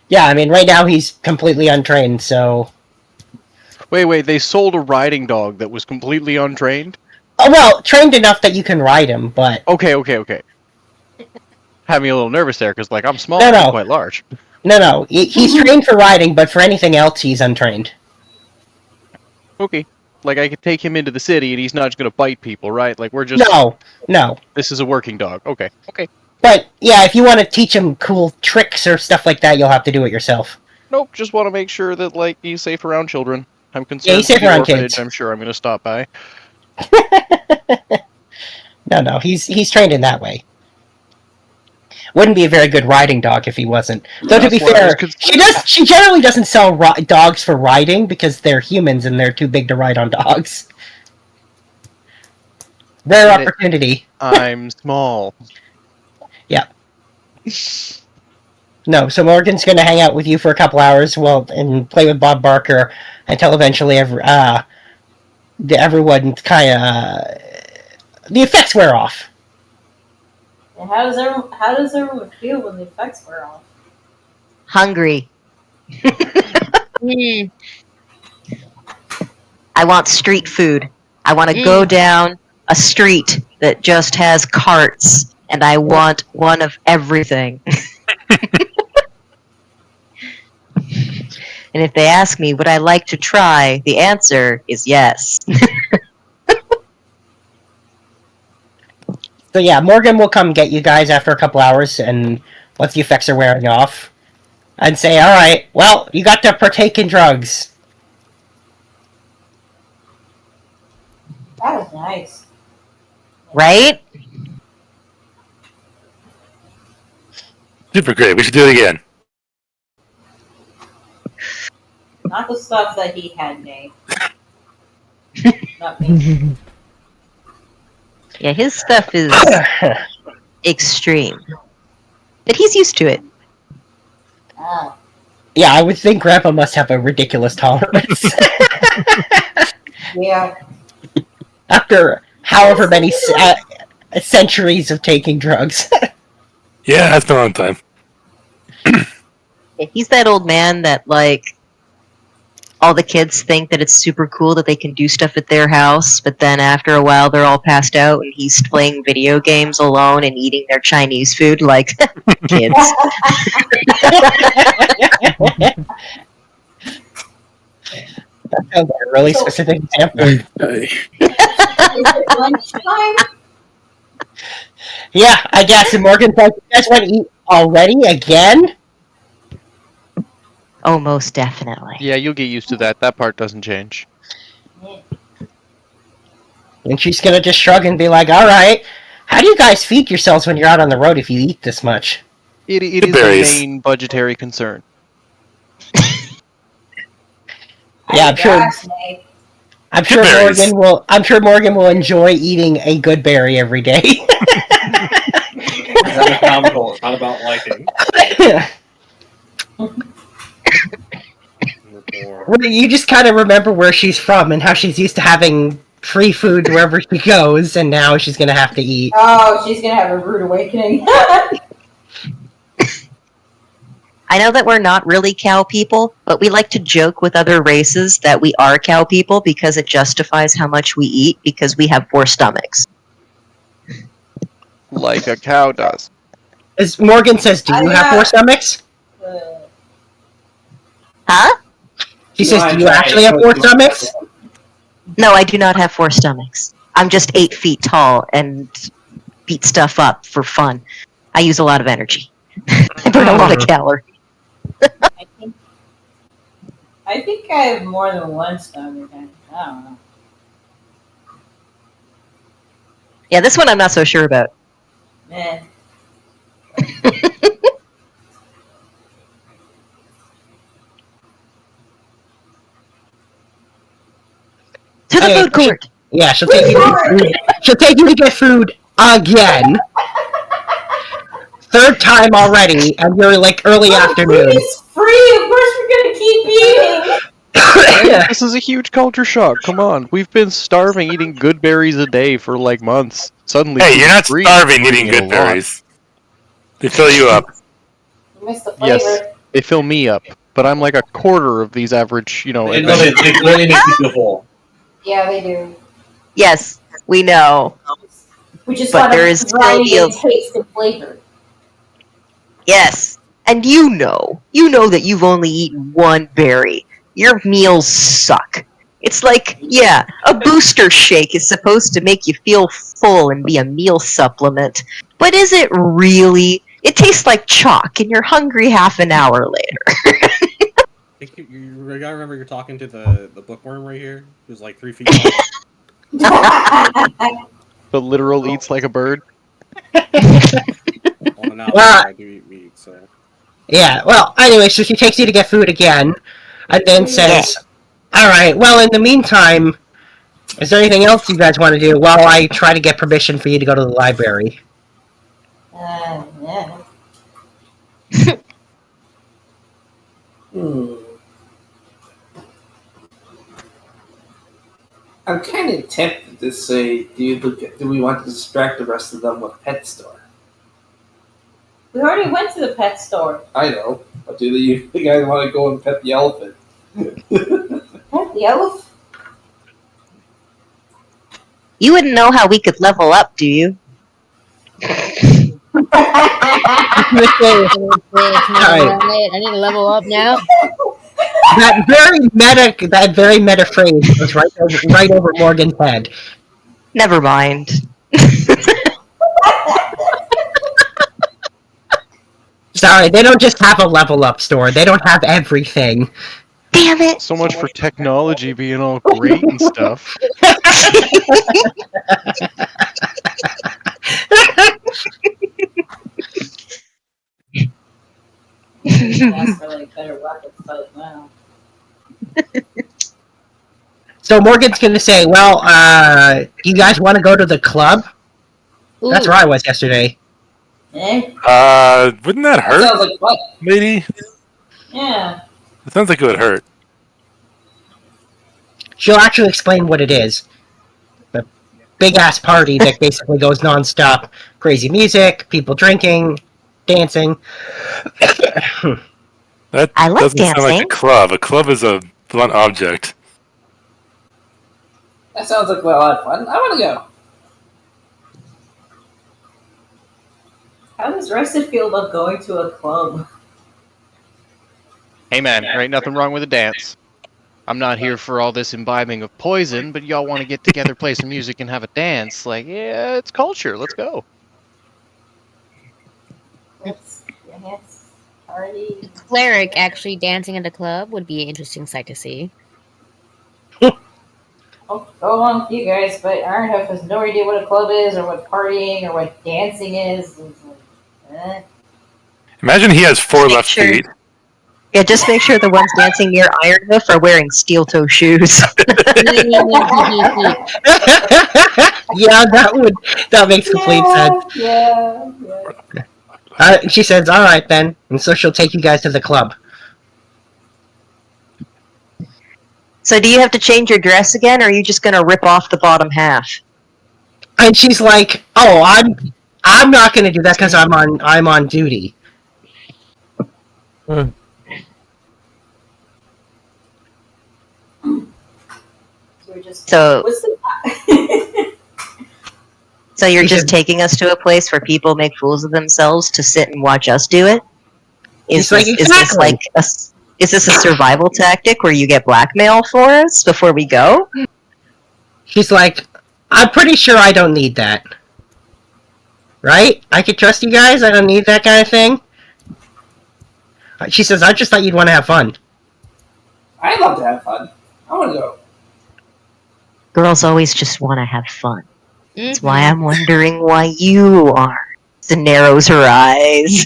Yeah, I mean, right now he's completely untrained, so... Wait, they sold a riding dog that was completely untrained? Oh, well, trained enough that you can ride him, but... Okay. Had me a little nervous there, because, like, I'm small No. and quite large. No, he's trained for riding, but for anything else, he's untrained. Okay. Like, I could take him into the city, and he's not just gonna bite people, right? Like, we're just... No. This is a working dog. Okay. But, yeah, if you want to teach him cool tricks or stuff like that, you'll have to do it yourself. Nope, just want to make sure that, like, he's safe around children. I'm concerned Yeah, he's safe for the around orphanage. kids. I'm sure I'm gonna stop by. No, he's trained in that way. Wouldn't be a very good riding dog if he wasn't. Though, to be fair, she generally doesn't sell dogs for riding because they're humans and they're too big to ride on dogs. Rare opportunity. I'm small. Yeah. No, so Morgan's going to hang out with you for a couple hours and play with Bob Barker until eventually everyone kind of... the effects wear off. And how does everyone feel when the effects wear off? Hungry. I want street food. I want to go down a street that just has carts, and I want one of everything. And if they ask me, would I like to try, the answer is yes. So yeah, Morgan will come get you guys after a couple hours, and once the effects are wearing off, and say, alright, well, you got to partake in drugs. That was nice. Right? Super great. We should do it again. Not the stuff that he had named. Not me. Yeah, his stuff is extreme. But he's used to it. Oh. Yeah, I would think Grandpa must have a ridiculous tolerance. Yeah. After however many centuries of taking drugs. Yeah, that's been a long time. Yeah, he's that old man that, like, all the kids think that it's super cool that they can do stuff at their house, but then after a while they're all passed out and he's playing video games alone and eating their Chinese food like kids. That sounds like a really specific example. Lunchtime? Yeah, I guess. And Morgan's like, you guys want to eat already? Again? Oh, most definitely. Yeah, you'll get used to that. That part doesn't change. And she's gonna just shrug and be like, alright, how do you guys feed yourselves when you're out on the road if you eat this much? It is berries. a main budgetary concern. Yeah, I'm sure. Gosh, Nate. I'm sure Berries. Morgan will. I'm sure Morgan will enjoy eating a good berry every day. It's anatomical. It's not about liking. You just kind of remember where she's from and how she's used to having free food wherever she goes, and now she's gonna have to eat. Oh, she's gonna have a rude awakening. I know that we're not really cow people, but we like to joke with other races that we are cow people because it justifies how much we eat because we have 4 stomachs. Like a cow does. As Morgan says, do you have 4 stomachs? Huh? She says, do you actually have 4 stomachs? No, I do not have 4 stomachs. I'm just 8 feet tall and beat stuff up for fun. I use a lot of energy. I burn a lot of calories. I think I have more than one stomach. I don't know. Yeah, this one I'm not so sure about. Eh. To the food court. Yeah, she'll take you to get food. She'll take you to get food again. 3rd time already, and you're like early afternoon. It's free. Of course, we're gonna keep eating. Hey, this is a huge culture shock. Come on, we've been starving, eating good berries a day for like months. Suddenly, Hey, you're not free, starving eating a good lot. berries. They fill you up. You missed the flavor. Yes, they fill me up, but I'm like a quarter of these average, They literally make you feel full. Yeah, they do. Yes, we know. We just But want there to is still grind the- and taste and flavor. Yes, and you know that you've only eaten 1 berry. Your meals suck. It's like, yeah, a booster shake is supposed to make you feel full and be a meal supplement. But is it really? It tastes like chalk and you're hungry half an hour later. You gotta remember you're talking to the bookworm right here, who's like 3 feet tall. The literal eats like a bird. Well, now I do eat meat, so. Yeah, well, anyway, so she takes you to get food again, and then says, alright, well, in the meantime, is there anything else you guys want to do while I try to get permission for you to go to the library? Yeah. I'm kind of tempted to say, do we want to distract the rest of them with Pet Store? We already went to the pet store. I know, but do you guys want to go and pet the elephant? Pet the elephant? You wouldn't know how we could level up, do you? I need to level up now. That very meta phrase was right over Morgan's head. Never mind. Sorry, they don't just have a level up store. They don't have everything. Damn it! So much for technology being all great and stuff. Ask for like better weapons, but wow. So Morgan's gonna say, well, you guys want to go to the club? Ooh. That's where I was yesterday. Eh? Wouldn't that hurt, Sounds like fun. lady? Yeah. It sounds like it would hurt. She'll actually explain what it is. The big-ass party that basically goes non-stop. Crazy music, people drinking, dancing. That I like doesn't sound like dancing. a club. A club is a blunt object. That sounds like a lot of fun. I want to go. How does Rusted feel about going to a club? Hey man, there ain't nothing wrong with a dance. I'm not here for all this imbibing of poison, but y'all want to get together, play some music, and have a dance. Like, yeah, it's culture. Let's go. Let's dance, party. Cleric actually dancing at a club would be an interesting sight to see. I'll go along with you guys, but Ironhoof has no idea what a club is, or what partying, or what dancing is. It's like, Imagine he has 4 Make left sure- feet. Yeah, just make sure the ones dancing near Iron Hoof are wearing steel-toe shoes. Yeah, that makes complete sense. Yeah. She says, "All right then," and so she'll take you guys to the club. So do you have to change your dress again, or are you just gonna rip off the bottom half? And she's like, "Oh, I'm not going to do that because I'm on duty." So So you're just taking us to a place where people make fools of themselves to sit and watch us do it? Is this a survival tactic where you get blackmail for us before we go? She's like, "I'm pretty sure I don't need that. Right? I could trust you guys? I don't need that kind of thing?" She says, "I just thought you'd want to have fun." I'd love to have fun. I want to go. Girls always just want to have fun. That's why I'm wondering why you are. It narrows her eyes.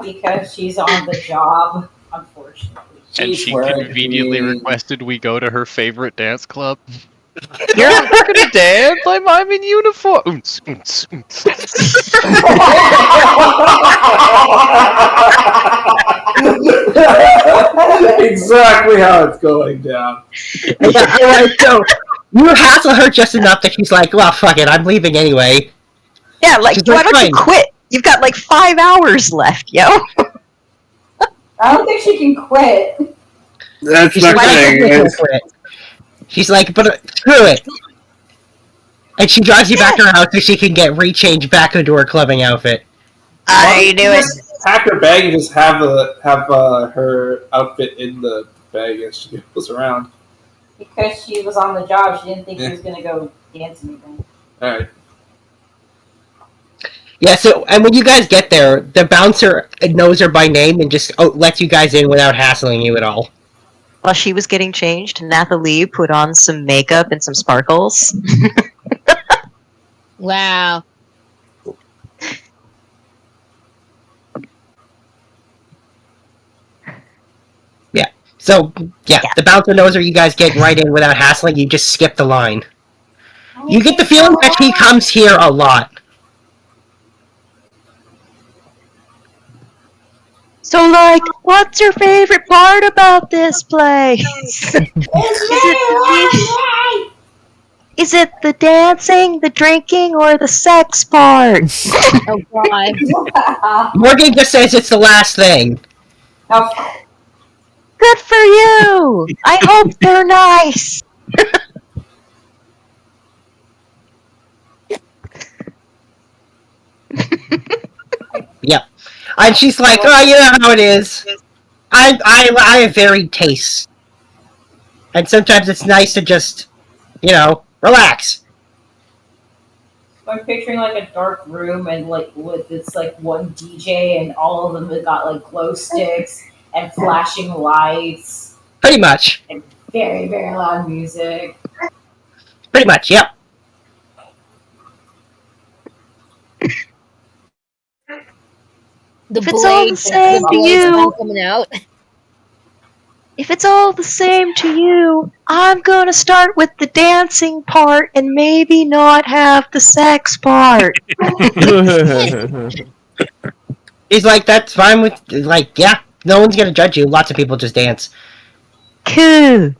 Because she's on the job, unfortunately. And she conveniently requested we go to her favorite dance club. You're not gonna dance? I'm in uniform. Oons, oons, oons. Exactly how it's going down. Yeah, so you hassle her just enough that she's like, "Well, fuck it, I'm leaving anyway." Yeah, like, She's why like, don't "Fine." you quit? You've got like 5 hours left, yo. I don't think she can quit. That's She's not like, kidding. She's like, "But screw it." And she drives you back to her house so she can get rechanged back into her clubbing outfit. I knew it. Pack her bag and just have her outfit in the bag as she goes around. Because she was on the job, she didn't think she was going to go dance anything. Alright. Yeah, so, and when you guys get there, the bouncer knows her by name and just lets you guys in without hassling you at all. While she was getting changed, Nathalie put on some makeup and some sparkles. Wow. Yeah. So, yeah, the bouncer knows her, you guys get right in without hassling, you just skip the line. You get the feeling that he comes here a lot. So, like, what's your favorite part about this place? Is it the dancing, the drinking, or the sex part? Oh god. Morgan just says it's the last thing. Good for you! I hope they're nice! Yep. And she's like, "Oh, you know how it is. I have varied tastes. And sometimes it's nice to just, relax." I'm picturing like a dark room and like with this like one DJ and all of them have got like glow sticks and flashing lights. Pretty much. And very, very loud music. Pretty much, yep. The If it's all the same to you, coming out. if it's all the same to you, I'm gonna start with the dancing part and maybe not have the sex part. He's like, "That's fine with, like, yeah, no one's gonna judge you. Lots of people just dance." Cool.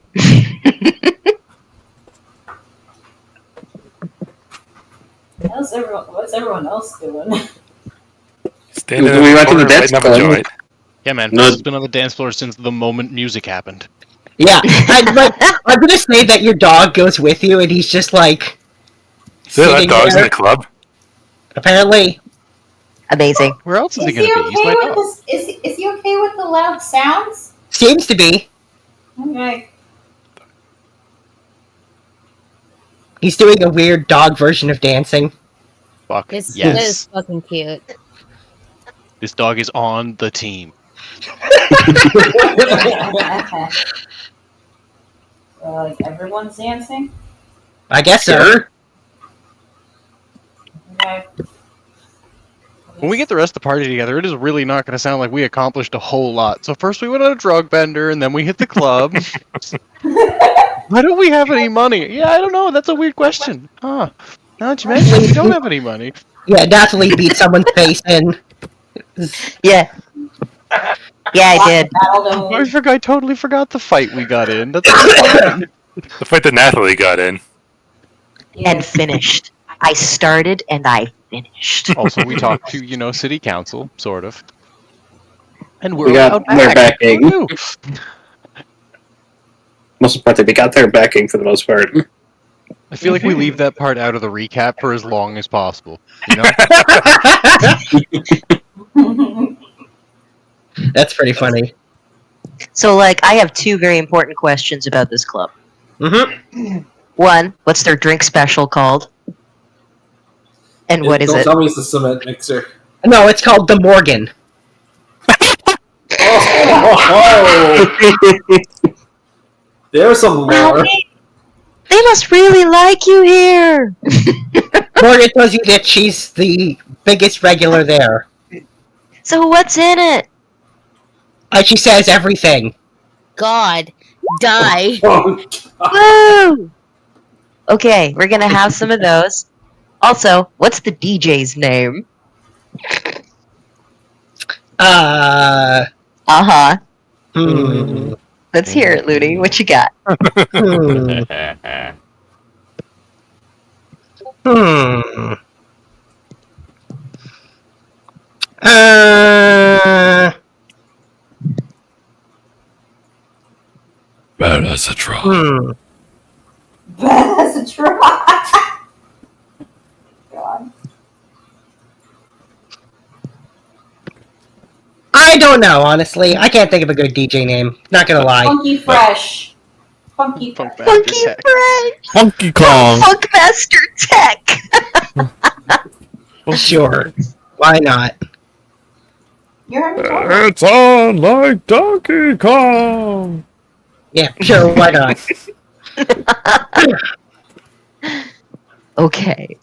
What's everyone else doing? Standing We went to the dance lighting up a club. joint. Yeah, man. No. Has been on the dance floor since the moment music happened. Yeah, I'm gonna say that your dog goes with you, and he's just like, So that sitting dog's in there. the club. Apparently. Amazing. Where else is he Is gonna he be? He's okay my with dog. this? Is he okay with the loud sounds? Seems to be. Okay. He's doing a weird dog version of dancing. Fuck This yes. is fucking cute. This dog is on the team. Like everyone's dancing. I guess so. Okay. When we get the rest of the party together, it is really not going to sound like we accomplished a whole lot. So first we went on a drug bender, and then we hit the club. Why don't we have any money? Yeah, I don't know. That's a weird question. Huh. Now that you mention it, we don't have any money. Yeah, Natalie beat someone's face in. Yeah. Yeah, I did. I totally forgot the fight we got in. That's fine. The fight that Natalie got in. And finished. I started and I finished. Also, we talked to, city council, sort of. And We got allowed their back. backing. Who knew? Most importantly, we got their backing for the most part. I feel like we leave that part out of the recap for as long as possible. That's pretty funny. So, I have two very important questions about this club. Mm-hmm. One, what's their drink special called? And what is Don't it? tell me it's the cement mixer. No, it's called the Morgan. There's some lore. They must really like you here. Morgan tells you that she's the biggest regular there. So what's in it? She says everything. God, die. Woo! Okay, we're gonna have some of those. Also, what's the DJ's name? Uh-huh. Let's hear it, Looney. What you got? Bad as a draw. Bad as a try. God. I don't know, honestly. I can't think of a good DJ name. Not gonna lie. Funky Fresh. Funky Fresh. Funky Fresh. Funky Kong. Funkmaster Tech. Sure. Why not? It's on like Donkey Kong. Yeah, sure, why not? Okay.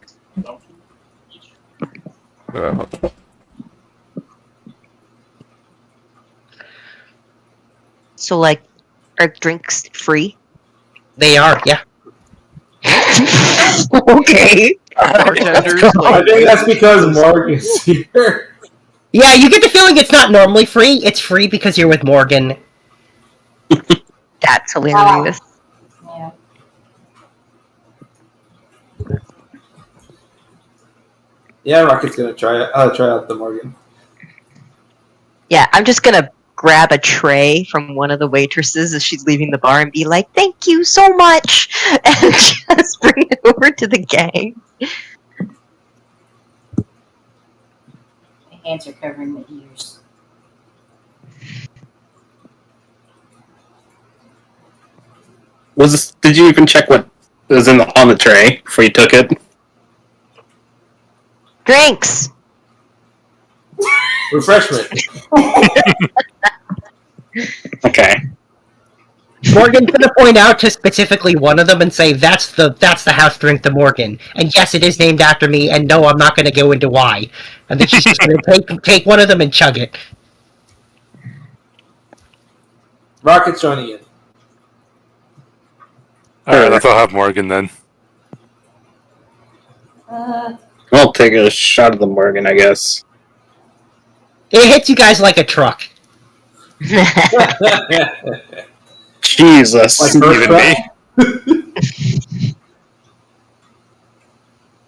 So, are drinks free? They are, yeah. Okay. Bartenders, I think that's because Mark is here. Yeah, you get the feeling it's not normally free. It's free because you're with Morgan. That's hilarious. Yeah. Yeah, Rocket's gonna try out the Morgan. Yeah, I'm just gonna grab a tray from one of the waitresses as she's leaving the bar and be like, "Thank you so much," and just bring it over to the gang. My hands are covering my ears. Did you even check what was on the tray before you took it? Drinks. Refreshment. Okay. Morgan's gonna point out to specifically one of them and say, that's the house drink, the Morgan. And yes, it is named after me, and no, I'm not gonna go into why. And then she's just gonna take one of them and chug it. Rocket's joining in. Alright, let's all have Morgan then. I'll take a shot of the Morgan, I guess. It hits you guys like a truck. Jesus. Like Even me?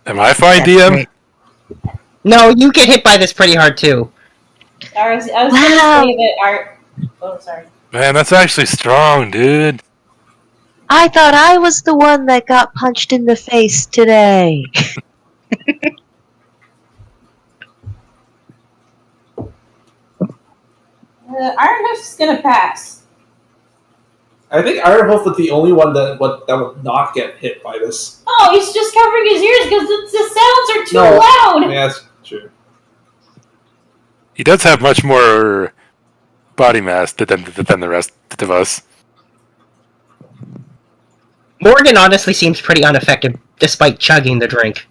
Am I fine, DM? No, you get hit by this pretty hard too. I was Wow. gonna say that our. Oh, sorry. Man, that's actually strong, dude. I thought I was the one that got punched in the face today. Iron Hoof's gonna pass. I think Iron Wolf was the only one that would not get hit by this. Oh, he's just covering his ears because the sounds are too No. loud. Yeah, that's true. He does have much more body mass than the rest of us. Morgan honestly seems pretty unaffected, despite chugging the drink.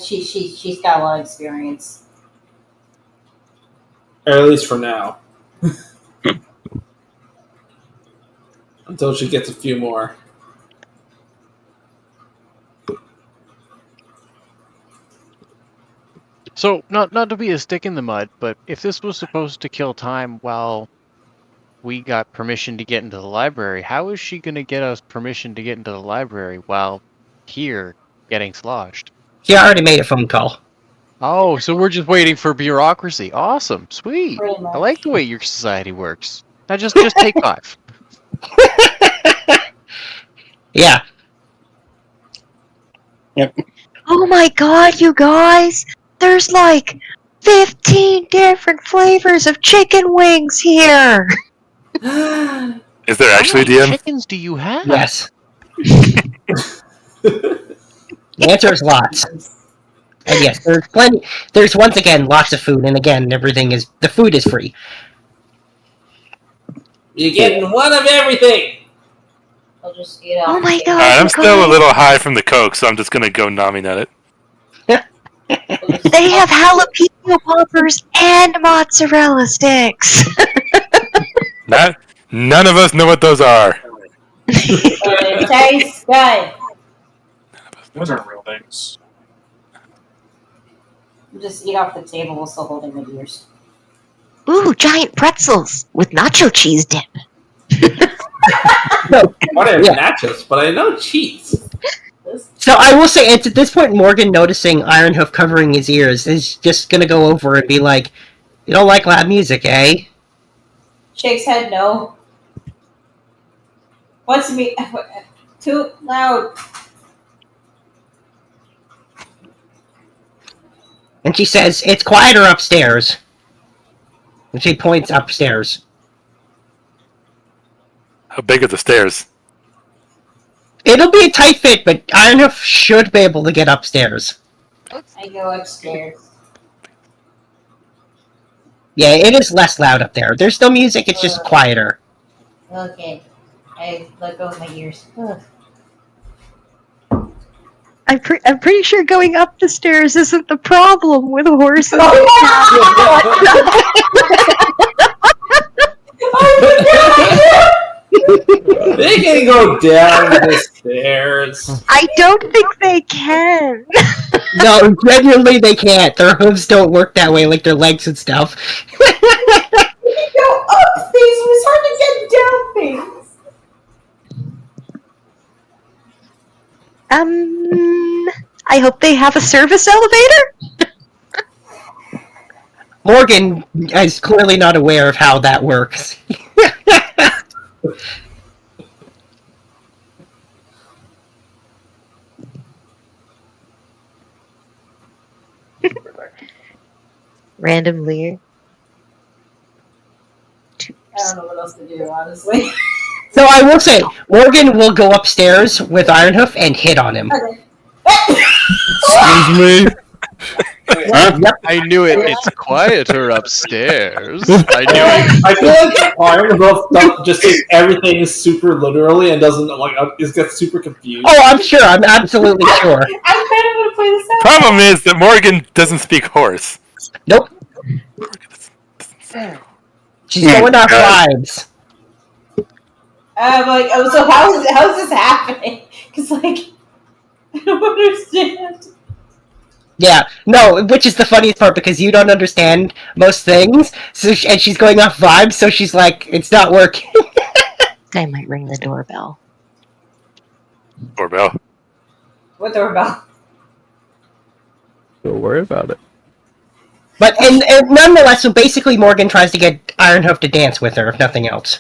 She's got a lot of experience. Or at least for now. Until she gets a few more. So, not to be a stick in the mud, but if this was supposed to kill time while we got permission to get into the library, how is she going to get us permission to get into the library while here getting sloshed? He already made a phone call. Oh, so we're just waiting for bureaucracy. Awesome. Sweet. Pretty much. I like the way your society works. Now just take 5. Yeah. Yep. Oh my god, you guys! There's like 15 different flavors of chicken wings here! Is there actually, How many DM? chickens do you have? Yes. The answer is lots. And yes, there's plenty. There's once again lots of food, and again, the food is free. You're getting one of everything! I'll just eat out. Oh my god, Alright, I'm you still a guys. little high from the coke, so I'm just gonna go nomming at it. They have jalapeno poppers and mozzarella sticks! None of us know what those are. It tastes good. Those aren't real things. Just eat off the table while still holding my ears. Ooh, giant pretzels with nacho cheese dip. What are nachos? But I know cheese. So I will say, it's at this point, Morgan noticing Ironhoof covering his ears is just gonna go over and be like, "You don't like loud music, eh?" Shake's head, no. What's me? Too loud. And she says, "It's quieter upstairs." And she points upstairs. How big are the stairs? It'll be a tight fit, but Ironhoof should be able to get upstairs. I go upstairs. Yeah, it is less loud up there. There's no music, it's just quieter. Okay. I let go of my ears. Ugh. I'm pretty sure going up the stairs isn't the problem with horses. They can go down the stairs. I don't think they can. No, genuinely they can't. Their hooves don't work that way like their legs and stuff. You can go up things, it was hard to get down things. I hope they have a service elevator. Morgan is clearly not aware of how that works. Randomly. I don't know what else to do, honestly. So I will say, Morgan will go upstairs with Ironhoof and hit on him. Okay. Excuse me? Yep. I knew it. It's quieter upstairs. I knew it. I feel like Ironhoof just takes everything super literally and doesn't gets super confused. Oh, I'm sure. I'm absolutely sure. I kind of want to play this out. Problem is that Morgan doesn't speak horse. Nope. She's going off vibes. I'm like, oh, so how is this happening? Because, like, I don't understand. Yeah, no, which is the funniest part because you don't understand most things, so and she's going off vibes, so she's like, it's not working. I might ring the doorbell. Doorbell. What doorbell? Don't worry about it. But and nonetheless, so basically Morgan tries to get Ironhoof to dance with her, if nothing else.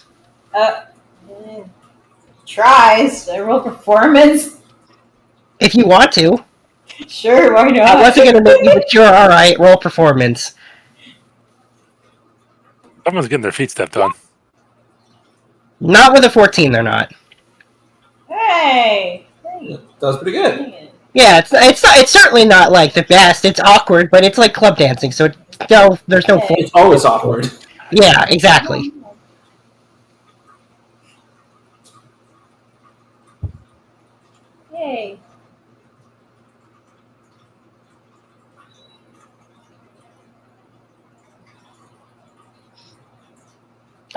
Tries. A real performance. If you want to. Sure, why not? I wasn't gonna make you, but sure, alright, roll performance. Someone's getting their feet stepped on. Not with a 14, they're not. Hey! That was pretty good. Yeah, it's certainly not like the best. It's awkward, but it's like club dancing, so there's no. It's always awkward. Yeah, exactly.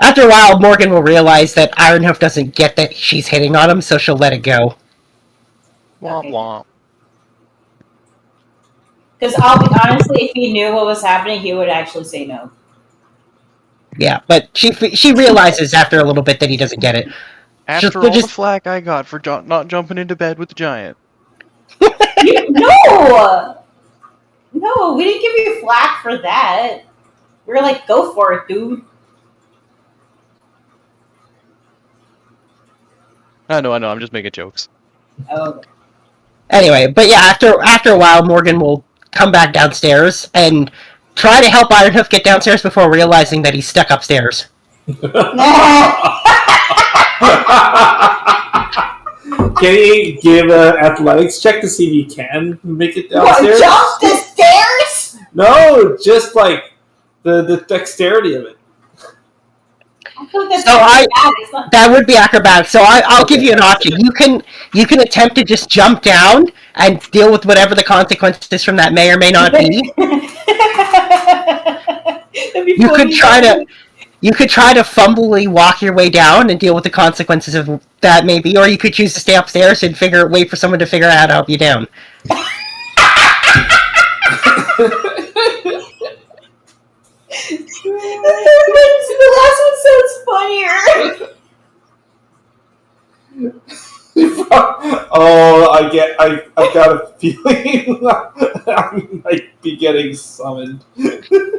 After a while, Morgan will realize that Ironhoof doesn't get that she's hitting on him, so she'll let it go. Womp Okay. womp. Because I'll be honestly, if he knew what was happening, he would actually say no. Yeah, but she realizes after a little bit that he doesn't get it. After all the flack I got for not jumping into bed with the giant. No! No, we didn't give you flack for that. We were like, go for it, dude. I know, I'm just making jokes. Oh. Anyway, but yeah, after a while, Morgan will come back downstairs and try to help Ironhoof get downstairs before realizing that he's stuck upstairs. Can he give an athletics check to see if he can make it downstairs? What, jump the stairs? No, just like the dexterity of it. That would be acrobatics. So I'll give you an option. You can attempt to just jump down and deal with whatever the consequences from that may or may not be. You could try to fumbly walk your way down and deal with the consequences of that maybe, or you could choose to stay upstairs and wait for someone to figure out how to help you down. The last one sounds funnier. Oh, I've got a feeling I might be getting summoned.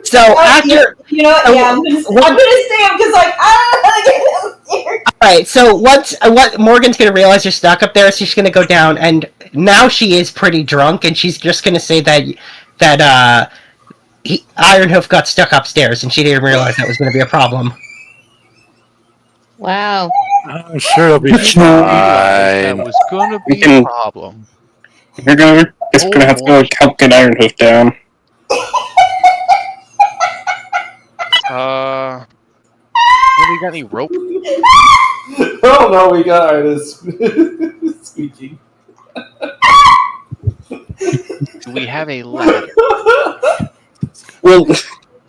So after you know what? Yeah, I'm gonna stay up because like I don't know how to get downstairs. Alright, so what Morgan's gonna realize you're stuck up there, so she's gonna go down, and now she is pretty drunk, and she's just gonna say that Ironhoof got stuck upstairs, and she didn't realize that was gonna be a problem. Wow. I'm sure it'll be fine. That was gonna be a problem. You're gonna have to go help get Ironhoof down. Have we got any rope? Oh no, we got artists squeaking. Do we have a ladder? Well,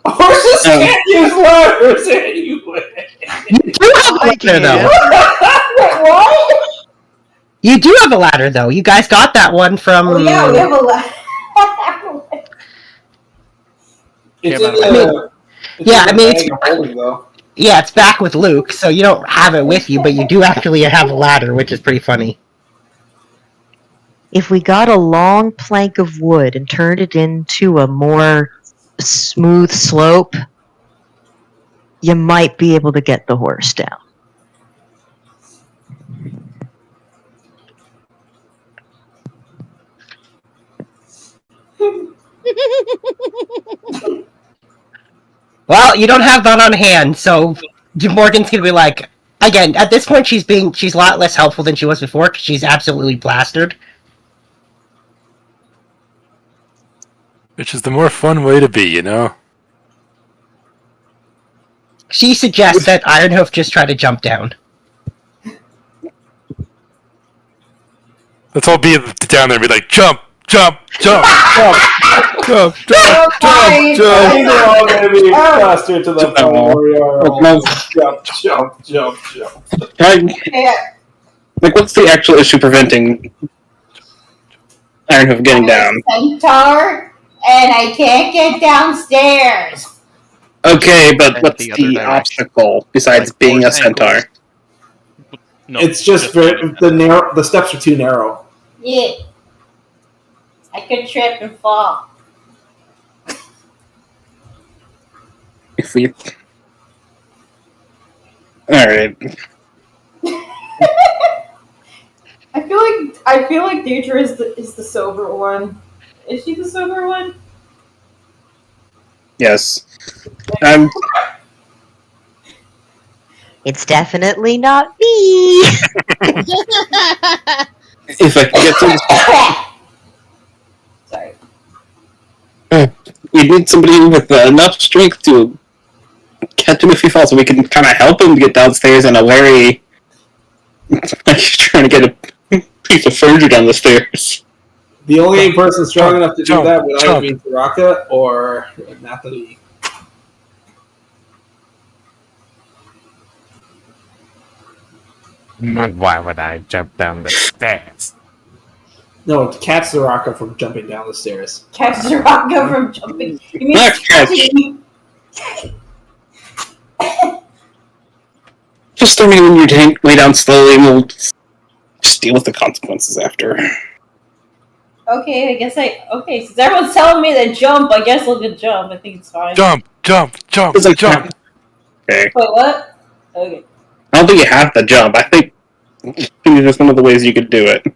horses can't use ladders anyway. You do have a ladder, though. Wait, what? You do have a ladder, though. You guys got that one from... Oh yeah, we have a ladder. It's back with Luke, so you don't have it with you, but you do actually have a ladder, which is pretty funny. If we got a long plank of wood and turned it into a more smooth slope, you might be able to get the horse down. Well, you don't have that on hand, so Morgan's gonna be like, again, at this point she's a lot less helpful than she was before, because she's absolutely plastered. Which is the more fun way to be, you know? She suggests that Ironhoof just try to jump down. Let's all be down there and be like, jump, jump, jump, jump, jump, jump, jump, jump. We're all gonna be faster to the point where we are all jump. Like, what's the actual issue preventing Ironhoof getting down? Centaur, and I can't get downstairs. Okay, but what's the obstacle besides being a centaur? No, it's just the steps are too narrow. Yeah. I could trip and fall. If we... Alright. I feel like Deidre is the sober one. Is she the sober one? Yes. It's definitely not me. If I can get through Sorry. We need somebody with enough strength to catch him if he falls, so we can kind of help him get downstairs in a very... like he's trying to get a piece of furniture down the stairs. The only person strong enough to do that would either be Taraka or Nathalie. Why would I jump down the stairs? No, it catch Zaraka from jumping down the stairs. Catch Zaraka from jumping. You mean Not catch. Just tell me when you lay down slowly and we'll just deal with the consequences after. Okay, I guess okay, since everyone's telling me to jump, I guess I'll just jump. I think it's fine. Jump, jump, jump, It's like, jump. Okay. Wait, what? Okay. I don't think you have to jump. I think it's one of the ways you could do it.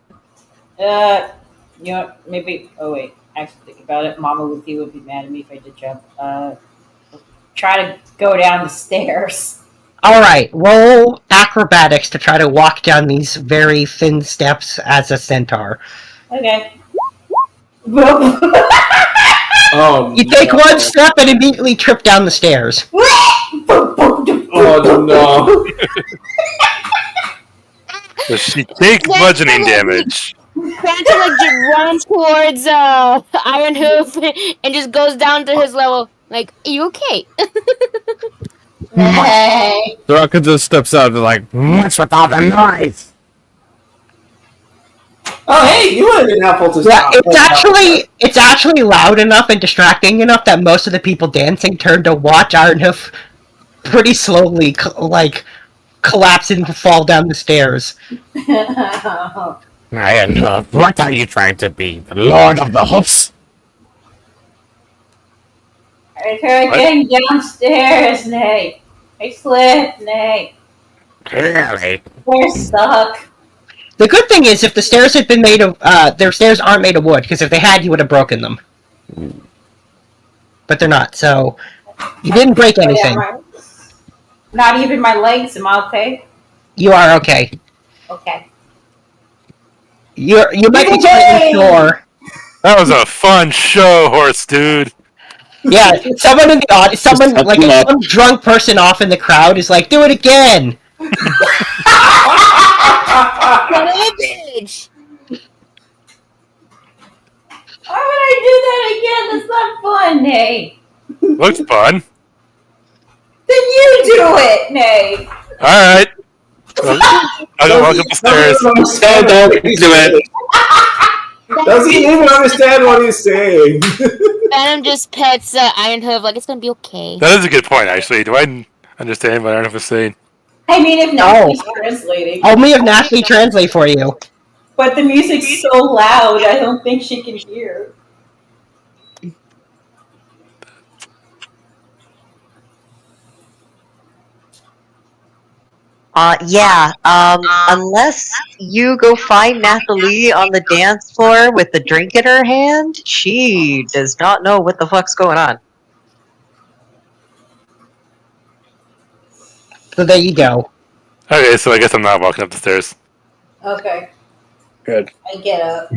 You know, maybe. Oh wait, actually think about it. Mama Luffy would be mad at me if I did jump. Try to go down the stairs. Alright, roll acrobatics to try to walk down these very thin steps as a centaur. Okay. Oh, You take one step and immediately trip down the stairs. Oh no! Does she take bludgeoning damage? Phantom like just runs towards Iron Hoof and just goes down to his level. Like, are you okay? Hey. Zaraka just steps out and like, what's with all the noise? Oh hey, you would have been helpful to Yeah, stop. it's actually loud enough and distracting enough that most of the people dancing turn to watch Ironhoof pretty slowly, collapse and fall down the stairs. Ironhoof, what are you trying to be? The Lord of the Hoofs? I tried getting downstairs, Nate. I slipped, Nate. Really? We're stuck. The good thing is, if the stairs had been made of, their stairs aren't made of wood, because if they had, you would have broken them. But they're not, so you didn't break anything. Not even my legs. Am I okay? You are okay. Okay. You might be slightly sore. That was a fun show, horse dude. Yeah, someone in the audience, some drunk person off in the crowd is like, "Do it again." Son of a bitch! Why would I do that again? That's not fun, Nate. Looks fun. Then you do it, Nate. Alright. I'll go walk up the stairs. Don't do it. Does he even understand what he's saying? Phantom just pets Iron Hoof like it's gonna be okay. That is a good point, actually. Do I understand what Arnold was saying? I mean, if Natalie's translating. Only if Natalie translate for you. But the music's so loud, I don't think she can hear. Unless you go find Nathalie on the dance floor with the drink in her hand, she does not know what the fuck's going on. So there you go. Okay, so I guess I'm not walking up the stairs. Okay. Good. I get up.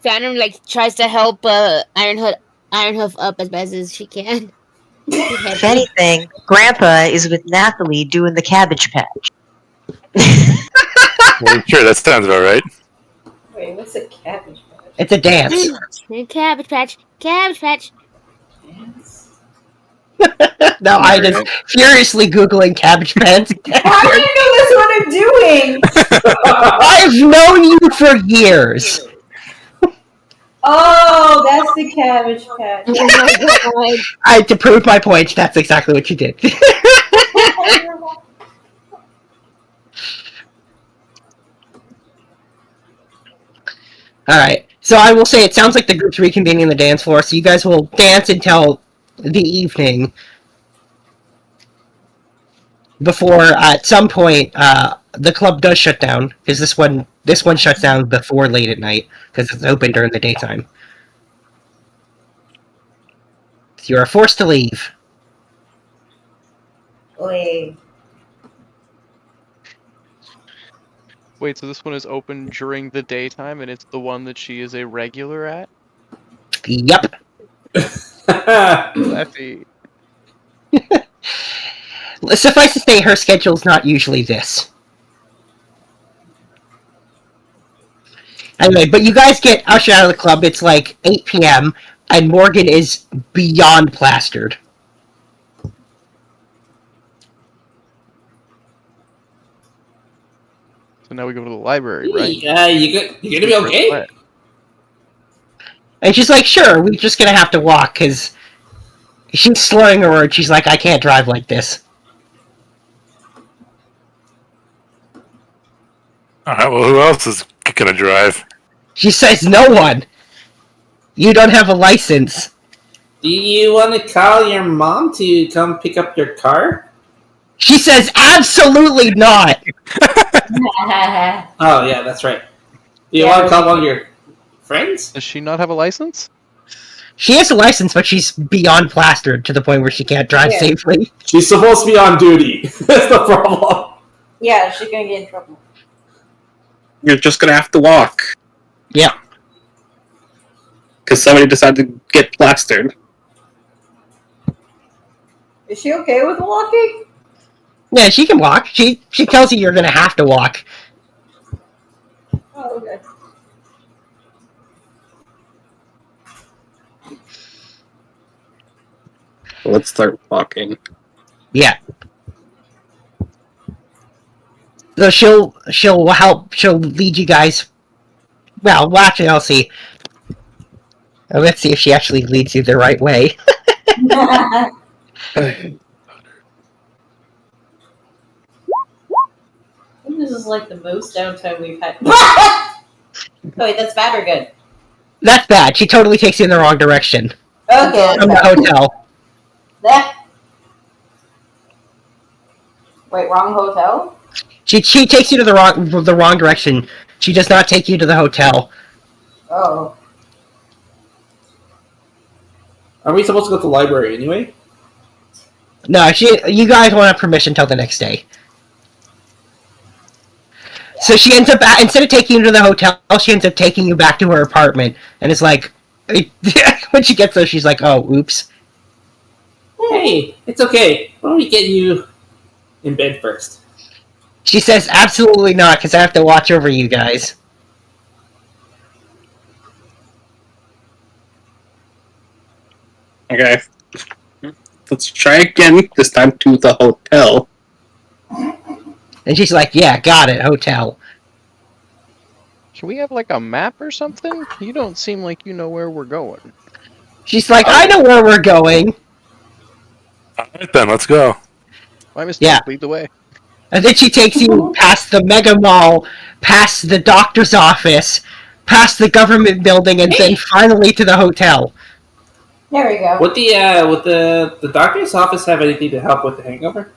Phantom like tries to help Iron Hoof up as best as she can. If anything, Grandpa is with Nathalie doing the Cabbage Patch. Well, sure, that sounds about right. Wait, what's a cabbage patch? It's a dance. Cabbage Patch. Cabbage Patch. Dance? No, I just furiously Googling Cabbage Patch. How do you know that's what I'm doing? I've known you for years. Oh, that's the cabbage patch. To prove my point, that's exactly what you did. Alright, so I will say it sounds like the group's reconvening on the dance floor, so you guys will dance until the evening. Before, at some point, the club does shut down, because this one shuts down before late at night, because it's open during the daytime. So you are forced to leave. Wait. Wait, so this one is open during the daytime, and it's the one that she is a regular at? Yep. Leffy. Suffice to say, her schedule's not usually this. Anyway, but you guys get ushered out of the club, it's like 8 p.m., and Morgan is beyond plastered. So now we go to the library, right? You gonna be okay? And she's like, sure, we're just gonna have to walk, because she's slurring her words. She's like, I can't drive like this. Alright, well, who else is gonna drive? She says, no one. You don't have a license. Do you want to call your mom to come pick up your car? She says, absolutely not. Oh, yeah, that's right. Do you want to call one of your friends? Does she not have a license? She has a license, but she's beyond plastered to the point where she can't drive safely. She's supposed to be on duty. That's the problem. Yeah, she's gonna get in trouble. You're just gonna have to walk. Yeah. Because somebody decided to get plastered. Is she okay with walking? Yeah, she can walk. She tells you you're gonna have to walk. Oh, okay. Let's start walking. Yeah. So she'll help. She'll lead you guys. Well, actually, I'll see. Let's see if she actually leads you the right way. This is like the most downtime we've had. Oh, wait, that's bad or good? That's bad. She totally takes you in the wrong direction. Okay. From the hotel. That. Wait, wrong hotel? She takes you to the wrong direction. She does not take you to the hotel. Oh. Are we supposed to go to the library anyway? No, you guys won't have permission till the next day. So she ends up, instead of taking you to the hotel, she ends up taking you back to her apartment. And it's like, when she gets there, she's like, oh, oops. Hey, it's okay. Why don't we get you in bed first? She says, absolutely not, because I have to watch over you guys. Okay. Let's try again, this time to the hotel. And she's like, yeah, got it, hotel. Can we have like a map or something? You don't seem like you know where we're going. She's like, I know where we're going. Alright then, let's go. My mistake, lead the way. And then she takes you past the mega mall, past the doctor's office, past the government building, and then finally to the hotel. There we go. Would the doctor's office have anything to help with the hangover?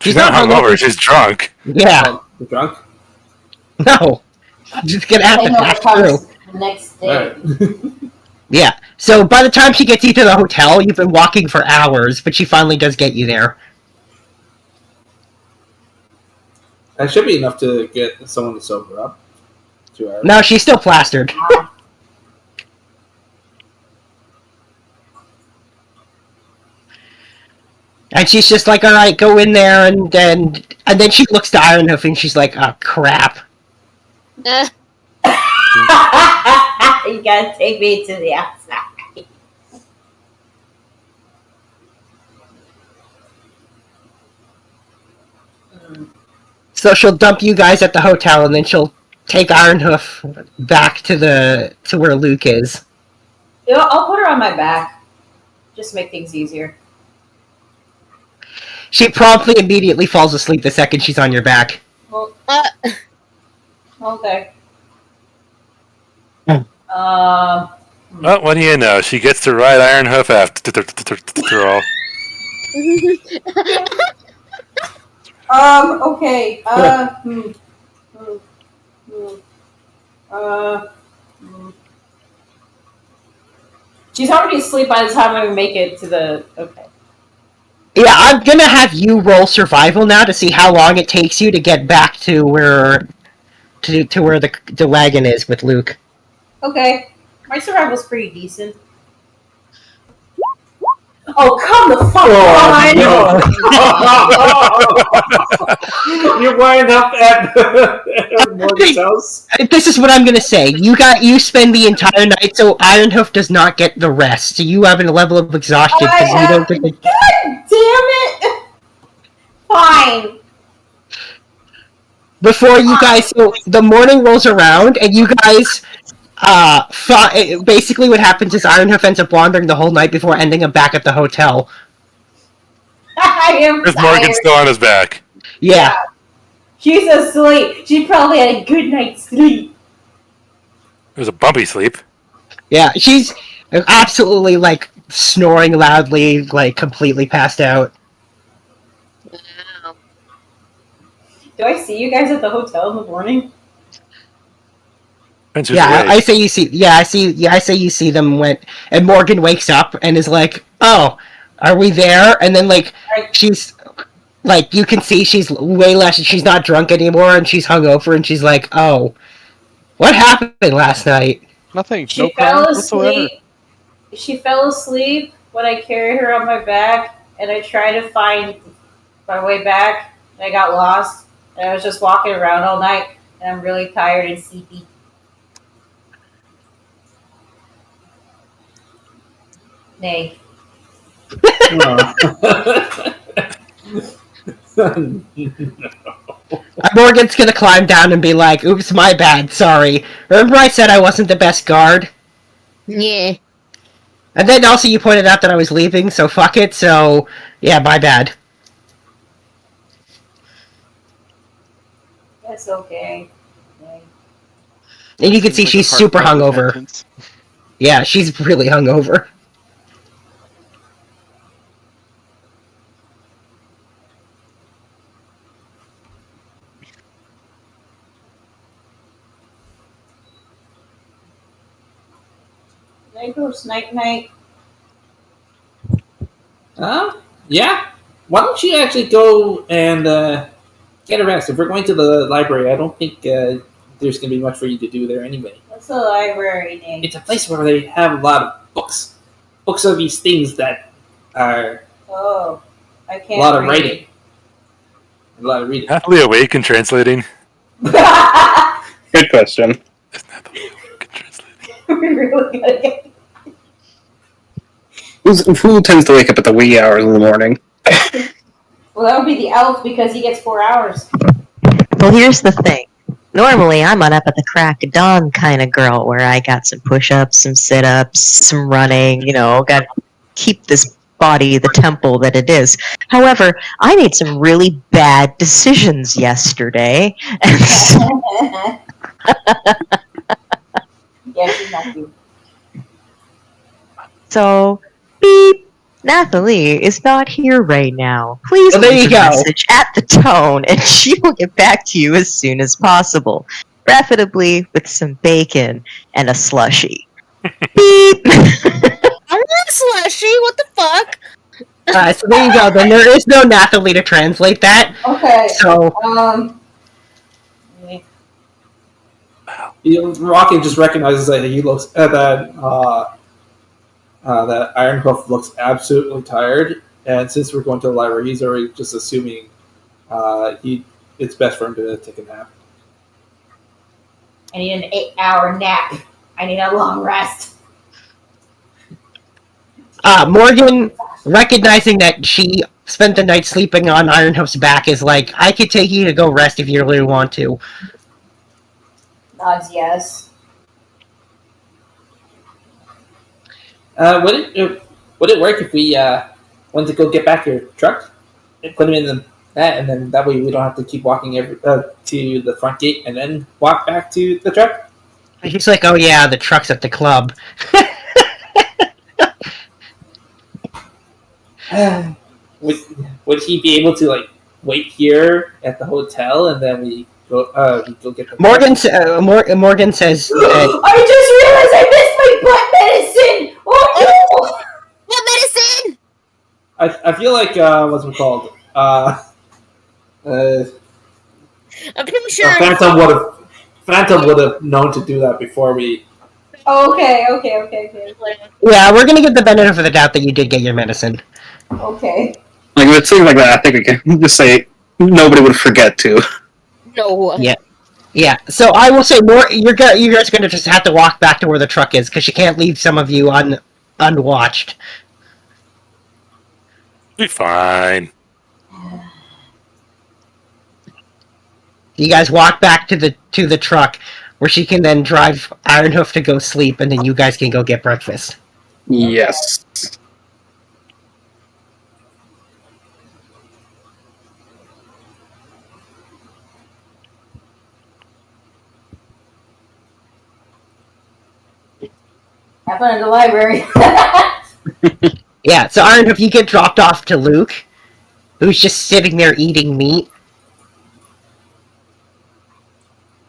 She's not hungover, she's drunk. Yeah. Oh, the drunk? No. Just gonna have to pass through. The next day. Yeah. So by the time she gets you to the hotel, you've been walking for hours, but she finally does get you there. That should be enough to get someone to sober up. 2 hours. No, she's still plastered. And she's just like, all right, go in there, and then she looks to Ironhoof, and she's like, oh, crap. You gotta take me to the outside. So she'll dump you guys at the hotel, and then she'll take Ironhoof back to where Luke is. You know, I'll put her on my back. Just make things easier. She promptly immediately falls asleep the second she's on your back. Well, okay. Well, what do you know? She gets to ride Ironhoof after all. Okay. She's already asleep by the time we make it to the. Okay. Yeah, I'm gonna have you roll survival now to see how long it takes you to get back to where the wagon is with Luke. Okay. My survival's pretty decent. Oh, come the fuck on! You wind up at Morgan's house. This is what I'm gonna say. You spend the entire night, so Ironhoof does not get the rest. So you have a level of exhaustion because you don't think. God damn it! Fine. before you guys, so the morning rolls around, and you guys, basically what happens is Ironhoof ends up wandering the whole night before ending up back at the hotel. I am Is tired. Morgan still on his back? Yeah. She's asleep. She probably had a good night's sleep. It was a bumpy sleep. Yeah, she's absolutely, like, snoring loudly, like, completely passed out. Wow. Do I see you guys at the hotel in the morning? Depends who's Yeah, awake. I say you see. Yeah, I say you see them when, and Morgan wakes up and is like, "Oh, are we there?" And then like she's like, you can see she's way less. She's not drunk anymore, and she's hungover, and she's like, "Oh, what happened last night?" Nothing. She No fell crimes whatsoever. asleep. She fell asleep when I carried her on my back, and I tried to find my way back. And I got lost, and I was just walking around all night, and I'm really tired and sleepy. Nay. Morgan's gonna climb down and be like, "Oops, my bad. Sorry. Remember I said I wasn't the best guard?" Yeah. And then also you pointed out that I was leaving, so fuck it. So yeah, my bad. That's okay. Nay. And you can Seems see like she's a super heartfelt hungover. repentance. Yeah, she's really hungover. Can I go night night? Yeah. Why don't you actually go and get a rest? If we're going to the library, I don't think there's going to be much for you to do there anyway. What's the library name? It's a place where they have a lot of books. Books are these things that are Oh, I a can't. lot of read. writing. A lot of reading. Happily awake and translating. Good question. Isn't that the awake and translating? We really gotta get. Who tends to wake up at the wee hours in the morning? Well, that would be the elf because he gets 4 hours. Well, here's the thing. Normally, I'm an up at the crack of dawn kind of girl where I got some push-ups, some sit-ups, some running, got to keep this body the temple that it is. However, I made some really bad decisions yesterday. And Yeah, she's not cute. so, beep. Nathalie is not here right now. Please Well, there leave you a go. message at the tone, and she will get back to you as soon as possible. Preferably with some bacon and a slushie. Beep. I'm not slushy. What the fuck? So there you go. Then there is no Nathalie to translate that. Okay. So Rocket just recognizes that he looks that Ironhoof looks absolutely tired, and since we're going to the library, he's already just assuming it's best for him to take a nap. I need an 8-hour nap. I need a long rest. Morgan, recognizing that she spent the night sleeping on Ironhoof's back, is like, "I could take you to go rest if you really want to." Nods yes. Would it work if we went to go get back your truck and put him in that, and then that way we don't have to keep walking to the front gate and then walk back to the truck? He's like, "Oh yeah, the truck's at the club." Would he be able to like wait here at the hotel and then we go get the Morgan says, I just realized I missed my butt medicine. Oh no! What medicine? I feel like what's it called? I'm pretty sure. Phantom would have known to do that before we. Okay. "Yeah, we're gonna give the benefit of the doubt that you did get your medicine." Okay. Like if it's things like that, I think we can just say nobody would forget to. No. Yeah. Yeah, so I will say more. You guys are going to just have to walk back to where the truck is because she can't leave some of you unwatched. Be fine. You guys walk back to the truck, where she can then drive Ironhoof to go sleep, and then you guys can go get breakfast. Yes. Have fun in the library. Yeah, so Ironhoof, you get dropped off to Luke, who's just sitting there eating meat.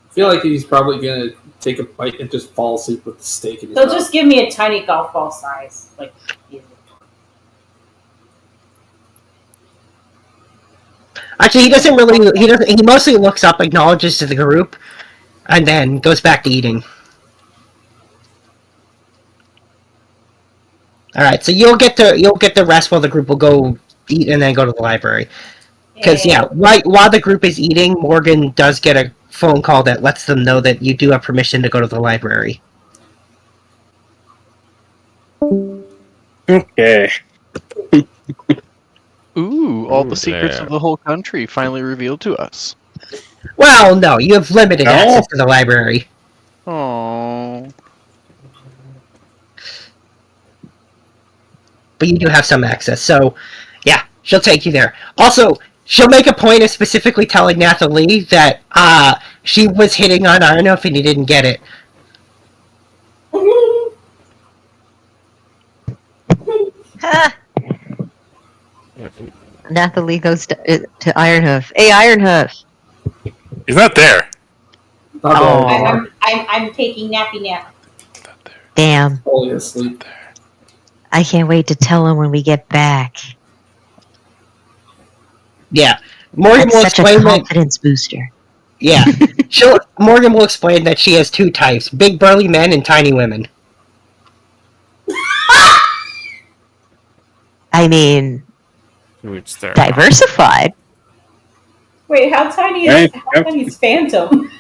I feel like he's probably gonna take a bite and just fall asleep with the steak in his They'll mouth. just give me a tiny golf ball size. Like, Actually, he doesn't really. He doesn't. He mostly looks up, acknowledges to the group, and then goes back to eating. All right, so you'll get the rest while the group will go eat and then go to the library. Because right while the group is eating, Morgan does get a phone call that lets them know that you do have permission to go to the library. Okay. Ooh, all the Ooh, secrets there. of the whole country finally revealed to us. Well, no, you have limited No. access to the library. Oh. But you do have some access, so yeah, she'll take you there. Also, she'll make a point of specifically telling Nathalie that she was hitting on Ironhoof and he didn't get it. Nathalie goes to Ironhoof. Hey, Ironhoof. He's not there. Not Oh. there anymore. I'm taking nappy nap. Damn. Fully asleep. I can't wait to tell him when we get back. Yeah, Morgan That's will such a explain that. confidence booster. Yeah, Morgan will explain that she has two types: big burly men and tiny women. I mean, Which there. diversified. Wait, how tiny Right, is yep. Phantom?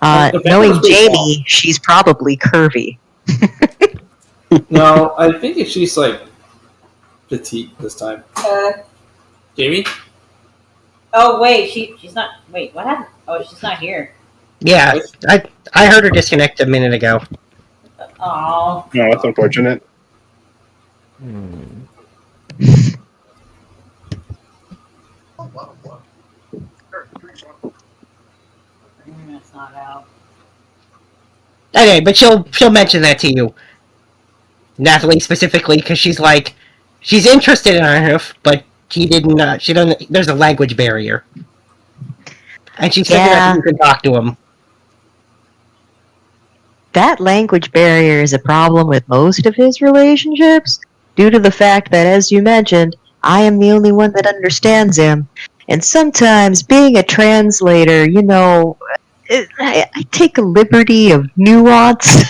The Knowing Phantom's pretty Jamie, she's probably curvy. No, I think she's like petite this time. Jamie? Oh wait, she's not. Wait, what happened? Oh, she's not here. Yeah, I heard her disconnect a minute ago. Oh. No, that's unfortunate. That's not out. Okay, but she'll mention that to you, Nathalie specifically, because she's interested in Ironhoof, but she didn't. She doesn't. There's a language barrier, and she's figured out you can talk to him. That language barrier is a problem with most of his relationships, due to the fact that, as you mentioned, I am the only one that understands him. And sometimes, being a translator, you know, I take a liberty of nuance.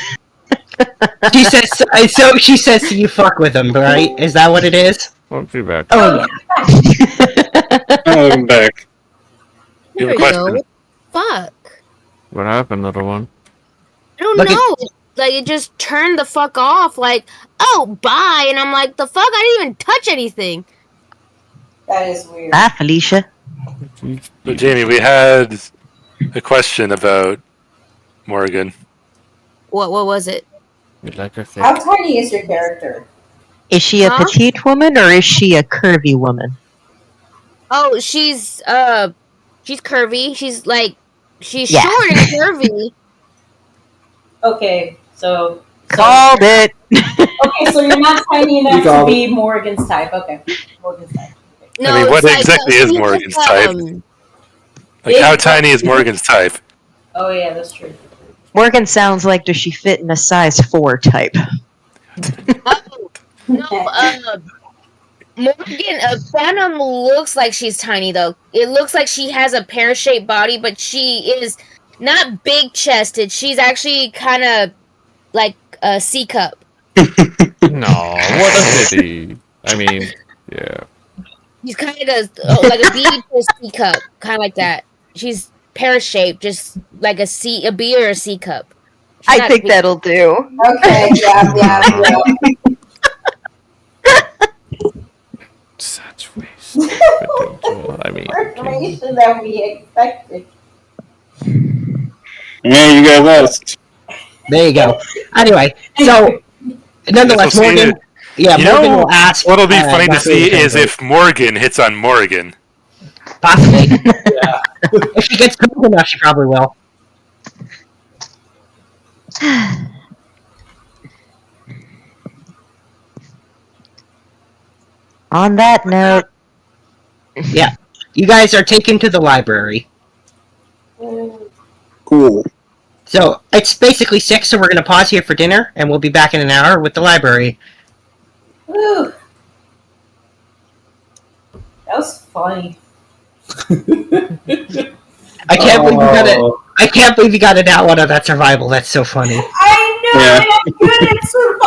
She says so. She says so you fuck with him, right? Is that what it is? Won't be back. Oh yeah. I'm back. You There have a we question? go. Fuck. What happened, little one? I don't Look at- know. Like, it just turned the fuck off. Like, oh, bye. And I'm like, the fuck? I didn't even touch anything. That is weird. Bye, Felicia. So, Jamie, we had a question about Morgan. What was it? You like her How thick? tiny is your character? Is she a Huh? petite woman or is she a curvy woman? Oh, she's curvy. She's like, she's Yeah. short and curvy. Okay, so Called it. okay, so you're not tiny You enough to got be Morgan's type. Okay, Morgan's type. No, I mean, what it's like, exactly is she's Morgan's like, type? Like, how tiny is Morgan's type? Oh yeah, that's true. Morgan sounds like, does she fit in a size 4 type? No, Morgan, Phantom looks like she's tiny though. It looks like she has a pear-shaped body, but she is not big-chested. She's actually kind of like a C cup. No, what a pity. I mean, yeah. She's kind of like a B to a C cup, kind of like that. She's pear-shaped, just like a B or a C cup. She's I not think big. that'll do. Okay, yeah. Such waste. I mean, More information than we expected. Yeah, you guys asked. There you go. Anyway, so nonetheless, Yes, we'll see Morgan. Yeah, You Morgan know will ask. What'll be funny to exactly see the same is thing. if Morgan hits on Morgan. Possibly. Yeah. If she gets cool enough, she probably will. On that note, Yeah. You guys are taken to the library. Cool. So it's basically 6, so we're going to pause here for dinner, and we'll be back in an hour with the library. Woo. That was funny. I can't believe you got it. I can't believe you got it out on that survival. That's so funny. I know, Yeah. and I'm good at survival.